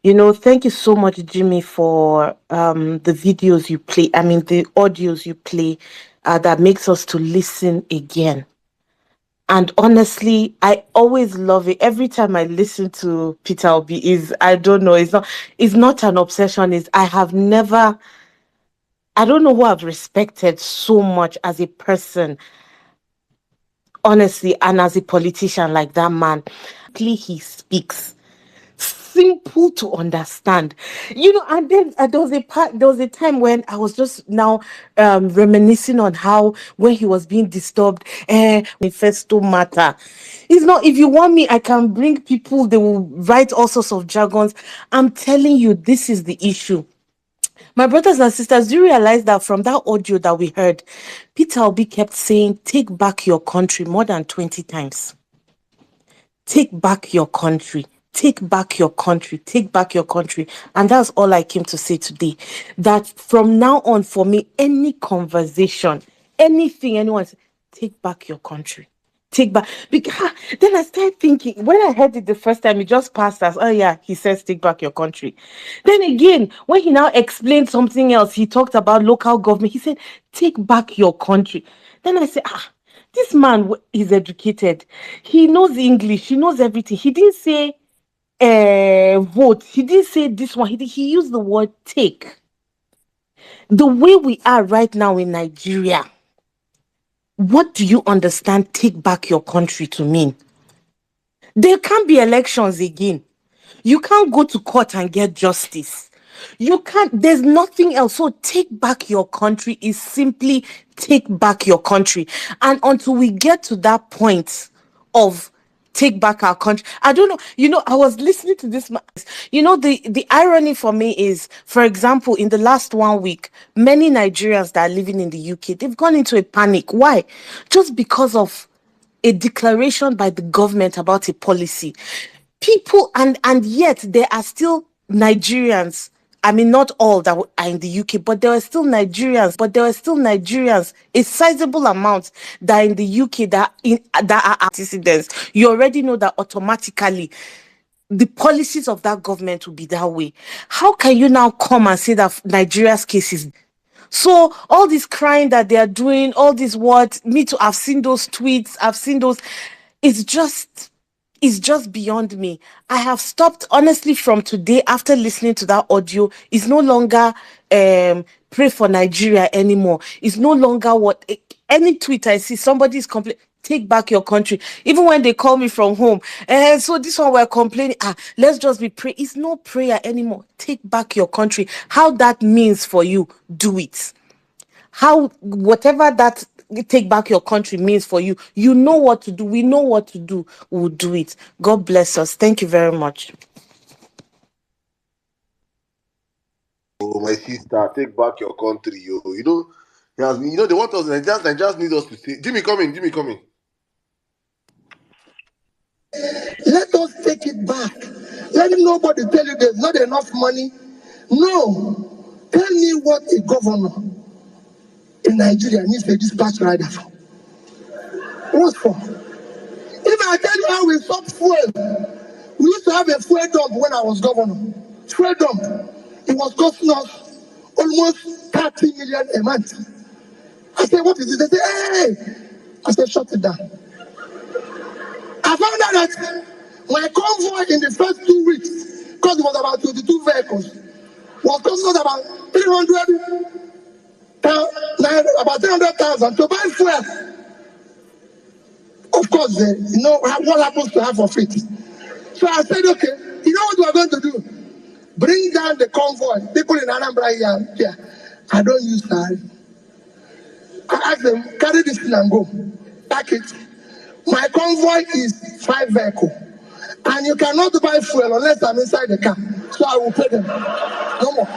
Thank you so much, Jimmy, for the videos you play. I mean, the audios you play that makes us to listen again. And honestly, I always love it. Every time I listen to Peter Obi, I don't know, it's not an obsession. I don't know who I've respected so much as a person, honestly, and as a politician like that man. He speaks simple to understand, and then there was a time when I was just now reminiscing on how when he was being disturbed, manifesto matter. It's not, if you want me, I can bring people, they will write all sorts of jargons. I'm telling you, this is the issue. My brothers and sisters, do you realize that from that audio that we heard, Peter Obi kept saying, take back your country more than 20 times. Take back your country. Take back your country. Take back your country. And that's all I came to say today. That from now on, for me, any conversation, anything anyone says, take back your country. Take back. Because then I started thinking, when I heard it the first time, it just passed as, oh yeah, he says take back your country. Then again, when he now explained something else, he talked about local government. He said, take back your country. Then I said, this man is educated. He knows English. He knows everything. He didn't say vote. He didn't say this one. He used the word take. The way we are right now in Nigeria, what do you understand take back your country to mean? There can't be elections again. You can't go to court and get justice. You can't, there's nothing else. So take back your country is simply take back your country. And until we get to that point of take back our country, I don't know, I was listening to this. The irony for me is, for example, in the last 1 week, many Nigerians that are living in the UK, they've gone into a panic. Why? Just because of a declaration by the government about a policy. People, and yet there are still Nigerians. I mean, not all that are in the UK, but there are still Nigerians. A sizable amount that are in the UK that are citizens. You already know that automatically the policies of that government will be that way. How can you now come and say that Nigeria's case is? So all this crying that they are doing, all this me too, I've seen those tweets, I've seen those, it's just beyond me. I have stopped, honestly, from today after listening to that audio. It's no longer pray for Nigeria anymore. It's no longer any tweet I see, somebody's complaining, take back your country. Even when they call me from home, so this one we're complaining, let's just be pray. It's no prayer anymore. Take back your country. How that means for you, do it. How, whatever that take back your country means for you, you know what to do. We know what to do. We'll do it. God bless us. Thank you very much. Oh, my sister, take back your country, yo. They want us, Nigerians need us to say, Jimmy, come in. Let us take it back. Let nobody tell you there's not enough money. No. Tell me what a governor in Nigeria needs a dispatch rider for. What for? If I tell you how we stop fuel, we used to have a fuel dump when I was governor. Fuel dump. It was costing us almost 30 million a month. I said, what is it? They say, hey! I said, shut it down. I found out that my convoy in the first 2 weeks, because it was about 22 vehicles, was costing us about 300,000 to buy fuel. Of course, what happens to half of it? So I said, okay, you know what we are going to do? Bring down the convoy. People in Anambra here, I don't use that. I asked them, carry this thing and go. Pack it. My convoy is 5 vehicles. And you cannot buy fuel unless I'm inside the car. So I will pay them. No more.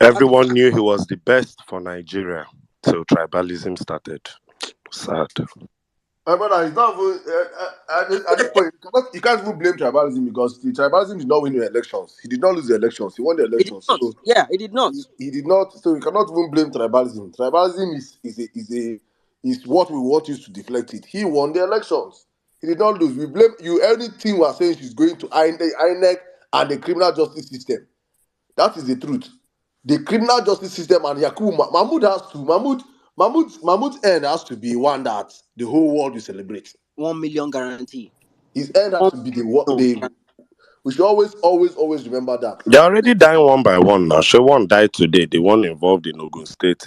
Everyone knew he was the best for Nigeria till tribalism started. Sad. My brother, it's not even, at this point, you can't even blame tribalism because the tribalism did not win the elections. He did not lose the elections. He won the It did elections. not. So Yeah, it did not. he did not. So you cannot even blame tribalism. Tribalism is what we want you to deflect it. He won the elections. He did not lose. We blame you. Everything we are saying she's going to INEC and the criminal justice system. That is the truth. The criminal justice system and Yakubu Mahmoud's end has to be one that the whole world will celebrate. 1 million guarantee. His end has to be the we should always remember that. They're already dying one by one now. So one died today. The one involved in Ogun State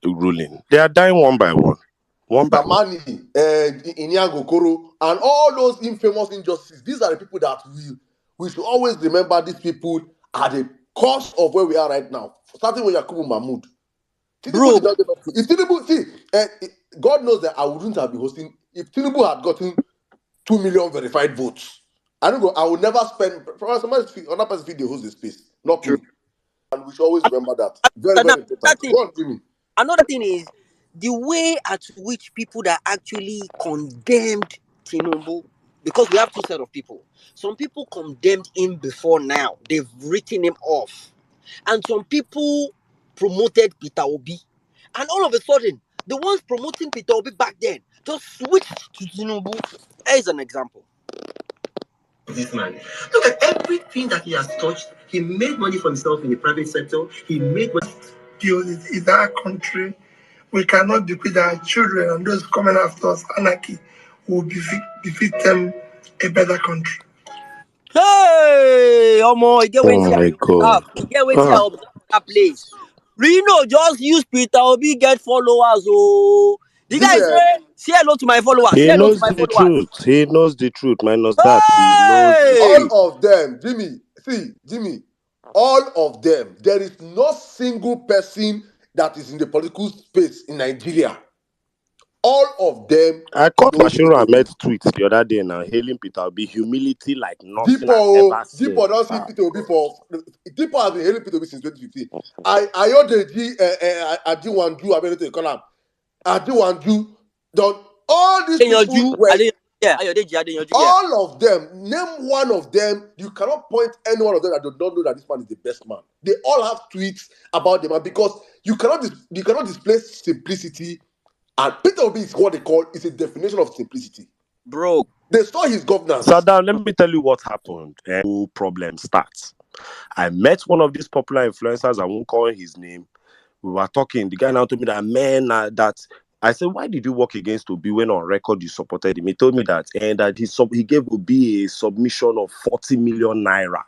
ruling. They are dying one by one. One by one. Mani, Inyango Koro, and all those infamous injustices. These are the people that we should always remember. These people are the cause of where we are right now. Starting with Yakubu Mahmoud. Bro. If Tinubu, God knows that I wouldn't have been hosting. If Tinubu had gotten 2 million verified votes, I would never spend. Another person feed the host the space, not me. And we should always remember that. Very important. Go on, Jimmy. Another thing is the way at which people that actually condemned Tinubu, because we have two sets of people. Some people condemned him before now. They've written him off. And some people promoted Peter Obi. And all of a sudden, the ones promoting Peter Obi back then just switched to Tinubu. Here's an example. This man, look at everything that he has touched. He made money for himself in the private sector. He made money. Is our country. We cannot decree that our children and those coming after us, anarchy, will defeat them a better country. Hey, Omo, get Oh my God. Get wait here observe that place. Reno just use Peter Obi get followers. Oh, the guy say hello to my followers. He knows the truth. He knows the truth. Minus that, he knows all of them. Jimmy, all of them. There is no single person that is in the political space in Nigeria. All of them. I caught Mashiro Ahmed tweets the other day now, hailing Peter Obi, humility like nothing I've ever seen. Deepo don't see Peter Obi for. Deepo has been hailing Peter Obi since 2015. Ayodeji, Ajiwanju, I mean to call him. Ajiwanju, done all these people. All of them. Name one of them. You cannot point any one of them that do not know that this man is the best man. They all have tweets about them, because you cannot display simplicity. And Peter Obi is what they call is a definition of simplicity. Bro, they saw his governance. Sadam, let me tell you what happened. Problem starts. I met one of these popular influencers. I won't call his name. We were talking. The guy now told me that, man, that I said, why did you work against Obi when on record you supported him? He told me that, and that he gave Obi a submission of 40 million naira.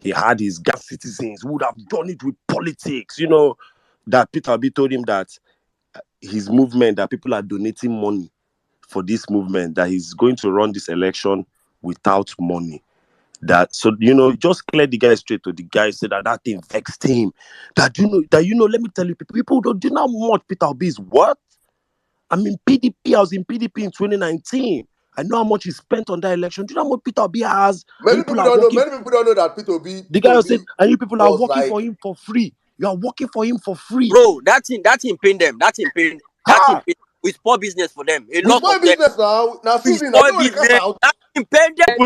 He had his gas citizens who would have done it with politics. You know, that Peter Obi told him that his movement, that people are donating money for this movement, that he's going to run this election without money. That, so, you know, just clear the guy straight to the guy, said that thing vexed him. That, let me tell you, people don't know how much Peter Obi is worth. I mean, PDP, I was in PDP in 2019. I know how much he spent on that election. Do you know how much Peter Obi has? Many people don't know that Peter Obi. The guy said, and you people are working for him for free. You are working for him for free. Bro, that's in pain them. That's in pain. With poor business for them. A lot of business now. Now, see, poor business. That's in pain them.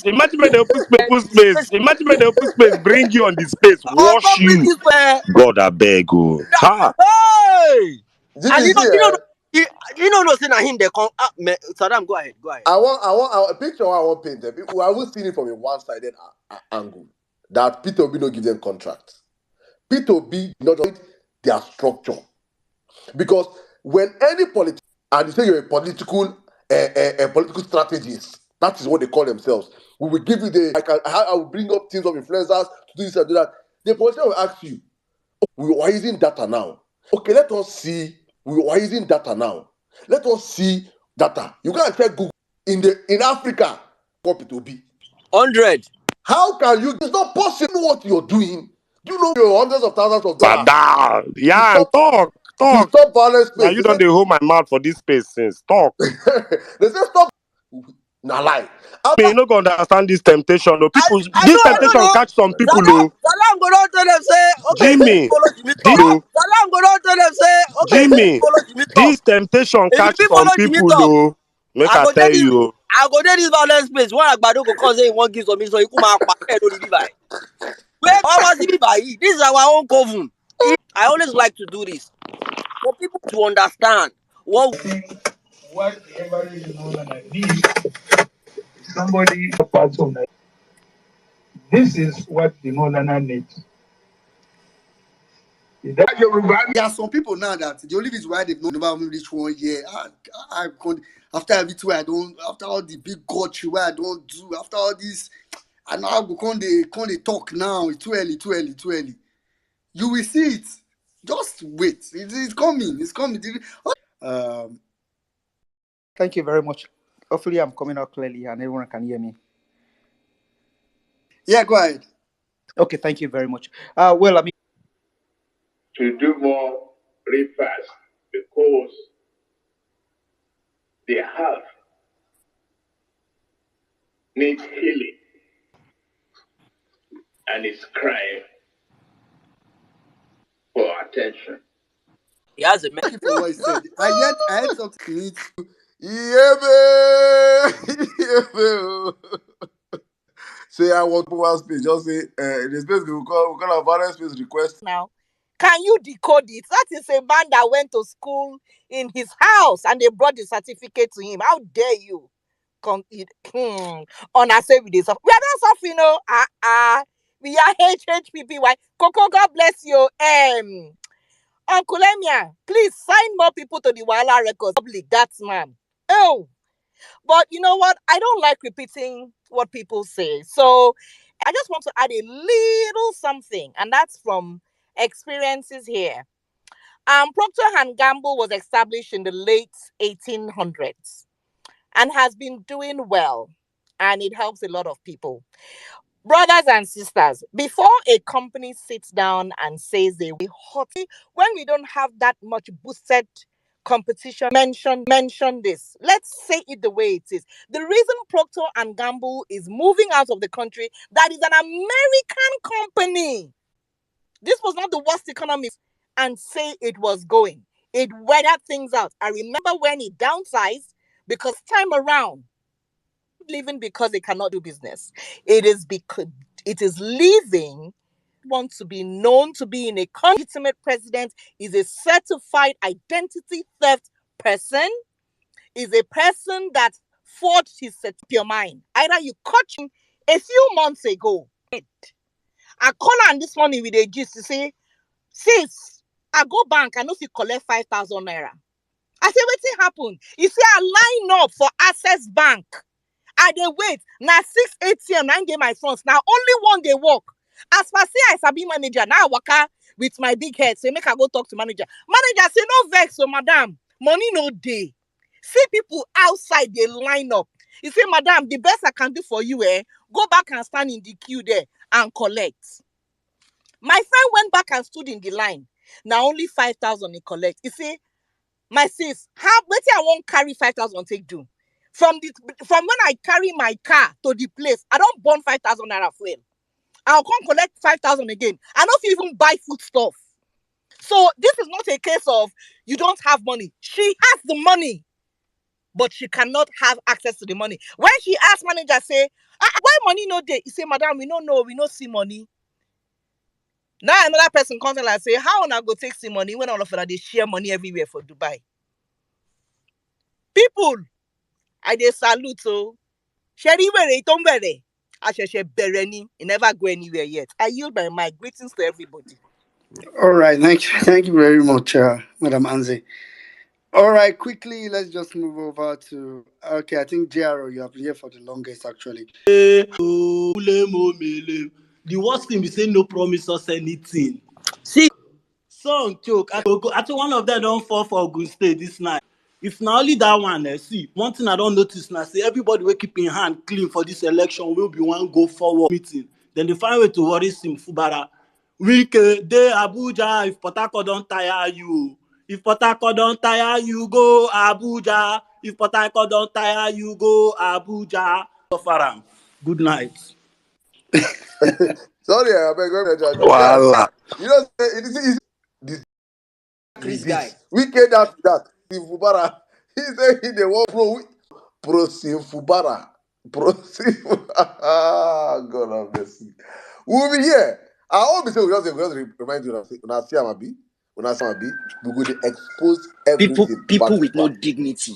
Imagine when they put space. Imagine when they put space. Bring you on the space. Wash you. God, I beg you. Hey! And you know, saying him they come. Saddam, go ahead. I want a picture. I want paint them. I will see it from a one-sided angle that Peter Obi don't give them contracts. Peter Obi not just their structure, because when any politician, and you say you're a political strategist, that is what they call themselves. We will give you I will bring up teams of influencers to do this and do that. The politician will ask you, we are using data now. Okay, let us see. We are using data now. Let us see data. You can't check Google in Africa. What it will be 100. How can you? It's not possible what you're doing. You know your hundreds of thousands of dollars. Yeah, talk. Stop violence. Now you don't hold my mouth for this space since talk. They say stop. Nah, lie. Me, you no go understand this temptation. No, people, I this don't temptation know. catch some people. Salam, Oh, Salam go down tell them say, okay, make you Jimmy, follow Jimmy this, talk. Salam go down tell them say, okay, make you Jimmy, follow Jimmy talk. this temptation If you catch fit some follow Jimmy people. talk, Oh, make I I go tell take this. you. I go take this violence space. One agbado go cause say he won't give some so you come out head only be by. Where almost be by. This is our own coven. I always like to do this for people to understand what Whatever is known and I need somebody parts of that. This is what the Molana needs. There are some people now that the only reason why they've not never reached 1 year. I can't, after everything I don't, after all the big gotcha where I don't do, after all this, and now go come they talk now. It's too early, too early, too early. You will see it. Just wait. It's coming. It's coming. Thank you very much. Hopefully, I'm coming out clearly and everyone can hear me. Yeah, go ahead. Okay, thank you very much. Well, I mean, to do more real fast because their health needs healing and is crying for attention. he has a Thank you for what he said. I had something need to. Yeah, man. Say I want one space. Just say in the space we call a various space request. Now, can you decode it? That is a man that went to school in his house and they brought the certificate to him. How dare you? On us every day. We are not suffering, no. We are HHPPY. Coco, God bless you. Uncle Emia, please sign more people to the Wala Records. Public, that's man. Oh, but you know what? I don't like repeating what people say. So I just want to add a little something, and that's from experiences here. Procter & Gamble was established in the late 1800s and has been doing well, and it helps a lot of people. Brothers and sisters, before a company sits down and says they will be hot, when we don't have that much boosted competition, mention this. Let's say it the way it is. The reason Procter & Gamble is moving out of the country, that is an American company. This was not the worst economy and say it was going. It weathered things out. I remember when it downsized because time around, leaving because they cannot do business. It is because it is leaving. Wants to be known to be in a legitimate president is a certified identity theft person, is a person that forged his your mind. Either you caught him a few months ago. I call her this morning with a gist to say, sis, I go bank, I know if you collect 5,000 naira. I say, what happened? You say I line up for Access Bank. I dey wait. Now 6 ATM, 9 day my funds. Now only one day work. As far say I sabi manager, now I waka with my big head. Say make I go talk to manager. Manager say no vex, so madam, money no day. See people outside they line up. You say, madam, the best I can do for you, go back and stand in the queue there and collect. My friend went back and stood in the line. Now only 5,000 he collect. You see, my sis, wetin I won't carry 5,000 take do. From when I carry my car to the place, I don't burn 5,000 naira fuel. I'll come collect 5,000 again. I don't even buy food stuff. So this is not a case of you don't have money. She has the money, but she cannot have access to the money. When she asked manager, say, why money no day? He say, madam, we don't know, we don't see money. Now another person comes and say, how on I go take see money when all of them they share money everywhere for Dubai? People, I dey salute so. Sherry were it Bereni. It never go anywhere yet. I yield my mic. Greetings to everybody. All right, thank you very much, Madam Anze. All right, quickly, let's just move over to. Okay, I think JRO, you have been here for the longest, actually. The worst thing we say no promise us anything. See, some joke. I think one of them don't fall for good stay this night. If not only that one, see, one thing I don't notice now, say everybody will keep in hand clean for this election will be one go forward meeting. Then they find way to worry Sim Fubara. Week day Abuja, if Port Harcourt don't tire you. If Port Harcourt don't tire you, go Abuja. If Port Harcourt don't tire, you go Abuja. Suffer. Good night. Sorry, I beg you, guys. Voila. You know, this Chris guy. we came after that. Fubara, he said he the one pro Fubara. Pro God have mercy. We'll be here. I always say we just remind you when I see Amabi, we go to expose People everything back to with no back. dignity.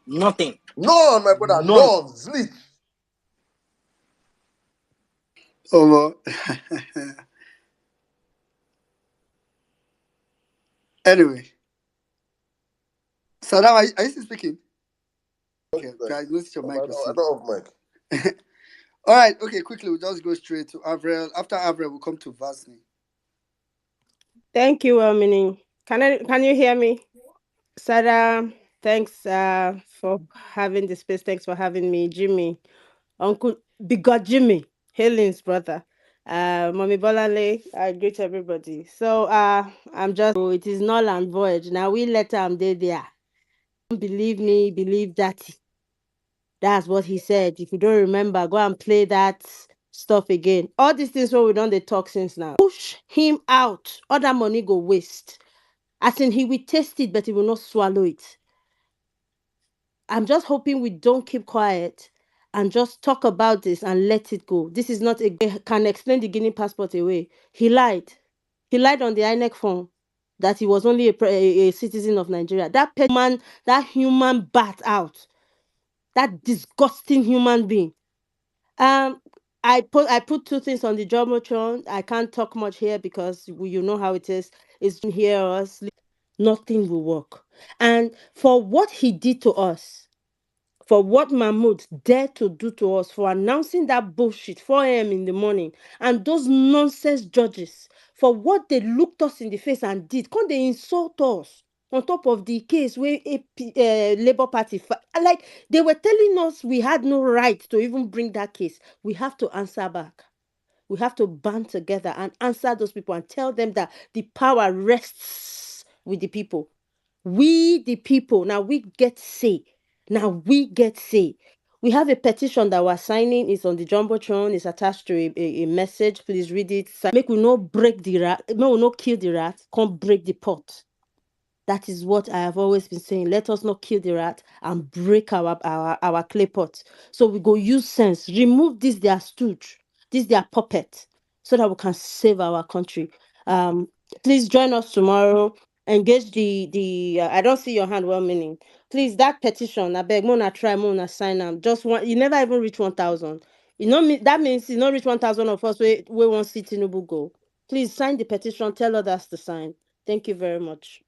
Nothing. None, my brother, None. none. Sleep. Oh, anyway. So now, are you still speaking? Okay, guys, notice your mic. I don't have mic. All right, okay, quickly, we'll just go straight to Avril. After Avril, we'll come to Vasni. Thank you, Mini. Can you hear me? Sada, thanks for having the space. Thanks for having me, Jimmy, Uncle Bigot Jimmy, Helen's brother. Mommy Bolale, I greet everybody. So I'm just it is null and void. Now we let them there. Don't believe me, believe that. That's what he said. If you don't remember, go and play that stuff again. All these things what we done the talk since now. Push him out. Other money go waste. As in he will taste it, but he will not swallow it. I'm just hoping we don't keep quiet and just talk about this and let it go. This is not can explain the Guinea passport away. He lied. He lied on the INEC form that he was only a citizen of Nigeria. That human bat out. That disgusting human being. I put two things on the Jumbotron. I can't talk much here because you know how it is. It's here us. Nothing will work. And for what he did to us, for what Mahmoud dared to do to us, for announcing that bullshit 4 a.m. in the morning, and those nonsense judges, for what they looked us in the face and did, can't they insult us on top of the case where Labour Party, like they were telling us we had no right to even bring that case. We have to answer back. We have to band together and answer those people and tell them that the power rests with the people. We, the people, now we get say. Now we get say. We have a petition that we're signing. It's on the Jumbotron. It's attached to a message. Please read it. Make we not break the rat. Make we not kill the rat. Can't break the pot. That is what I have always been saying. Let us not kill the rat and break our clay pot. So we go use sense. Remove this their stooge. This their puppet. So that we can save our country. Please join us tomorrow. Engage the I don't see your hand well meaning. Please, that petition, I beg, Mona try, Mona sign them. Just one, you never even reach 1,000. You know, that means you not reach 1,000 of us we won't see Tinubu go. Please sign the petition, tell others to sign. Thank you very much.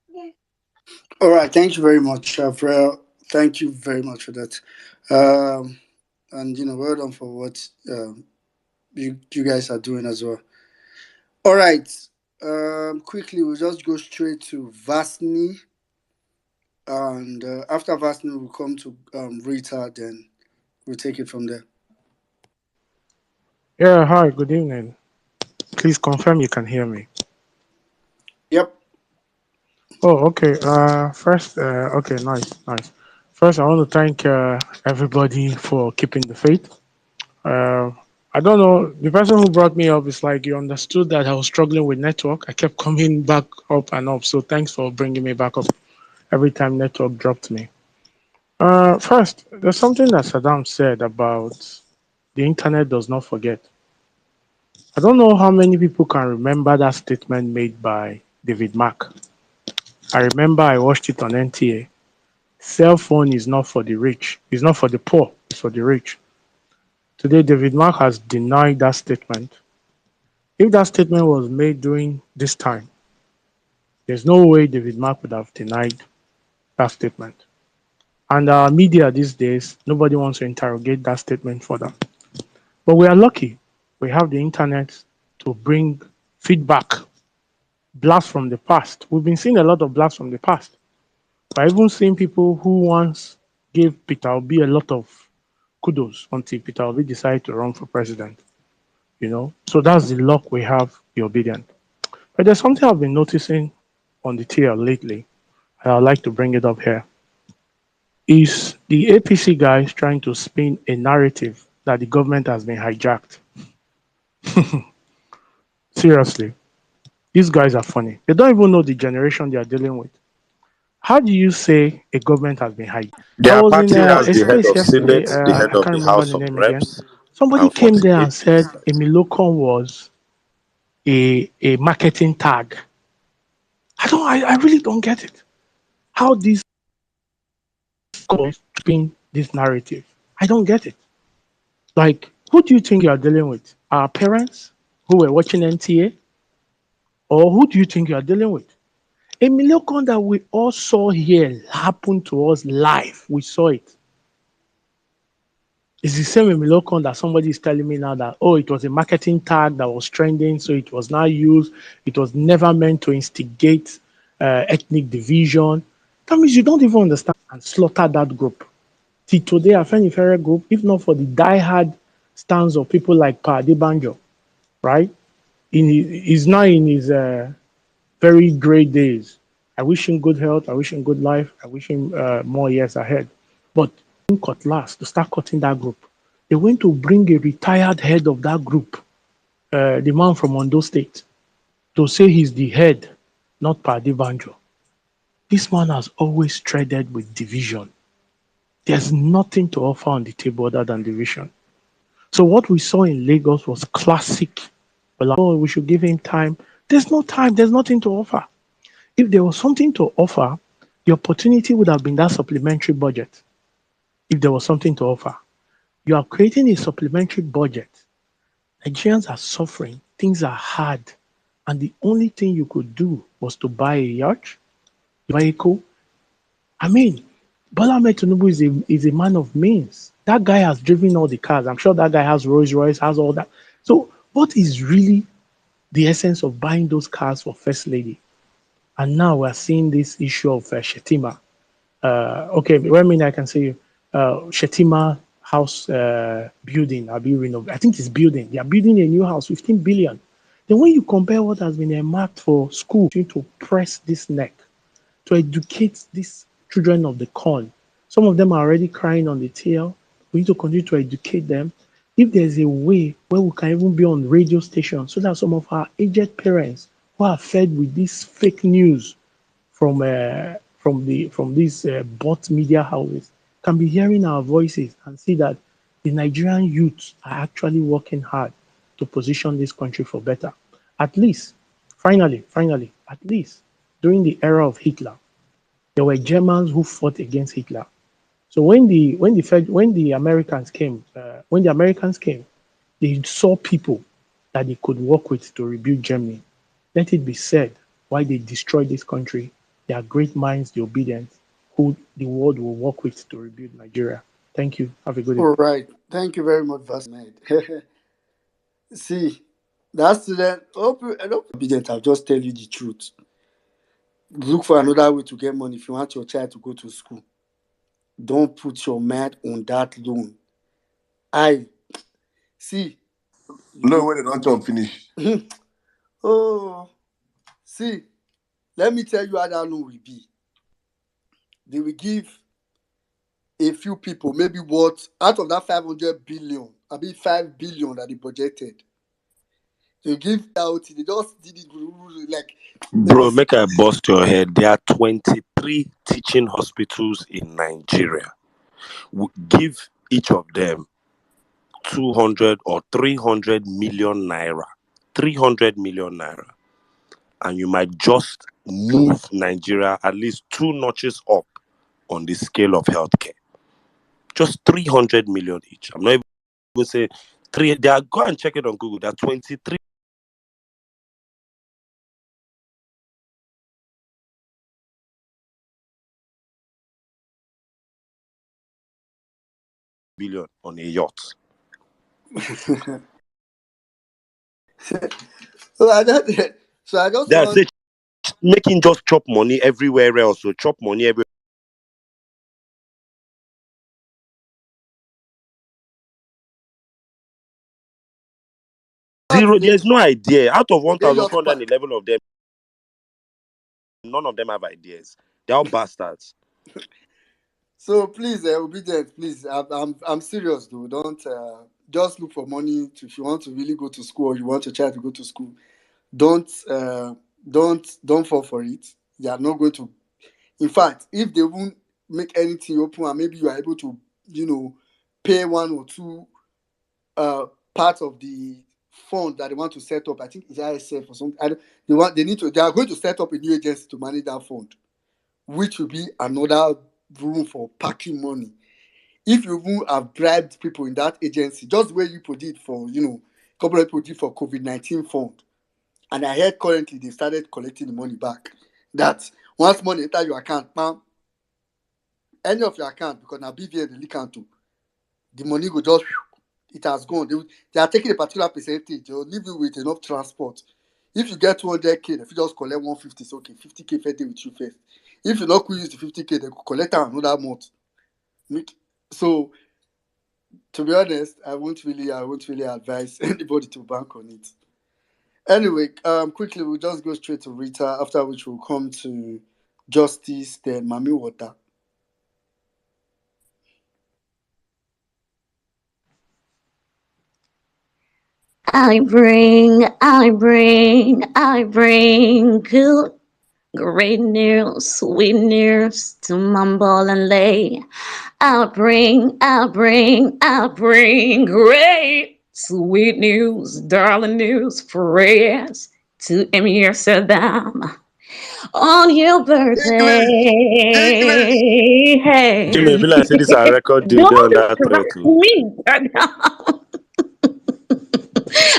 All right, thank you very much, Avril. Thank you very much for that. And well done for what you guys are doing as well. All right. Quickly, we'll just go straight to Vasni. And after Vasni, we'll come to Rita, then we'll take it from there. Yeah, hi, good evening. Please confirm you can hear me. Yep. Oh, okay. First, okay, nice. First, I want to thank everybody for keeping the faith. I don't know, the person who brought me up is like you understood that I was struggling with network. I kept coming back up and up, so thanks for bringing me back up every time network dropped me. First, there's something that Saddam said about the internet does not forget. I don't know how many people can remember that statement made by David Mack. I remember I watched it on NTA. Cell phone is not for the rich. It's not for the poor. It's for the rich. Today, David Mack has denied that statement. If that statement was made during this time, there's no way David Mack would have denied that statement. And our media these days, nobody wants to interrogate that statement further. But we are lucky. We have the internet to bring feedback, blasts from the past. We've been seeing a lot of blasts from the past. I've even seen people who once gave Peter Obi a lot of kudos until Peter Obi decided to run for president. So that's the luck we have, be obedient. But there's something I've been noticing on the TL lately, and I'd like to bring it up here. is the APC guys trying to spin a narrative that the government has been hijacked. Seriously, these guys are funny. They don't even know the generation they are dealing with. How do you say a government has been hijacked? I Their was in party has a the head space of yesterday. Senate, the head I of can't the remember House the of name again. Reps, Somebody and came there 48 and said ministers. Emilocon was a marketing tag. I really don't get it. How these guys spin this narrative. I don't get it. Like, who do you think you are dealing with? Our parents who were watching NTA? Or who do you think you are dealing with? A Milocon that we all saw here happen to us live. We saw it. It's the same Milocon that somebody is telling me now that, oh, it was a marketing tag that was trending, so it was not used. It was never meant to instigate ethnic division. That means you don't even understand and slaughter that group. Till today, Afenifere group, if not for the die-hard stance of people like Pa Adebanjo, right? He's now in his very great days. I wish him good health. I wish him good life. I wish him more years ahead. But cut last to start cutting that group. They went to bring a retired head of that group, the man from Ondo State, to say he's the head, not Padi Banjo. This man has always traded with division. There's nothing to offer on the table other than division. So what we saw in Lagos was classic. Well, oh, we should give him time. There's no time. There's nothing to offer. If there was something to offer, the opportunity would have been that supplementary budget. If there was something to offer, you are creating a supplementary budget. Nigerians are suffering. Things are hard. And the only thing you could do was to buy a yacht, vehicle. I mean, Bola Ahmed Tinubu is a man of means. That guy has driven all the cars. I'm sure that guy has Rolls Royce, has all that. So what is really the essence of buying those cars for First Lady? And now we're seeing this issue of Shetima. Okay, what I mean, I can say Shetima house building. I think it's building. They are building a new house, 15 billion. Then when you compare what has been earmarked for school to press this neck, to educate these children of the corn, some of them are already crying on the tail. We need to continue to educate them. If there's a way where we can even be on radio stations so that some of our aged parents who are fed with this fake news from these bot media houses can be hearing our voices and see that the Nigerian youths are actually working hard to position this country for better. At least, finally, at least during the era of Hitler, there were Germans who fought against Hitler. So when the Americans came, they saw people that they could work with to rebuild Germany. Let it be said, why they destroyed this country, they are great minds, the obedient, who the world will work with to rebuild Nigeria. Thank you. Have a good evening. All right. Thank you very much, Vasmed. See, that student, obedient, I'll just tell you the truth. Look for another way to get money if you want your child to go to school. Don't put your mind on that loan. See. No, when they don't talk finish. Oh, see, let me tell you how that loan will be. They will give a few people, maybe what, out of that 500 billion, 5 billion that they budgeted. They give out, they just did it like. Bro, make I bust your head. There are 23 teaching hospitals in Nigeria. Give each of them 200 or 300 million naira. 300 million naira. And you might just move Nigeria at least 2 notches up on the scale of healthcare. Just 300 million each. I'm not even saying 3. Go and check it on Google. There are 23 billion on a yacht. So I just That's it. Making just chop money everywhere else. So chop money everywhere. Zero. There's no idea. Out of 1,411 of them, none of them have ideas. They're all bastards. So please, obedient, please. I'm serious though. Don't just look for money if you want to really go to school or you want to try to go to school. Don't don't fall for it. You are not going to. In fact, if they won't make anything open and maybe you are able to, pay one or two part of the fund that they want to set up. I think it's ISF or something. They are going to set up a new agency to manage that fund, which will be another room for packing money. If you even have bribed people in that agency, just the way you put it for, a couple of people did for COVID-19 fund. And I heard currently they started collecting the money back. That once money enter your account, bam, any of your account, because now BVN the leak to, the money go just, it has gone. They are taking a particular percentage. They'll leave you with enough transport. If you get 200K, if you just collect 150, it's okay. 50K first day with you first. If you not use the 50K, they could collect another month. So, to be honest, I won't really advise anybody to bank on it. Anyway, quickly we'll just go straight to Rita. After which we'll come to Justice, then Mami Water. I bring good, great news, sweet news to mumble and lay. I bring great, sweet news, darling news, prayers to Emir Saddam on your birthday. Jimmy, be like say this a record deal on that thread too.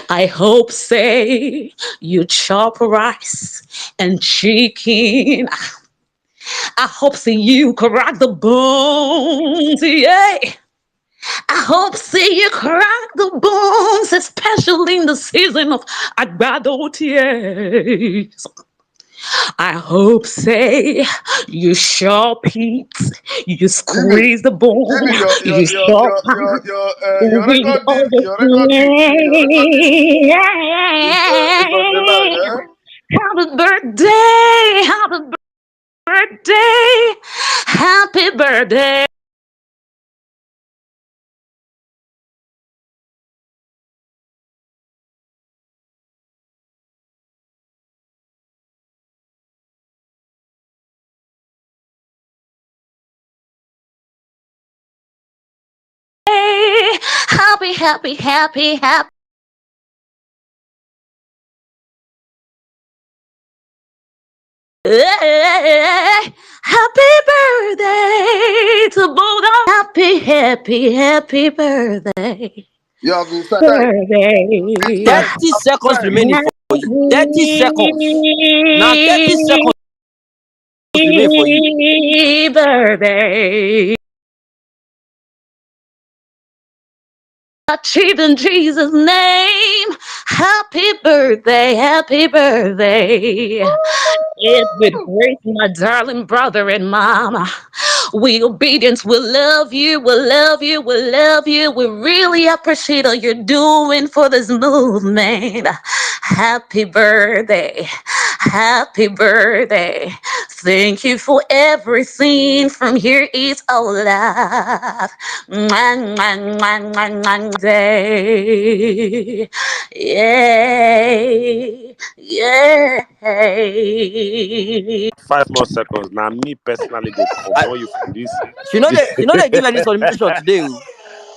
I hope, say, you chop rice and chicken. I hope, say, you crack the bones, yeah. I hope, see you crack the bones, especially in the season of Agbado tears. I hope, say, you sharp heat, you squeeze the bone, Jimmy, you sharp your with record all deal, the is on the line, flame. Happy birthday, happy birthday. Happy. Happy birthday to both of happy birthday. Yeah, I've been inside. Birthday. 30 seconds remaining for you. 30 seconds. Now 30 seconds remain for you. Birthday. Achieved in Jesus' name. Happy birthday. It's with grace, my darling brother and mama. We obedience, we love you. We really appreciate all you're doing for this movement. Happy birthday. Thank you for everything from here is all love. Day. Yay. 5 more seconds. Now me personally go command you from this. She know they give any submission today.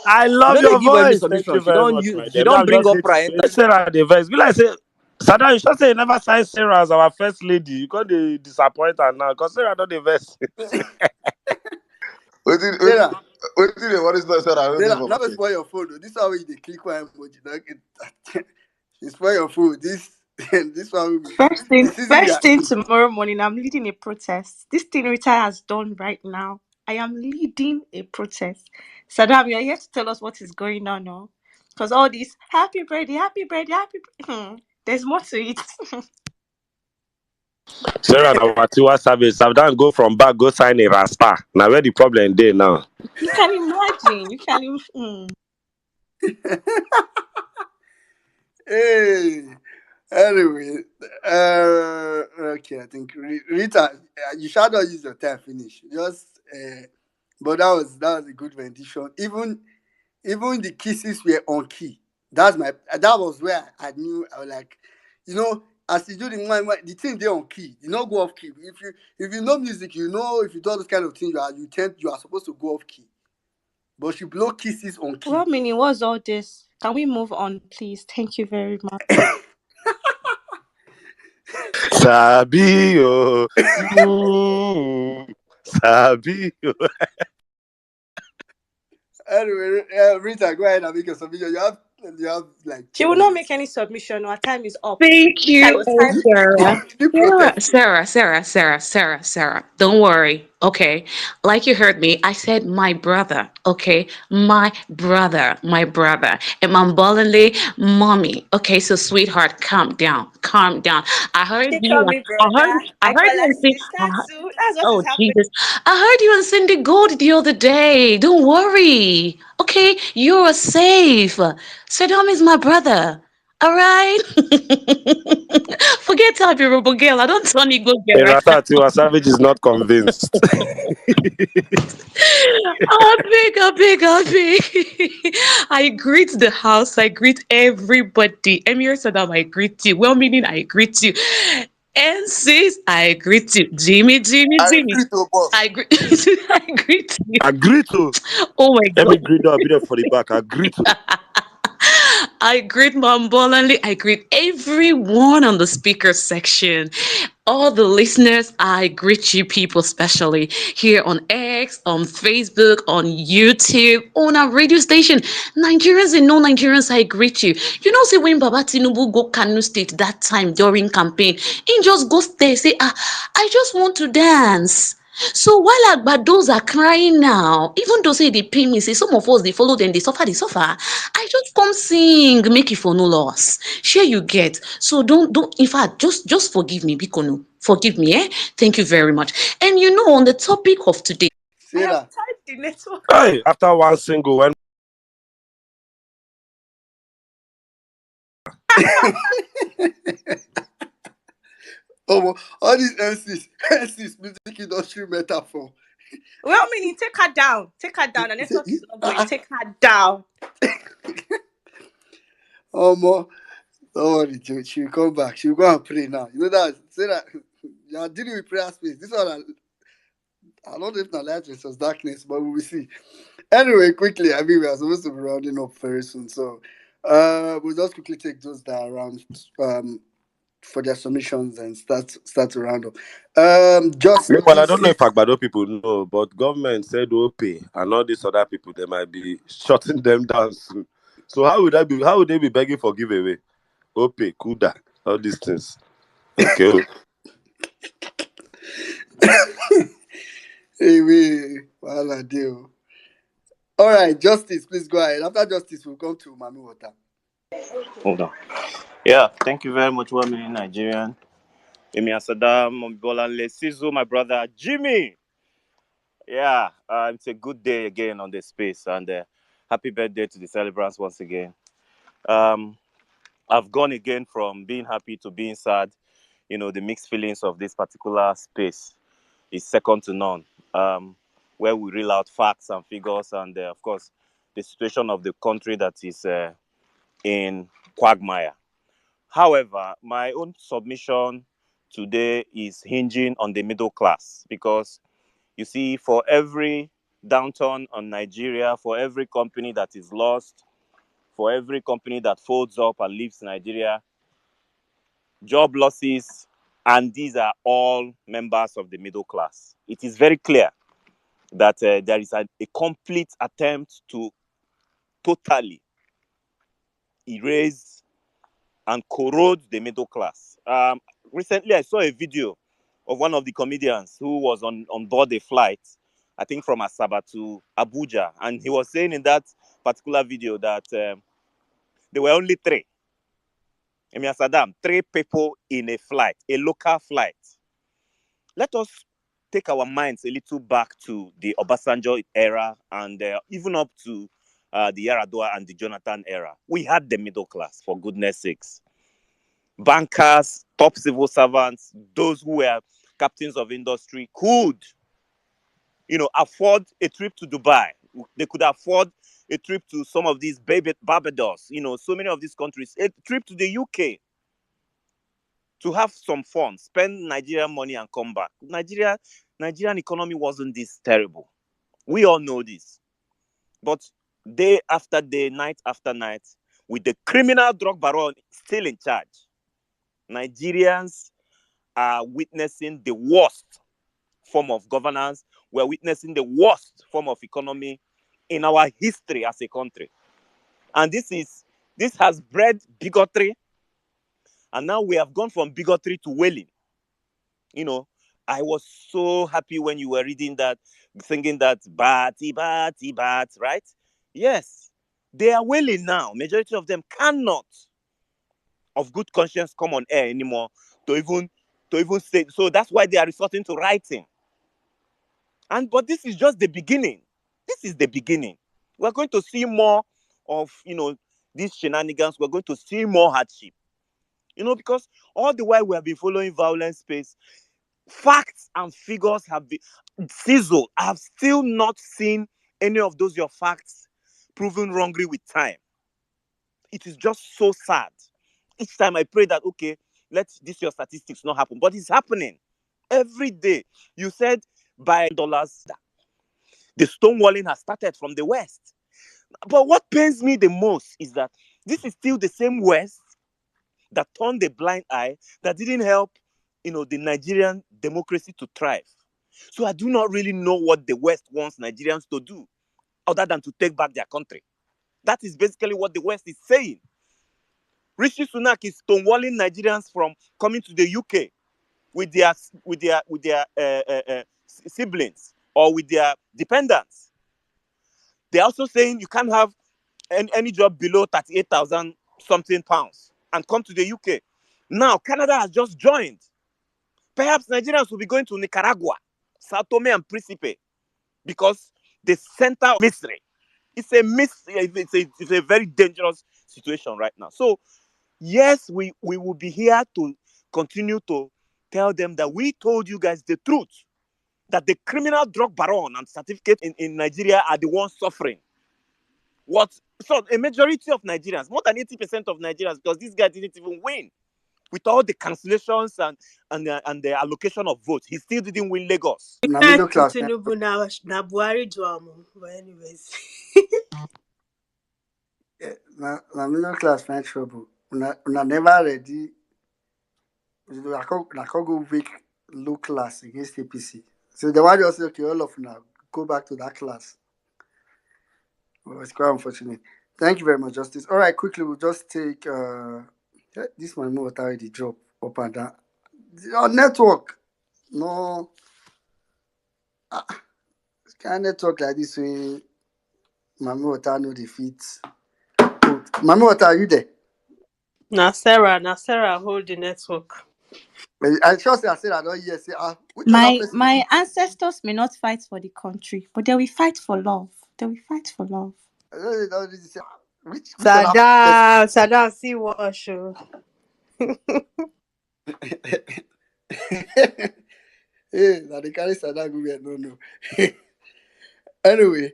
I love your Give any voice. Thank submission. you She very don't much, use. my She dear. Me, don't I'm bring just up here to Prime. say Sarah the verse. Be like say, Sada, you should say you never sign Sarah as our first lady. You can't disappoint her now because Sarah not the verse. What is that said? I don't know. Never spoil your phone. This is how you click one emoji. You spoil your phone. This one. First thing tomorrow morning, I'm leading a protest. This thing Rita has done right now. I am leading a protest. Saddam, you're here to tell us what is going on now. Because all this happy birthday. There's more to it. Sarah, now what you want service? I've go from back, go sign a Rasta. Now where the problem there now? You can imagine. Hey. Anyway, okay. I think Rita, you shall not use your time. Finish. Just But that was a good rendition. Even the kisses were on key. That was where I knew I was like, as you do the thing they on key, you not go off key. If you know music, if you do all this kind of thing, you are supposed to go off key. But she blow kisses on key. Well, Minnie, what's all this? Can we move on, please? Thank you very much. Sabio. Sabio. Anyway, Rita, go ahead and make a submission. You have like She 2 will not make minutes. any submission. Our time is up. Thank Rita, you, your time. Sarah. You protest. Sarah. Don't worry. Okay. Like you heard me, I said my brother. Okay. My brother. And Mambolanle, mommy. Okay. So, sweetheart, calm down. Calm down. I heard They you. call me I heard. brother. I I heard call you her and say. sister too. That's what Oh is happening. Jesus! I heard you and Cindy Gold the other day. Don't worry. Okay, you're safe. Saddam is my brother. All right. Forget how you're a girl. I don't turn you good girl right now. Ratatiwa Savage is not convinced. I beg. I greet the house. I greet everybody. Emir Saddam, I greet you. Well meaning, I greet you. And sis, I greet you. I Jimmy. agree to boss. I greet, I greet you. Agree to. Oh my Let me God. greet a bit for the back. Agree to. I greet Mambolanli. I greet everyone on the speaker section. All the listeners, I greet you people, especially here on X, on Facebook, on YouTube, on our radio station. Nigerians and non-Nigerians, I greet you. You know, say when Baba Tinubu go Kanu State that time during campaign, he just goes there, say, I just want to dance. So while those are crying now, even though say they pay me, say some of us they follow them, they suffer. I just come sing, make it for no loss. Share you get. So don't. In fact, just forgive me, Bikono. Forgive me, eh? Thank you very much. And on the topic of today. I have Sarah. typed the network. Hey, after one single, when Oh, all these NCs, music industry metaphor. Well, Minnie, take her down. Take her down. The Say, network is not going. Take her down. more. Don't worry, she'll come back. She'll go and pray now. You know that, Sarah, you are dealing with prayer space. This one, I don't know if the light versus darkness, but we will see. Anyway, quickly, I mean, we are supposed to be rounding up very soon. So, we'll just quickly take those that are around for their submissions and start to round up. Meanwhile, I don't know if Justice. Agbado people know, but government said OPay and all these other people, they might be shutting them down soon. So how would they be begging for giveaway? OPay, Kuda, all these things. Okay. Hey, well, deal. All right, Justice, please go ahead. After Justice, we'll come to Mami Water. Hold on. Yeah, thank you very much, 1 million Nigerian. Emi Asadam, Bolanle Sizo, my brother Jimmy. Yeah, it's a good day again on the space, and happy birthday to the celebrants once again. I've gone again from being happy to being sad. The mixed feelings of this particular space is second to none. Where we reel out facts and figures, and of course, the situation of the country that is in quagmire. However, my own submission today is hinging on the middle class, because you see, for every downturn on Nigeria, for every company that is lost, for every company that folds up and leaves Nigeria, job losses, and these are all members of the middle class. It is very clear that there is a complete attempt to totally erase and corrode the middle class. Recently, I saw a video of one of the comedians who was on board a flight, I think from Asaba to Abuja, and he was saying in that particular video that there were only three. Emir Saddam, 3 people in a flight, a local flight. Let us take our minds a little back to the Obasanjo era and even up to the Yaradua and the Jonathan era. We had the middle class, for goodness sakes. Bankers, top civil servants, those who were captains of industry could afford a trip to Dubai. They could afford a trip to some of these Barbados, so many of these countries, a trip to the UK to have some fun, spend Nigerian money and come back. Nigerian economy wasn't this terrible. We all know this. But day after day, night after night, with the criminal drug baron still in charge, Nigerians are witnessing the worst form of governance. We're witnessing the worst form of economy in our history as a country. And this has bred bigotry. And now we have gone from bigotry to wailing. I was so happy when you were reading that, singing that Bati, Bati, Bat, right? Yes, they are wailing now. Majority of them cannot, of good conscience, come on air anymore to even say. So that's why they are resorting to writing. But this is just the beginning. This is the beginning. We're going to see more of, these shenanigans. We're going to see more hardship. Because all the while we have been following Vawulence space, facts and figures have been sizzled. I have still not seen any of those your facts proven wrongly with time. It is just so sad. Each time I pray that, okay, let this your statistics not happen. But it's happening every day. You said by dollars, the stonewalling has started from the West. But what pains me the most is that this is still the same West that turned a blind eye, that didn't help, the Nigerian democracy to thrive. So I do not really know what the West wants Nigerians to do, other than to take back their country. That is basically what the West is saying. Rishi Sunak is stonewalling Nigerians from coming to the UK with their siblings or with their dependents. They're also saying you can't have any job below 38,000 something pounds and come to the UK. Now, Canada has just joined. Perhaps Nigerians will be going to Nicaragua, Sao Tome and Principe, because the center of mystery. It's a very dangerous situation right now. So, yes, we will be here to continue to tell them that we told you guys the truth, that the criminal drug baron and certificate in Nigeria are the ones suffering. So a majority of Nigerians, more than 80% of Nigerians, because this guy didn't even win. With all the cancellations and the allocation of votes, he still didn't win Lagos. Na middle class. Tinubu na Buhari drama. But anyways. Na middle class find trouble. Una never ready. I can't go weak low class against APC. So the one just say, okay, all of now go back to that class. Well, it's quite unfortunate. Thank you very much, Justice. All right, quickly, we'll just take this my move already drop up and down. Our network, no, kind of network like this way. Mami Water no defeat. Mami Water, are you there? Now Sarah hold the network. I trust I said I don't hear. Say, my ancestors may not fight for the country, but they will fight for love. They will fight for love. Saddam, see what show. Hey, now they carry Saddam go here. No. Anyway,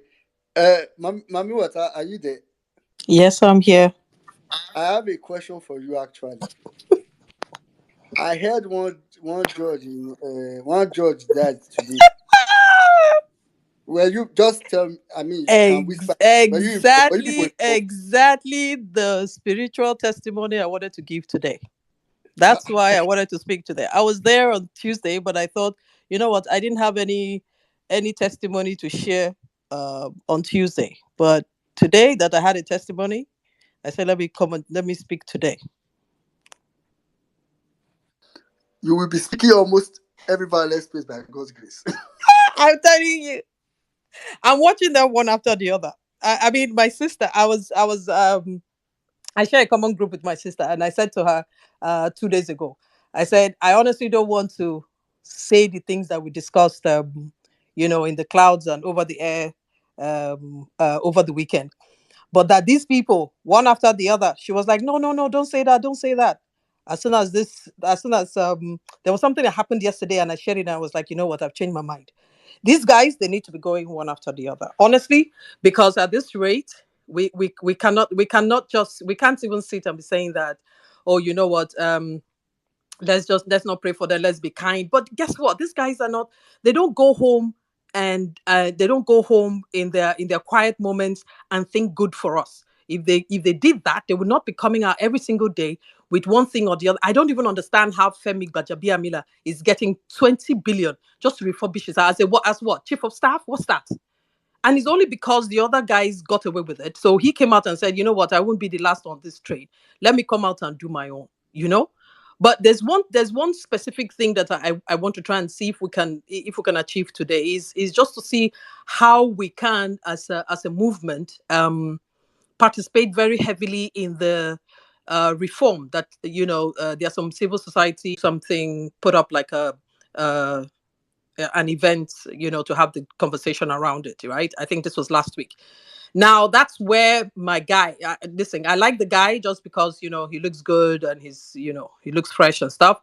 Mami Water, are you there? Yes, I'm here. I have a question for you actually. I heard one judge died today. Well, you just tell me. I mean, exactly the spiritual testimony I wanted to give today. That's why I wanted to speak today. I was there on Tuesday, but I thought, you know what, I didn't have any testimony to share on Tuesday. But today that I had a testimony, I said, let me speak today. You will be speaking almost every violence space by God's grace. I'm telling you. I'm watching them one after the other. I mean, my sister, I share a common group with my sister, and I said to her 2 days ago, I said, I honestly don't want to say the things that we discussed, in the clouds and over the air over the weekend. But that these people, one after the other, she was like, no, don't say that. As soon as there was something that happened yesterday, and I shared it, and I was like, you know what, I've changed my mind. These guys, they need to be going one after the other, honestly, because at this rate, we can't even sit and be saying that, oh, you know what, let's not pray for them, let's be kind. But guess what, these guys are not, they don't go home, and they don't go home in their quiet moments and think good for us. If they did that, they would not be coming out every single day with one thing or the other. I don't even understand how Femi Gbajabiamila is getting 20 billion just to refurbish his house. As what, chief of staff? What's that? And it's only because the other guys got away with it. So he came out and said, you know what, I won't be the last on this train. Let me come out and do my own, you know? But there's one specific thing that I want to try and see if we can achieve today is just to see how we can, as a movement, participate very heavily in the reform that, there are some civil society something put up like an event, to have the conversation around it, right? I think this was last week. Now that's where my guy, listen, I like the guy just because, he looks good and he looks fresh and stuff.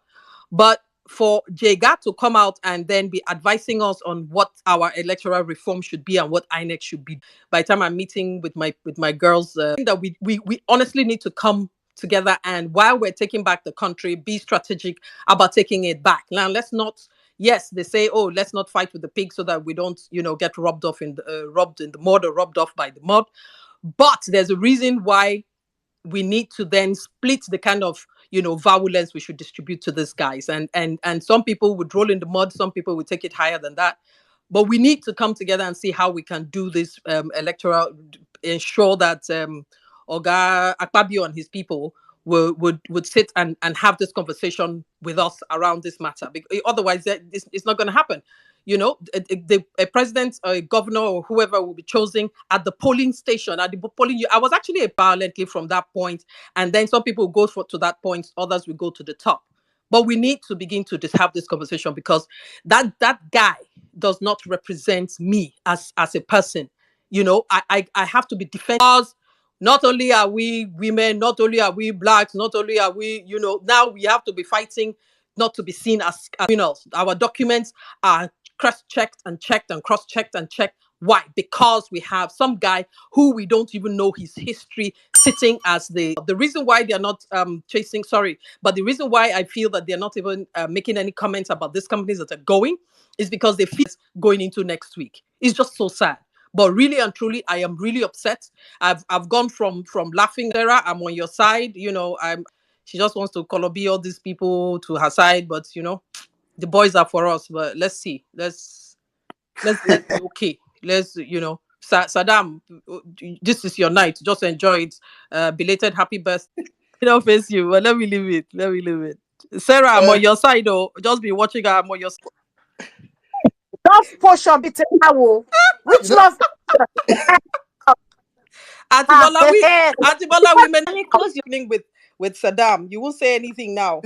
But for Jega to come out and then be advising us on what our electoral reform should be and what INEC should be, by the time I'm meeting with my girls, that we honestly need to come together, and while we're taking back the country, be strategic about taking it back. Now, let's not. Yes, they say, oh, let's not fight with the pig so that we don't, get rubbed in the mud or rubbed off by the mud. But there's a reason why we need to then split the kind of, Vawulence we should distribute to these guys. And some people would roll in the mud, some people would take it higher than that. But we need to come together and see how we can do this electoral, ensure that Oga Akpabio and his people would sit and have this conversation with us around this matter. Because otherwise, it's not going to happen. A president or a governor or whoever will be chosen at the polling station, at the polling. I was actually violently from that point, and then some people will go to that point, others will go to the top. But we need to begin to just have this conversation, because that guy does not represent me as a person. I have to be defended. Not only are we women, not only are we blacks, not only are we, now we have to be fighting not to be seen as criminals. Our documents are cross-checked and checked and cross-checked and checked. Why? Because we have some guy who we don't even know his history sitting as the reason why they're not but the reason why I feel that they're not even making any comments about these companies that are going is because they feel going into next week. It's just so sad. But really and truly, I am really upset. I've gone from laughing, Sarah, I'm on your side. She just wants to be all these people to her side, but the boys are for us. But let's see. Let's okay. Let's Saddam, this is your night. Just enjoy it. Belated happy birthday. I don't face you, but let me leave it. Sarah, I'm on your side, though. Just be watching her. I'm on your side. Love portion between now. Which love? Atibola women close your thing with Saddam. You won't say anything now.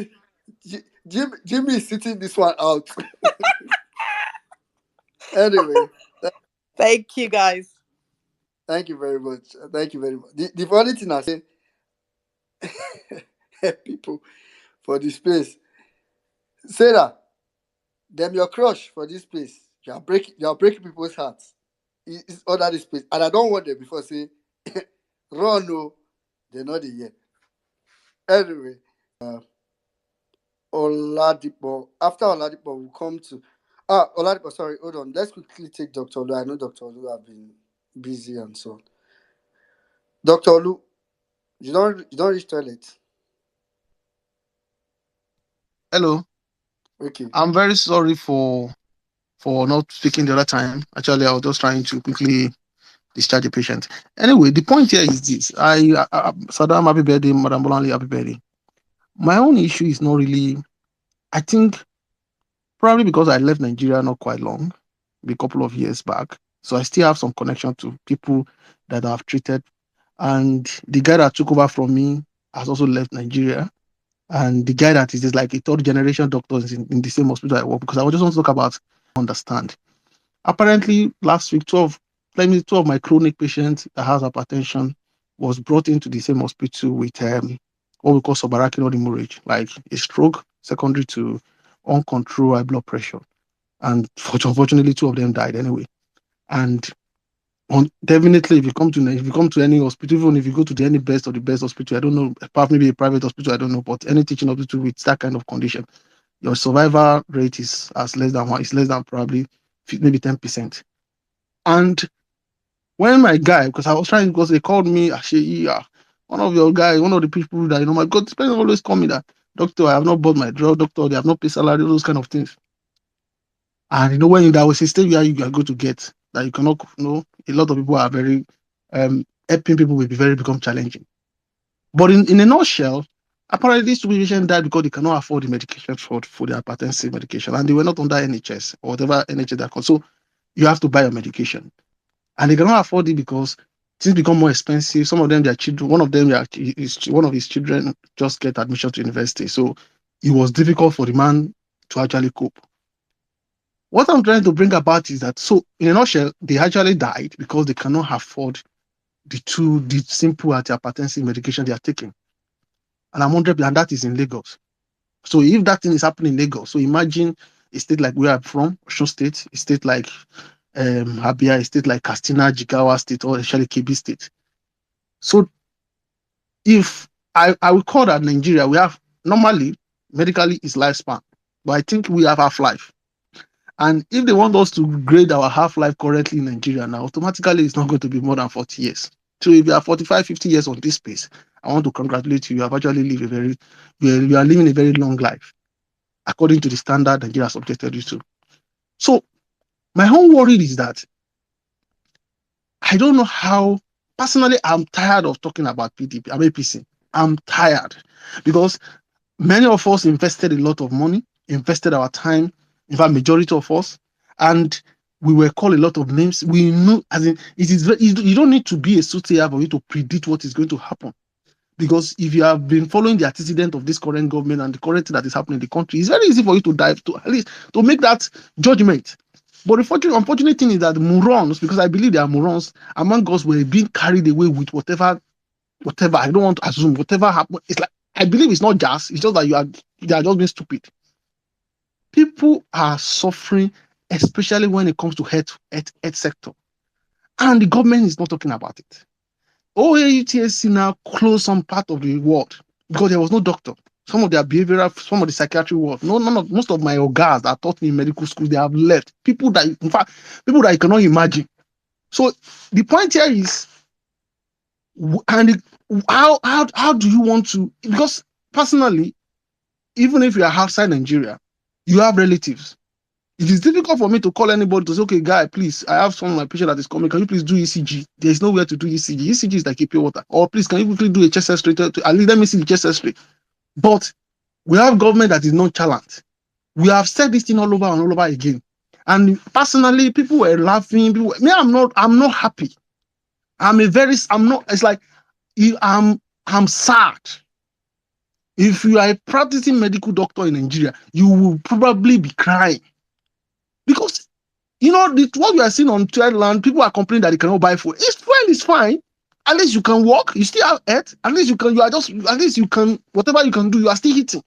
Jimmy is sitting this one out. Anyway. Thank you, guys. Thank you very much. The funny thing I say, people for this place, Sarah, them your crush for this place. You are breaking people's hearts. It's under this place, and I don't want them before say, run, no, they're not here. Anyway, Oladipo. After Oladipo, we'll come to Oladipo. Sorry, hold on. Let's quickly take Dr. Olu. I know Dr. Olu have been busy and so on. Dr. Olu, you don't reach toilet. Hello. Okay. I'm very sorry for not speaking the other time. Actually, I was just trying to quickly discharge a patient. Anyway, the point here is this. Saddam, happy birthday. Madam Bolanle, happy birthday. My own issue is not really, I think, probably because I left Nigeria not quite long, a couple of years back. So I still have some connection to people that I've treated. And the guy that took over from me has also left Nigeria. And the guy that is like a third generation doctor is in the same hospital I work, because I just want to talk about understand. Apparently, last week, 12 of my chronic patients that has hypertension was brought into the same hospital with what we call subarachnoid hemorrhage, like a stroke secondary to uncontrolled high blood pressure. and unfortunately, 2 of them died anyway. And definitely, if you come to any hospital, even if you go to any best or the best hospital, I don't know, apart maybe a private hospital, I don't know, but any teaching hospital with that kind of condition, your survival rate is less than probably maybe 10%. And when my guy, because they called me, one of your guys, one of the people that my God, this person always call me that, doctor, I have not bought my drug, doctor, they have not paid salary, those kind of things. And when that was a stage where you are going to get that you cannot, a lot of people are very helping people will become challenging. But in a nutshell, apparently these 2 patients died because they cannot afford the medication for their hypertensive medication, and they were not under NHS or whatever NHS they call. So you have to buy your medication, and they cannot afford it because things become more expensive. Some of them, their children, one of his children just get admission to university, so it was difficult for the man to actually cope. What I'm trying to bring about is that, so in a nutshell, they actually died because they cannot afford the simple antihypertensive medication they are taking. And and that is in Lagos. So if that thing is happening in Lagos, so imagine a state like where I'm from, Osun State, a state like Abia, a state like Katsina, Jigawa State, or actually Kebbi State. So if I will call that Nigeria, we have normally medically is lifespan, but I think we have half-life. And if they want us to grade our half-life correctly in Nigeria now, automatically it's not going to be more than 40 years. So if you are 45, 50 years on this space, I want to congratulate you. You have actually lived you are living a very long life, according to the standard Nigeria subjected you to. So my own worry is that I don't know how, personally, I'm tired of talking about PDP, I'm APC. I'm tired because many of us invested a lot of money, invested our time, in fact, majority of us, and we were called a lot of names. We know, as in, it is you don't need to be a soothsayer for you to predict what is going to happen. Because if you have been following the antecedent of this current government and the current thing that is happening in the country, it's very easy for you to dive to at least to make that judgment. But the unfortunate thing is that morons, because I believe there are morons among us, were being carried away with whatever. I don't want to assume whatever happened. It's like, I believe it's not just. It's just that they are just being stupid. People are suffering, especially when it comes to health sector, and the government is not talking about it. OAUTSC now closed some part of the ward because there was no doctor. Some of their behavioral, some of the psychiatry ward. Most of my guys that taught me in medical school, they have left. People that you cannot imagine. So the point here is, and how do you want to? Because personally, even if you are outside Nigeria, you have relatives. It is difficult for me to call anybody to say, okay, guy, please, I have some of my patient that is coming. Can you please do ECG? There is nowhere to do ECG. ECG is like a pure water. Or please, can you quickly do a chest X-ray? At least let me see the chest X-ray. But we have government that is nonchalant. We have said this thing all over and all over again. And personally, people were laughing. I'm not happy. It's like, I'm sad. If you are a practicing medical doctor in Nigeria, you will probably be crying. Because, what we are seeing on third land, people are complaining that they cannot buy food. It's fine. At least you can walk. You still have earth. At least you can, whatever you can do, you are still eating.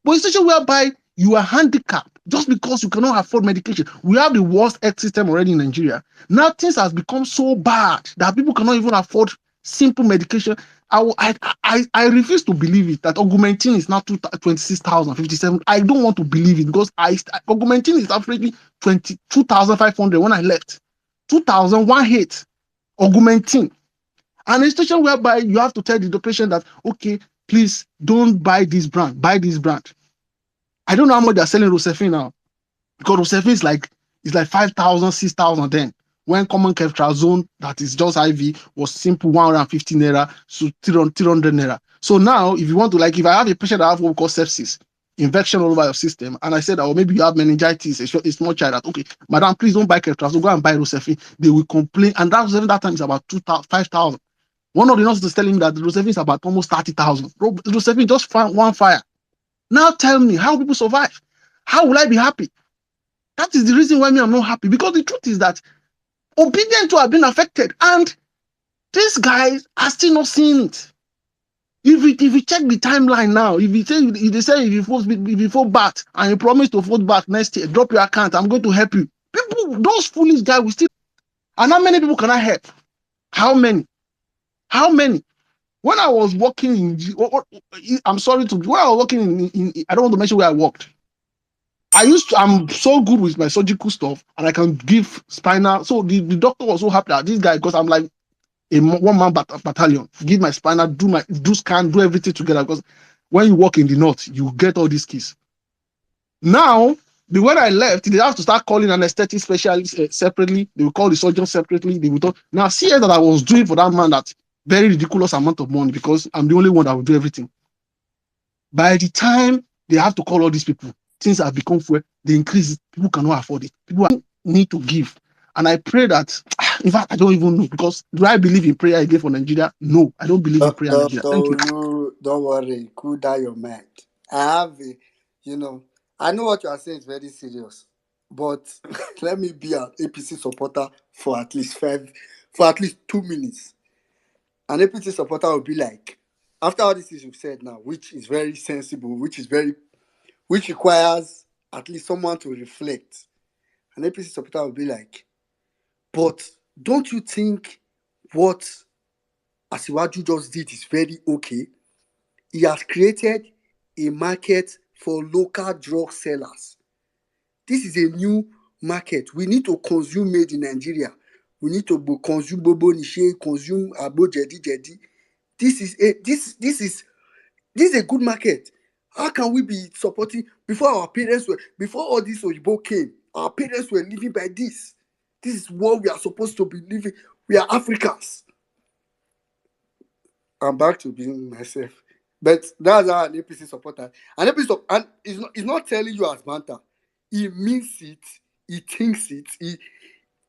But it's a situation whereby you are handicapped just because you cannot afford medication. We have the worst health system already in Nigeria. Now things has become so bad that people cannot even afford simple medication. I refuse to believe it that Augmentin is now 26,000, 57. I don't want to believe it because Augmentin is averaging 22,500 when I left. 2,018 Augmentin. And a situation whereby you have to tell the patient that, okay, please don't buy this brand, buy this brand. I don't know how much they're selling Rocephin now, because Rocephin is like 5,000, 6,000 then. When common Ceftriaxone that is just IV was simple 150 naira, so 300 naira. So now, if you want to, if I have a patient that have what we call sepsis, infection all over your system, and I said, oh, maybe you have meningitis, a small child, that, okay, madam, please don't buy Ceftriaxone, go and buy Rocephin. They will complain, and that time is about 5,000. One of the nurses is telling me that the Rocephin is about almost 30,000. Rocephin just found one fire. Now tell me, how people survive? How will I be happy? That is the reason why I'm not happy, because the truth is that obedient to have been affected, and these guys are still not seeing it. If you check the timeline now, if you vote back and you promise to vote back next year, drop your account, I'm going to help you. People, those foolish guys will still. And how many people can I help? How many? When I was working I'm sorry to. When I was working in I don't want to mention where I worked. I'm so good with my surgical stuff, and I can give spinal. So the doctor was so happy that this guy, because I'm like a one-man battalion, give my spinal, do scan, do everything together. Because when you work in the north, you get all these keys. Now, when I left, they have to start calling an aesthetic specialist separately. They will call the surgeon separately. They will talk. Now, see that I was doing for that man that very ridiculous amount of money because I'm the only one that will do everything. By the time they have to call all these people, things have become fuel. They increase it. People cannot afford it. People need to give. And I pray that, in fact, I don't even know, because do I believe in prayer again for Nigeria? No, I don't believe in prayer in Nigeria. Thank you. Don't worry. Cool down your mind. I have I know what you are saying is very serious, but let me be an APC supporter for at least 2 minutes. An APC supporter will be like, after all this you've said now, which is very sensible, which requires at least someone to reflect. An APC supporter will be like, but don't you think what Asiwaju just did is very okay? He has created a market for local drug sellers. This is a new market. We need to consume made in Nigeria. We need to consume bobo nishe, consume abo jedi. This is a good market. How can we be supporting before all this Oyibo came? Our parents were living by this. This is what we are supposed to be living. We are Africans. I'm back to being myself. But that's how an APC supporter. And he's not telling you as banter. He means it. He thinks it.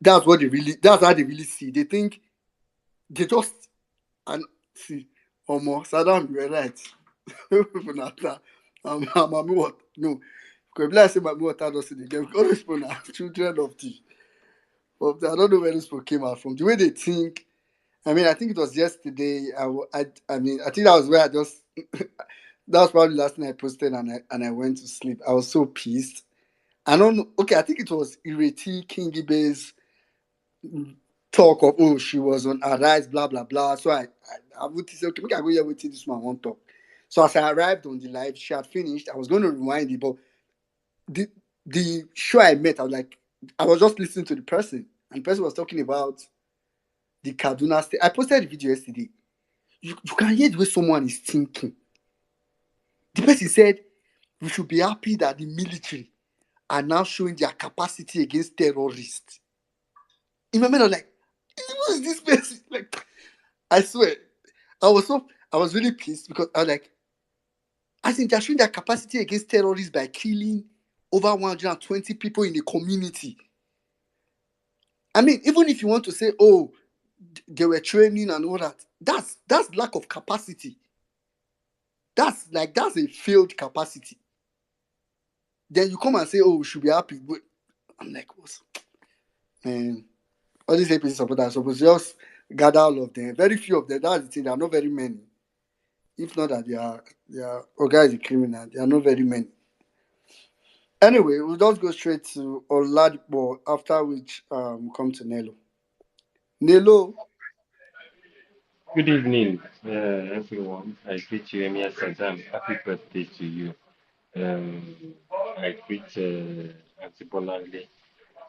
That's how they really see. They think they just and see. Saddam, you were right. Mami what? No. Because I say Mami water doesn't see the game. All these people are children of I don't know where this people came out from. The way they think. I mean, I think it was yesterday. I think that was where that was probably the last thing I posted, and I went to sleep. I was so pissed. I don't know. Okay, I think it was Ireti Kingibe's talk of, she was on Arise, blah blah blah. So I would say, okay, maybe I go here with this man won't talk. So as I arrived on the live, she had finished. I was going to rewind it, but the show I met, I was just listening to the person, and the person was talking about the Kaduna State. I posted the video yesterday. You can hear the way someone is thinking. The person said, we should be happy that the military are now showing their capacity against terrorists. In my mind, I was like, who is this person? Like, I swear, I was really pissed because I was like, I think they're showing their capacity against terrorists by killing over 120 people in the community. I mean, even if you want to say, they were training and all that, that's lack of capacity. That's a failed capacity. Then you come and say, we should be happy. But I'm like, man, all these APC supporters are supposed to just gather all of them. Very few of them. That's the thing. There are not very many. If not that they are organized criminal, there are not very many. Anyway, we'll just go straight to Oladipo, after which we come to Nelo. Nelo. Good evening, everyone. I greet you, Emir Saddam. Happy birthday to you. I greet Auntie Bolande.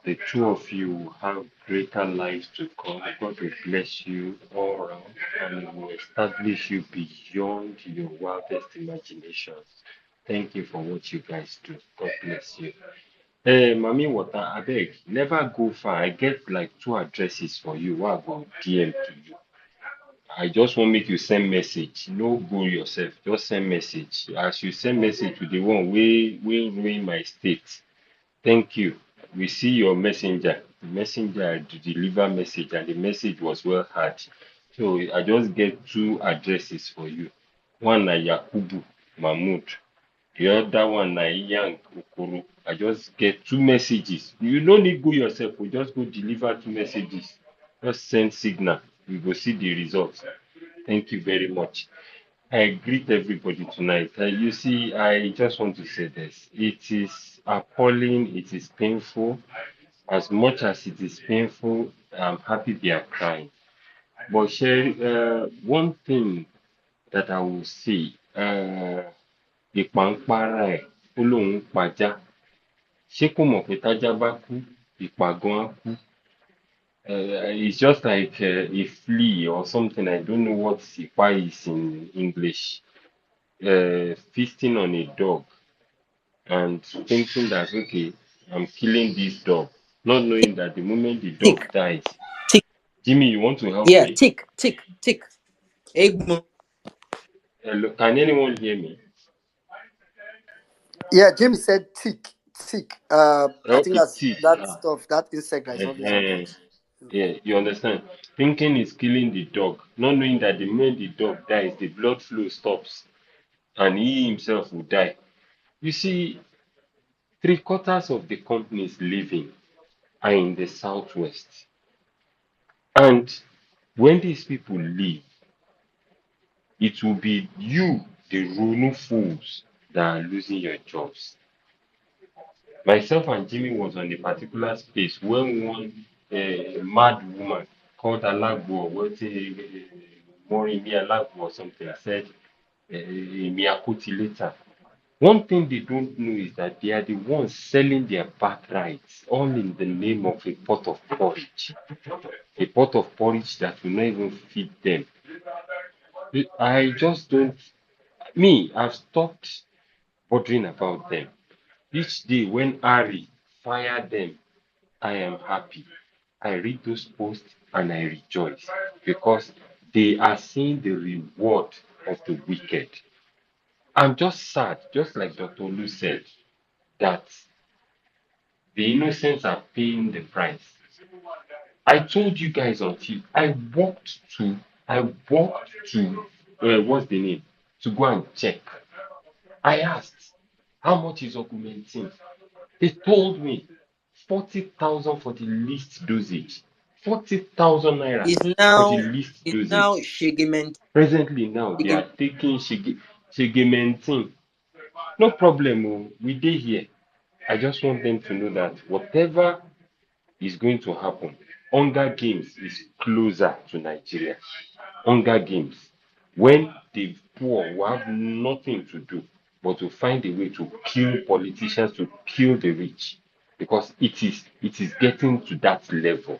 The two of you have greater lives to come. God will bless you all around and will establish you beyond your wildest imaginations. Thank you for what you guys do. God bless you. Mami Water, I beg, never go far. I get like 2 addresses for you. What about DM to you? I just want make you send message. No go yourself. Just send message. As you send message to the one we will ruin my state. Thank you. We see your messenger. The messenger deliver message, and the message was well heard. So I just get 2 addresses for you. One na Yakubu Mahmood. The other one na Yang Okoro. I just get 2 messages. You no need go yourself. We just go deliver 2 messages. Just send signal. We go see the results. Thank you very much. I greet everybody tonight. You see, I just want to say this. It is appalling. It is painful. As much as it is painful, I'm happy they are crying. But Sherry, one thing that I will say, ìpàǹpara ẹ̀ ó lóun pajá. Ṣé kò mọ̀ pé tájá bá kú, ìpàgọ́ á kú? It's just like a flea or something. I don't know what sipa is in English. Feasting on a dog and thinking that, okay, I'm killing this dog, not knowing that the moment the dog Tick, dies, tick. Jimmy, you want to help Yeah, me? tick, tick, tick. Egmo. Hello, can anyone hear me? Yeah, Jimmy said tick, tick. I think Okay, that's tick. that stuff, that insect that is always Uh, around. yeah, you understand? Thinking is killing the dog, not knowing that the moment the dog dies, the blood flow stops and he himself will die. You see, 3/4 of the companies living are in the southwest. And when these people leave, it will be you, the Runu fools, that are losing your jobs. Myself and Jimmy was on a particular space when one mad woman called Alagbo, Morimi Alagbo or something, said, Miyakuti later. One thing they don't know is that they are the ones selling their birthrights, all in the name of a pot of porridge. A pot of porridge that will not even feed them. I just don't. I've stopped bothering about them. Each day when Ari fire them, I am happy. I read those posts and I rejoice because they are seeing the reward of the wicked. I'm just sad, just like Dr. Lu said, that the innocents are paying the price. I told you guys until I walked to what's the name? To go and check. I asked, how much is augmentin? They told me 40,000 for the least dosage. 40,000 naira Is for the now least is now dosage. Shigiment. Presently now they are taking Shigementin. No problem, we dey here. I just want them to know that whatever is going to happen, Hunger Games is closer to Nigeria. Hunger Games, when the poor will have nothing to do but to find a way to kill politicians, to kill the rich, because it is getting to that level.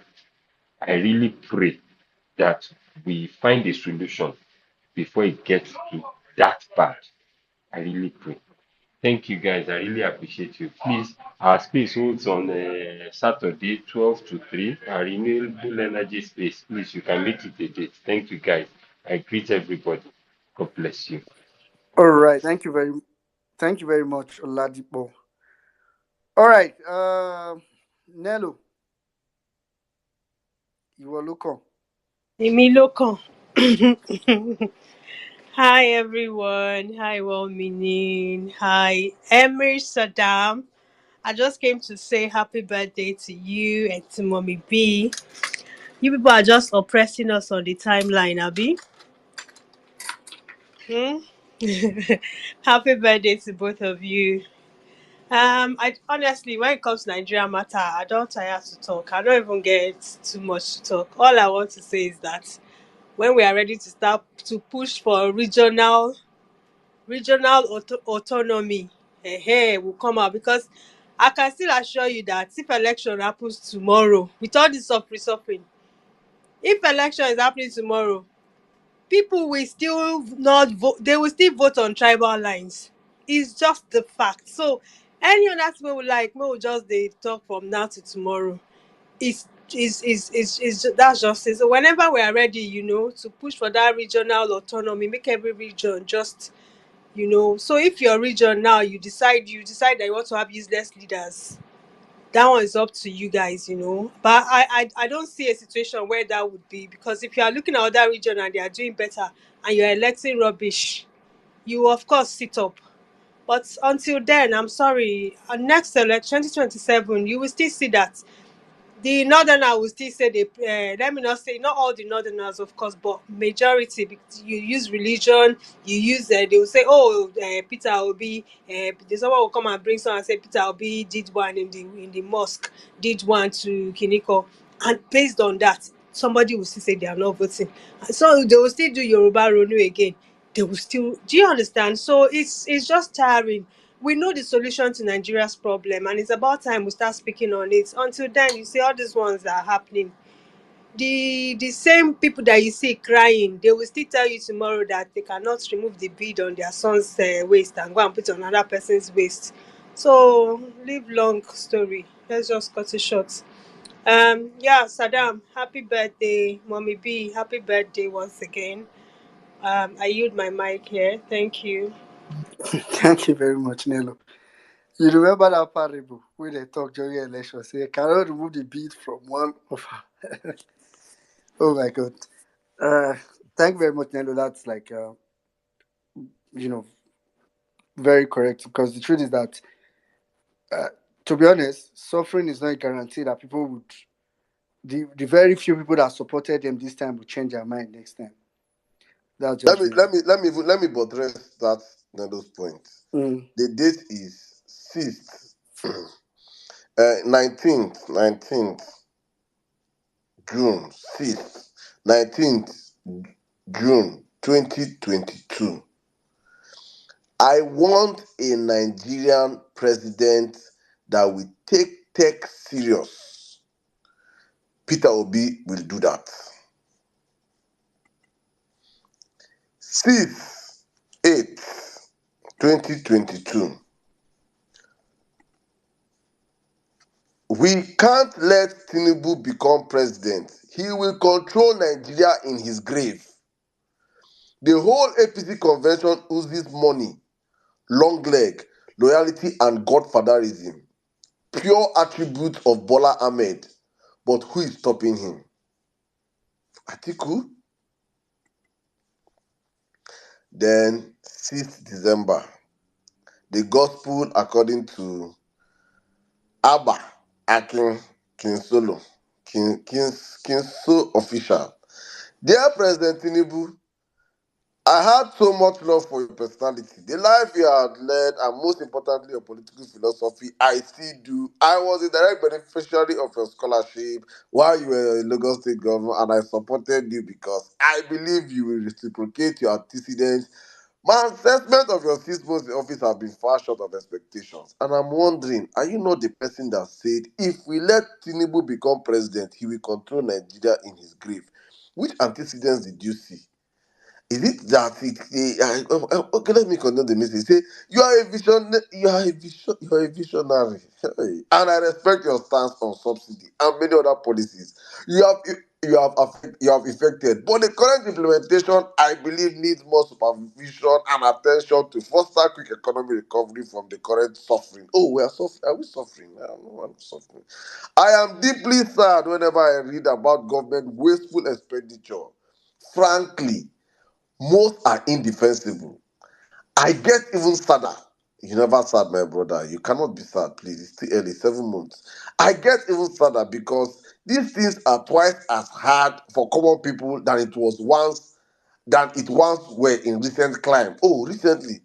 I really pray that we find a solution before it gets to that bad. I really pray. Thank you guys. I really appreciate you. Please, our space holds on Saturday, 12 to 3. Our renewable energy space. Please, you can make it a date. Thank you guys. I greet everybody. God bless you. All right, thank you very much, Oladipo. All right, Nello, you are looking. Emiloko. Hi everyone. Hi well-meaning. Hi Emir Saddam. I just came to say happy birthday to you and to Mommy B. You people are just oppressing us on the timeline, Abby. Happy birthday to both of you. I honestly, when it comes to Nigeria matter, I don't tire to talk. I don't even get too much to talk. All I want to say is that when we are ready to start to push for regional autonomy, will come out, because I can still assure you that if election happens tomorrow, with all this suffering, if election is happening tomorrow, people will still not vote. They will still vote on tribal lines. It's just the fact. So any other thing we will just they talk from now to tomorrow. Is that's just it. So whenever we are ready, to push for that regional autonomy, make every region just, so if your region now you decide that you want to have useless leaders, that one is up to you guys, but I don't see a situation where that would be, because if you are looking at other region and they are doing better and you're electing rubbish, you will of course sit up. But until then, I'm sorry, next election 2027, you will still see that the northerner will still say they let me not say not all the northerners of course, but majority, because you use religion, you use they will say, oh, Peter Obi, someone will come and bring someone and say Peter Obi did one in the mosque, did one to Kiniko, and based on that somebody will still say they are not voting, so they will still do Yoruba Ronu again. They will still, do you understand? So it's just tiring. We know the solution to Nigeria's problem, and it's about time we start speaking on it. Until then, you see all these ones that are happening. The same people that you see crying, they will still tell you tomorrow that they cannot remove the bead on their son's waist and go and put it on another person's waist. So live long story. Let's just cut it short. Yeah, Saddam, happy birthday. Mommy B, happy birthday once again. I yield my mic here. Thank you. Thank you very much, Nello. You remember that parable where they talk during election, say, cannot remove the bead from one of her. Oh my God. Uh, Thank you very much, Nello. That's like, you know, very correct. Because the truth is that, uh, to be honest, suffering is not a guarantee that people would, the very few people that supported them this time will change their mind next time. That's Let just me real. let me buttress that those points. Mm. The date is 6th, 19th June, 6th, 19th June 2022. I want a Nigerian president that will take tech serious. Peter Obi will do that. 6th, 8th, 2022. We can't let Tinubu become president. He will control Nigeria in his grave. The whole APC convention uses money, long leg, loyalty, and godfatherism. Pure attributes of Bola Ahmed. But who is stopping him? Atiku? Then 6th December. The gospel according to Abba Akin Kinsolo. Kinso official. Dear President Tinubu, I had so much love for your personality, the life you had led, and most importantly, your political philosophy. I still do. I was a direct beneficiary of your scholarship while you were a Lagos State governor, and I supported you because I believe you will reciprocate your antecedents. My assessment of your 6 months in office have been far short of expectations, and I'm wondering, are you not the person that said, if we let Tinubu become president, he will control Nigeria in his grave? Which antecedents did you see? Is it that okay? Let me continue the message. Say you are a vision, you are a visionary, hey. And I respect your stance on subsidy and many other policies you have effected. But the current implementation, I believe, needs more supervision and attention to foster quick economic recovery from the current suffering. Oh, we are suffering. Are we suffering? I don't know. I'm suffering. I am deeply sad whenever I read about government wasteful expenditure. Frankly, most are indefensible. I get even sadder. You never sad, my brother. You cannot be sad, please. It's too early, 7 months. I get even sadder because these things are twice as hard for common people than it once were in recent climb. Oh, recently.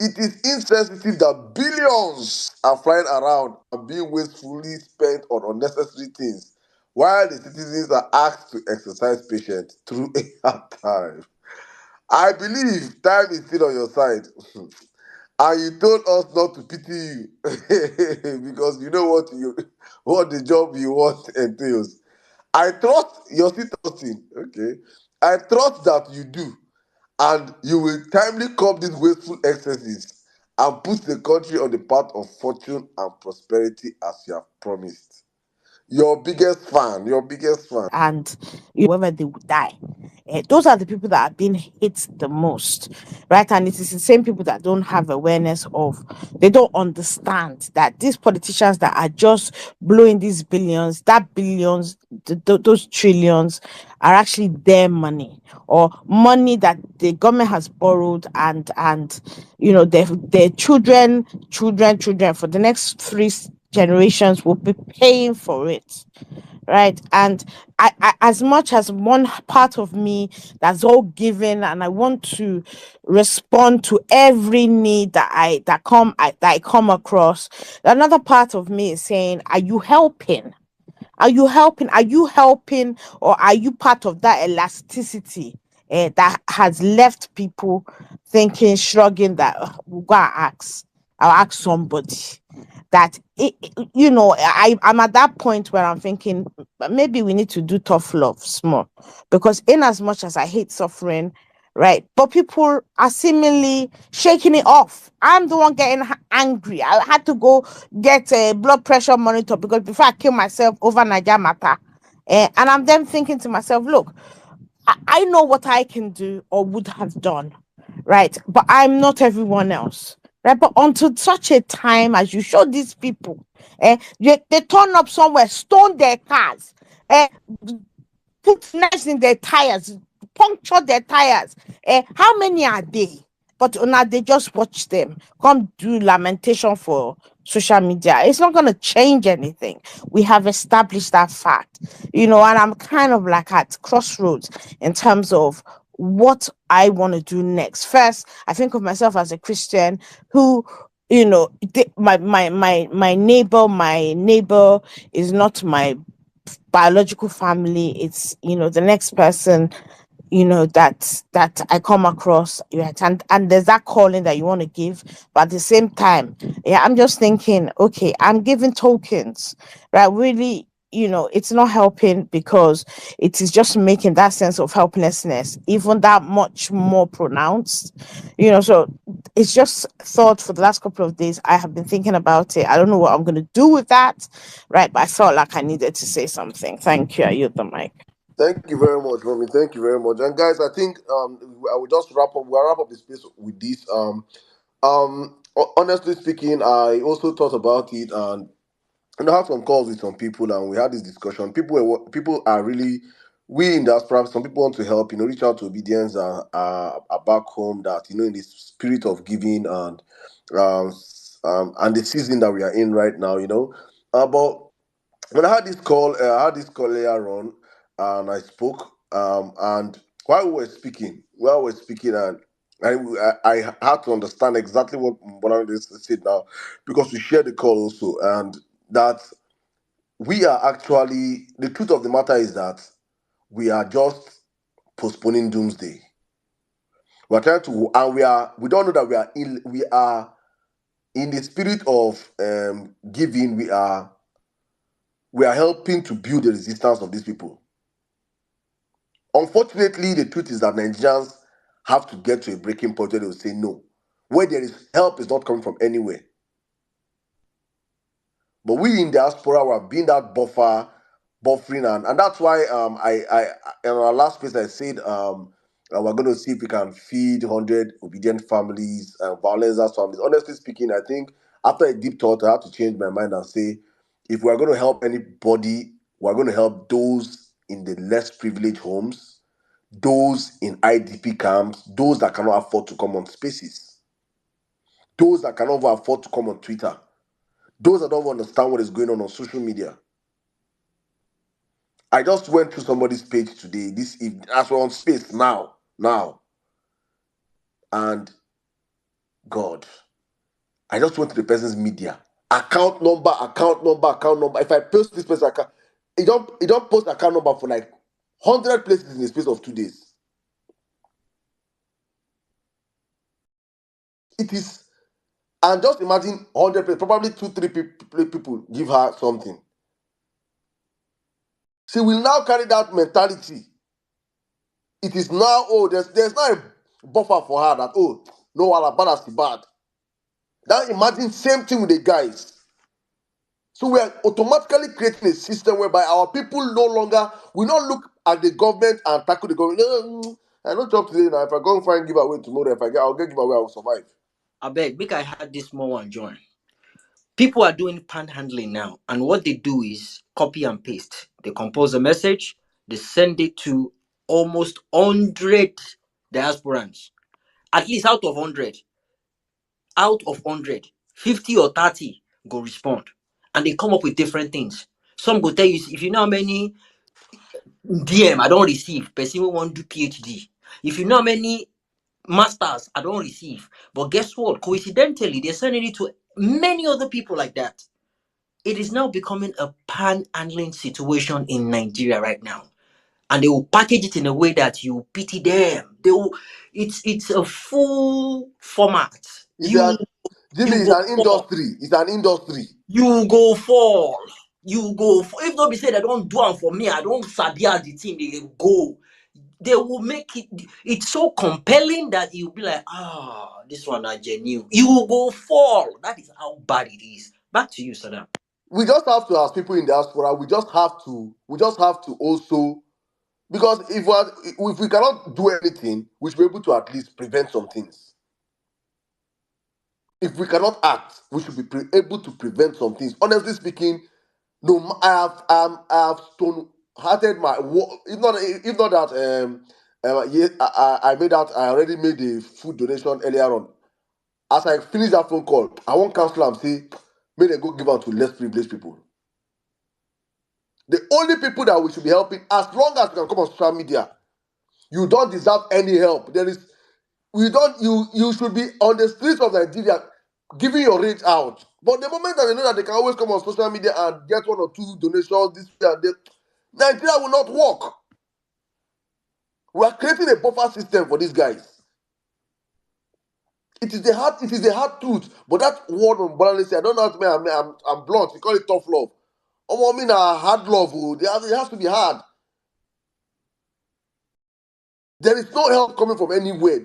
It is insensitive that billions are flying around and being wastefully spent on unnecessary things, while the citizens are asked to exercise patience through a hard time. I believe time is still on your side. And you told us not to pity you because you know what the job you want entails. I trust you're still trusting, okay? I trust that you do, and you will timely curb these wasteful excesses and put the country on the path of fortune and prosperity as you have promised. Your biggest fan, your biggest fan. And whether they would die. Those are the people that are being hit the most, right? And it is the same people that don't have awareness of, they don't understand that these politicians that are just blowing these billions, that billions, those trillions are actually their money, or money that the government has borrowed, and their children for the next generations will be paying for it, right? And I as much as one part of me that's all given and I want to respond to every need that I come across, another part of me is saying, are you helping? Are you helping? Are you helping, or are you part of that elasticity that has left people thinking, shrugging that we'll go and ask. I'll ask somebody. That I'm at that point where I'm thinking maybe we need to do tough love small, because in as much as I hate suffering, right, but people are seemingly shaking it off. I'm the one getting angry. I had to go get a blood pressure monitor because before I kill myself over Niger matter. And I'm then thinking to myself, look, I know what I can do or would have done, right? But I'm not everyone else, right? But until such a time as you show these people, they turn up somewhere, stone their cars, put knives in their tires, puncture their tires. How many are they? But now they just watch them come do lamentation for social media. It's not going to change anything. We have established that fact, and I'm kind of like at crossroads in terms of what I want to do next. First, I think of myself as a Christian who, my neighbor is not my biological family. It's the next person that I come across, right? And there's that calling that you want to give, but at the same time, I'm just thinking, okay, I'm giving tokens, right? Really, it's not helping, because it is just making that sense of helplessness even that much more pronounced. So it's just thought for the last couple of days. I have been thinking about it. I don't know what I'm going to do with that, right? But I felt like I needed to say something. Thank you. I yield the mic. Thank you very much, Mommy. Thank you very much. And guys, I think I will just wrap up. We'll wrap up the space with this. Honestly speaking, I also thought about it, and I had some calls with some people, and we had this discussion. People are really, we in diaspora. Some people want to help. Reach out to obedience are back home. That in the spirit of giving and the season that we are in right now. But when I had this call earlier on, and I spoke. And while we were speaking, and I had to understand exactly what I said now, because we shared the call also, and that we are actually, the truth of the matter is that we are just postponing doomsday. We're trying to, and we don't know that we are in the spirit of giving. We are helping to build the resistance of these people. Unfortunately, the truth is that Nigerians have to get to a breaking point where they will say no. Where there is help is not coming from anywhere. But we in diaspora were being that buffering, and that's why I in our last place I said we're going to see if we can feed 100 obedient families and Vawulence families. Honestly speaking, I think after a deep thought, I had to change my mind and say, if we're going to help anybody, we're going to help those in the less privileged homes, those in IDP camps, those that cannot afford to come on spaces, those that cannot afford to come on Twitter, those that don't understand what is going on social media. I just went through somebody's page today, this evening, as we're on space now, and God, I just went to the person's media. Account number. If I post this person's account, it don't post account number for like 100 places in the space of 2 days. It is, and just imagine 100 places, probably 2-3 people give her something. She will now carry that mentality. It is now, there's not a buffer for her that, no, all bad as the bad. Now imagine same thing with the guys. So we are automatically creating a system whereby our people no longer will not look at the government and tackle the government. I don't talk today now. If I go and find giveaway tomorrow, I'll get giveaway, I will survive. I beg, make I had this small one join. People are doing panhandling now, and what they do is copy and paste. They compose a message, they send it to almost 100 diasporans. At least out of 100, 50 or 30 go respond. and they come up with different things. Some go tell you, if you know how many DM I don't receive, person will want to do PhD. If you know how many masters I don't receive, but guess what? Coincidentally, they're sending it to many other people like that. It is now becoming a pan-handling situation in Nigeria right now, and they will package it in a way that you pity them. They will. It's a full format. It's a, Jimmy, You it's go an fall. industry. It's an industry. You go fall. You go. If nobody say they don't do it for me, I don't sabi as the thing they go. They will make it. It's so compelling that you'll be like, this one are genuine. You will go fall. That is how bad it is. Back to you, Saddam. We just have to, as people in diaspora, we just have to also, because if we cannot do anything, we should be able to at least prevent some things. If we cannot act, we should be able to prevent some things. Honestly speaking, no, I have stone-hearted my. If not that yeah, I made that. I already made a food donation earlier on. As I finish that phone call, I won't cancel and say, may they go give out to less privileged people. The only people that we should be helping, as long as you can come on social media, you don't deserve any help. You should be on the streets of Nigeria giving your rate out. But the moment that they know that they can always come on social media and get one or two donations, this and that, Nigeria will not work. We are creating a buffer system for these guys. It is the hard truth. But that word on Bolale say, I don't know how to make I'm blunt. You call it tough love. I mean hard love. It has to be hard. There is no help coming from anywhere.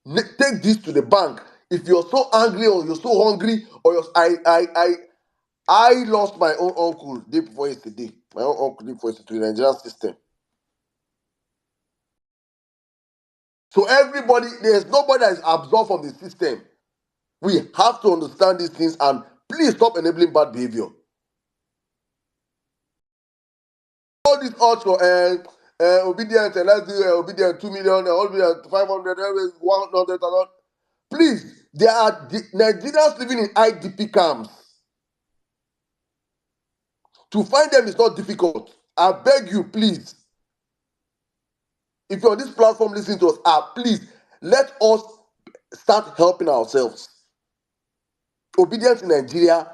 Take this to the bank. If you're so angry or you're so hungry, or I lost my own uncle day before yesterday. My own uncle day before yesterday to the Nigerian system. So there's nobody that is absolved from the system. We have to understand these things and please stop enabling bad behavior. All these odds for obedience, and let's do obedience 2 million, obedience 500, 100, please, there are Nigerians living in IDP camps. To find them is not difficult. I beg you, please. If you're on this platform listening to us, please, let us start helping ourselves. Obedience in Nigeria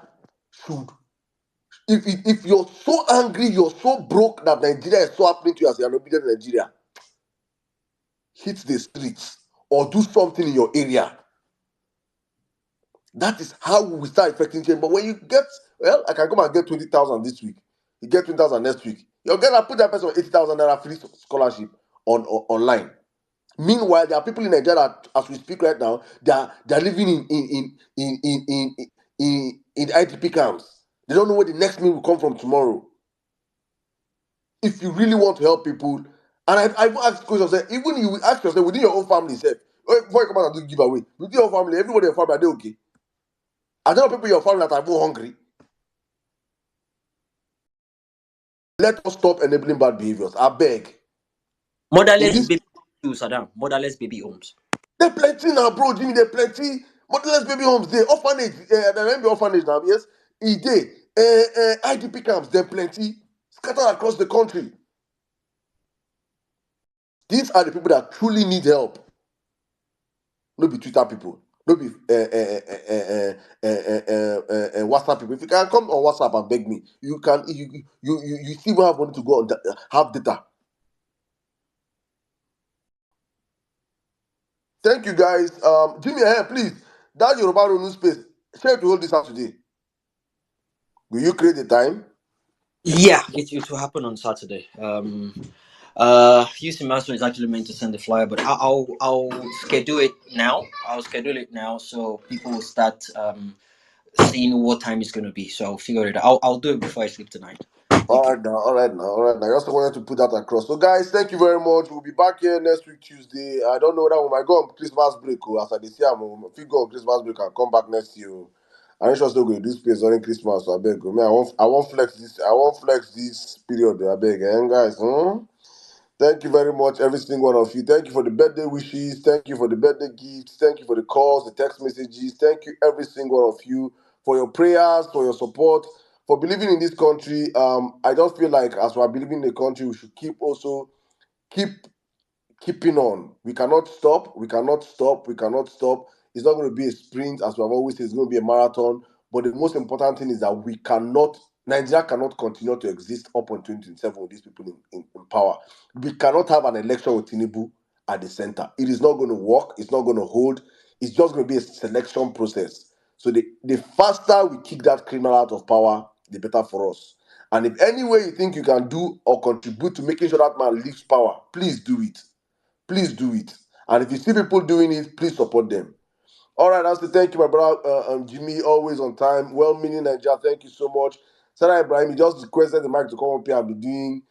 should. If you're so angry, you're so broke that Nigeria is so happening to you as an obedient in Nigeria, hit the streets or do something in your area. That is how we start affecting change. But when you get, I can come and get 20,000 this week. You get 20,000 next week. You're gonna put that person on 80,000 naira free scholarship online. Meanwhile, there are people in Nigeria that, as we speak right now, they're living in IDP camps. They don't know where the next meal will come from tomorrow. If you really want to help people, and I've asked questions, even you ask yourself within your own family, before you come out and do giveaway, within your family, everybody in your family, are they okay? Are there people in your family that are even hungry? Let us stop enabling bad behaviors. I beg. Motherless baby homes, Saddam. Motherless baby homes. There plenty now, bro. Jimmy, there plenty. Motherless baby homes, there. Orphanage, there be orphanage now, yes. IDP camps, there plenty. Scattered across the country. These are the people that truly need help. No be Twitter people. No be WhatsApp people. If you can come on WhatsApp and beg me, you can. You still have money to go on have data. Thank you, guys. Jimmy, please. That Yoruba Room space. Share to hold this out today. Will you create the time? Yeah, it will happen on Saturday. Houston Master is actually meant to send the flyer, but I'll schedule it now. I'll schedule it now so people will start seeing what time it's gonna be. So I'll figure it out. I'll do it before I sleep tonight. All right now. I also wanted to put that across. So, guys, thank you very much. We'll be back here next week, Tuesday. I don't know whether we might go on Christmas break. As I say, if we go on Christmas break and come back next year. I'm not sure still going to do space during Christmas. So I beg. I won't flex this. I won't flex this period. I beg, guys. Thank you very much, every single one of you. Thank you for the birthday wishes. Thank you for the birthday gifts. Thank you for the calls, the text messages. Thank you, every single one of you, for your prayers, for your support. for believing in this country. I just feel like as we're believing in the country, we should keep keeping on. We cannot stop. We cannot stop. We cannot stop. It's not going to be a sprint, as we have always said. It's going to be a marathon. But the most important thing is that Nigeria cannot continue to exist up until 2027 with these people in power. We cannot have an election with Tinubu at the center. It is not going to work. It's not going to hold. It's just going to be a selection process. So the faster we kick that criminal out of power, the better for us. And if any way you think you can do or contribute to making sure that man leaves power, please do it. Please do it. And if you see people doing it, please support them. All right, I say thank you, my brother Jimmy, always on time. Well-meaning Nigeria, thank you so much. Sarah Ibrahim, you just requested the mic to come up here and be doing,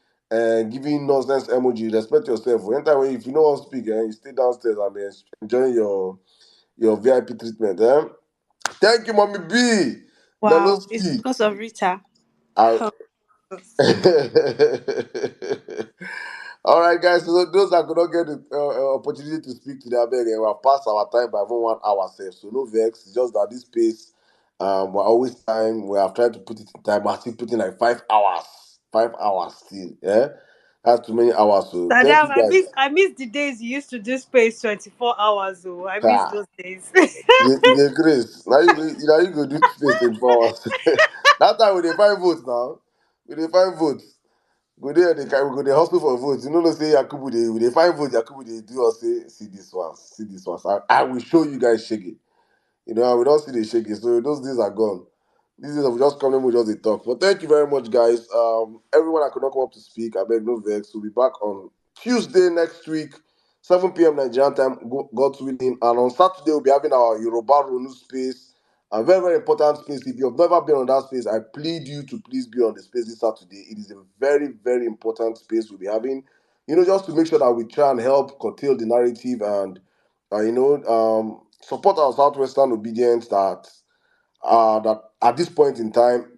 giving nonsense emoji. Respect yourself. Anytime if you know how to speak, you stay downstairs and be enjoying your VIP treatment. Thank you, Mommy B. Wow, it's Meloski. because of Rita. I- All right, guys. So those that could not get the opportunity to speak to their beg, we have passed our time by even 1 hour. So no vex. It's just that this pace, we're always time. We have tried to put it in time. We're still putting like 5 hours. 5 hours still. Yeah, that's too many hours. So thank Sadam, you guys. I miss the days you used to do space 24 hours. Oh, I miss Ah, those days. the grace. Now you go do space in 4 hours. That time we dey find votes now. We dey find votes. Go there, we go the hospital for votes. You know, say Yakubu, they find votes. Yakubu, they do us say, see this one, see this one. I will show you guys shaking. You know, we don't see the shaking. So those days are gone. These days of just coming with just a talk. But thank you very much, guys. Everyone I could not come up to speak, I beg no vex. We'll be back on Tuesday next week, 7 p.m. Nigerian time, God's willing. And on Saturday, we'll be having our Yoruba Ronu space. A very, very important space. If you have never been on that space, I plead you to please be on the space this Saturday. It is a very, very important space we'll be having. You know, just to make sure that we try and help curtail the narrative and, support our Southwestern obedience that at this point in time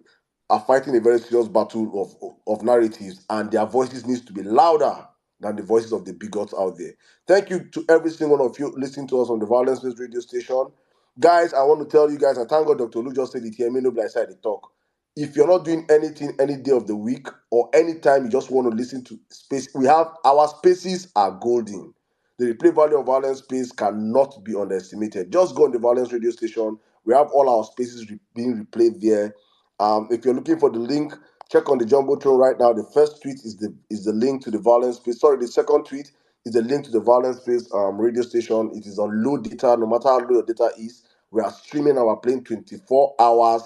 are fighting a very serious battle of narratives, and their voices needs to be louder than the voices of the bigots out there. Thank you to every single one of you listening to us on the Violence Based Radio Station. Guys, I want to tell you guys, I thank God Dr. Lu just said it here, me no be like side the talk. If you're not doing anything any day of the week or anytime you just want to listen to space, we have our spaces are golden. The replay value of Violence Space cannot be underestimated. Just go on the Violence Radio Station. We have all our spaces being replayed there. If you're looking for the link, check on the Jumbotron right now. The first tweet is the link to the Violence Space. Sorry, the second tweet is the link to the Violence Space radio station. It is on low data. No matter how low your data is, we are streaming our plane 24 hours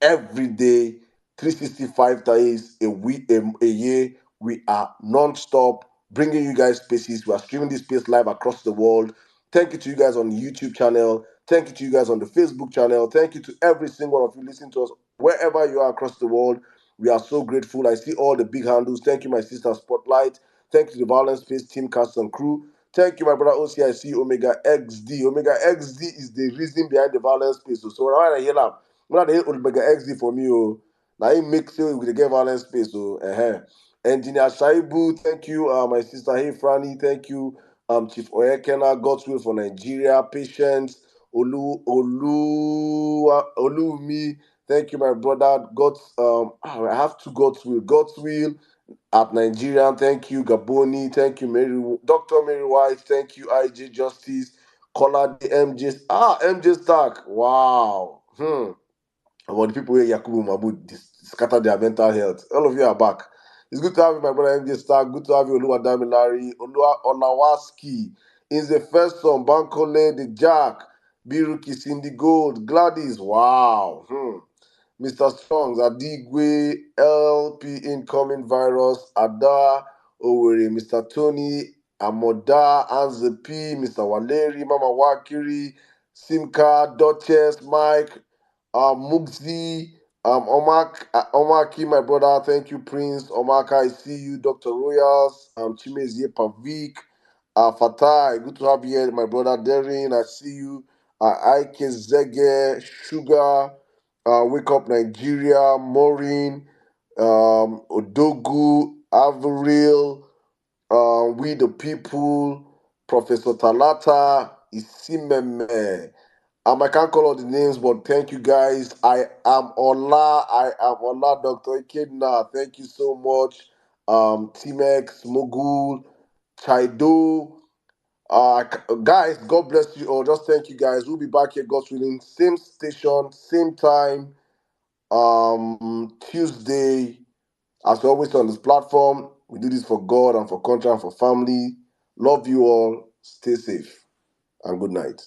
every day, 365 days a week, a year. We are non-stop bringing you guys spaces. We are streaming this space live across the world. Thank you to you guys on the YouTube channel. Thank you to you guys on the Facebook channel. Thank you to every single one of you listening to us wherever you are across the world. We are so grateful. I see all the big handles. Thank you, my sister Spotlight. Thank you to the Violence Space team, cast and crew. Thank you, my brother OCIC Omega XD. Omega XD is the reason behind the Violence Space. So when I hear that, when I hear Omega XD for me, now it makes it with the game Violence Space. Engineer Shaibu, thank you. My sister Hey Franny, thank you. Chief Oyekena, God's will for Nigeria, Patience, Olumi, thank you, my brother. I have two God's will at Nigerian, thank you, Gaboni, thank you, Dr. Mary White, thank you, IJ Justice, Kola MJ Stark, wow. About the people where Yakubu Mahmoud scatter their mental health. All of you are back. It's good to have you, my brother MJ Stark. Good to have you, Olua Damilari, Olua Onawaski. Is the first son, Bankole, the Jack, Biruki, Cindy Gold, Gladys. Wow. Mr. Strongs, Adigwe, LP incoming virus, Ada, Oweri, Mr. Tony, Amoda, Anze P, Mr. Waleri, Mama Wakiri, Simka, Duchess, Mike, Mugzi, Omaki, my brother, thank you, Prince, Omaka, I see you, Dr. Royals, Chimezie Pavik, Fatai, good to have you here, my brother, Derin, I see you, Ike Zege, Sugar, Wake Up Nigeria, Maureen, Odogu, Avril, We the People, Professor Talata, Isimeme, I can't call all the names, but thank you guys. I am Ola, Dr. Ikedna. Thank you so much. T-Mex, Mogul, Chaido. Guys, God bless you all. Just thank you guys. We'll be back here, God's willing. Same station, same time. Tuesday, as always on this platform. We do this for God and for country and for family. Love you all. Stay safe and good night.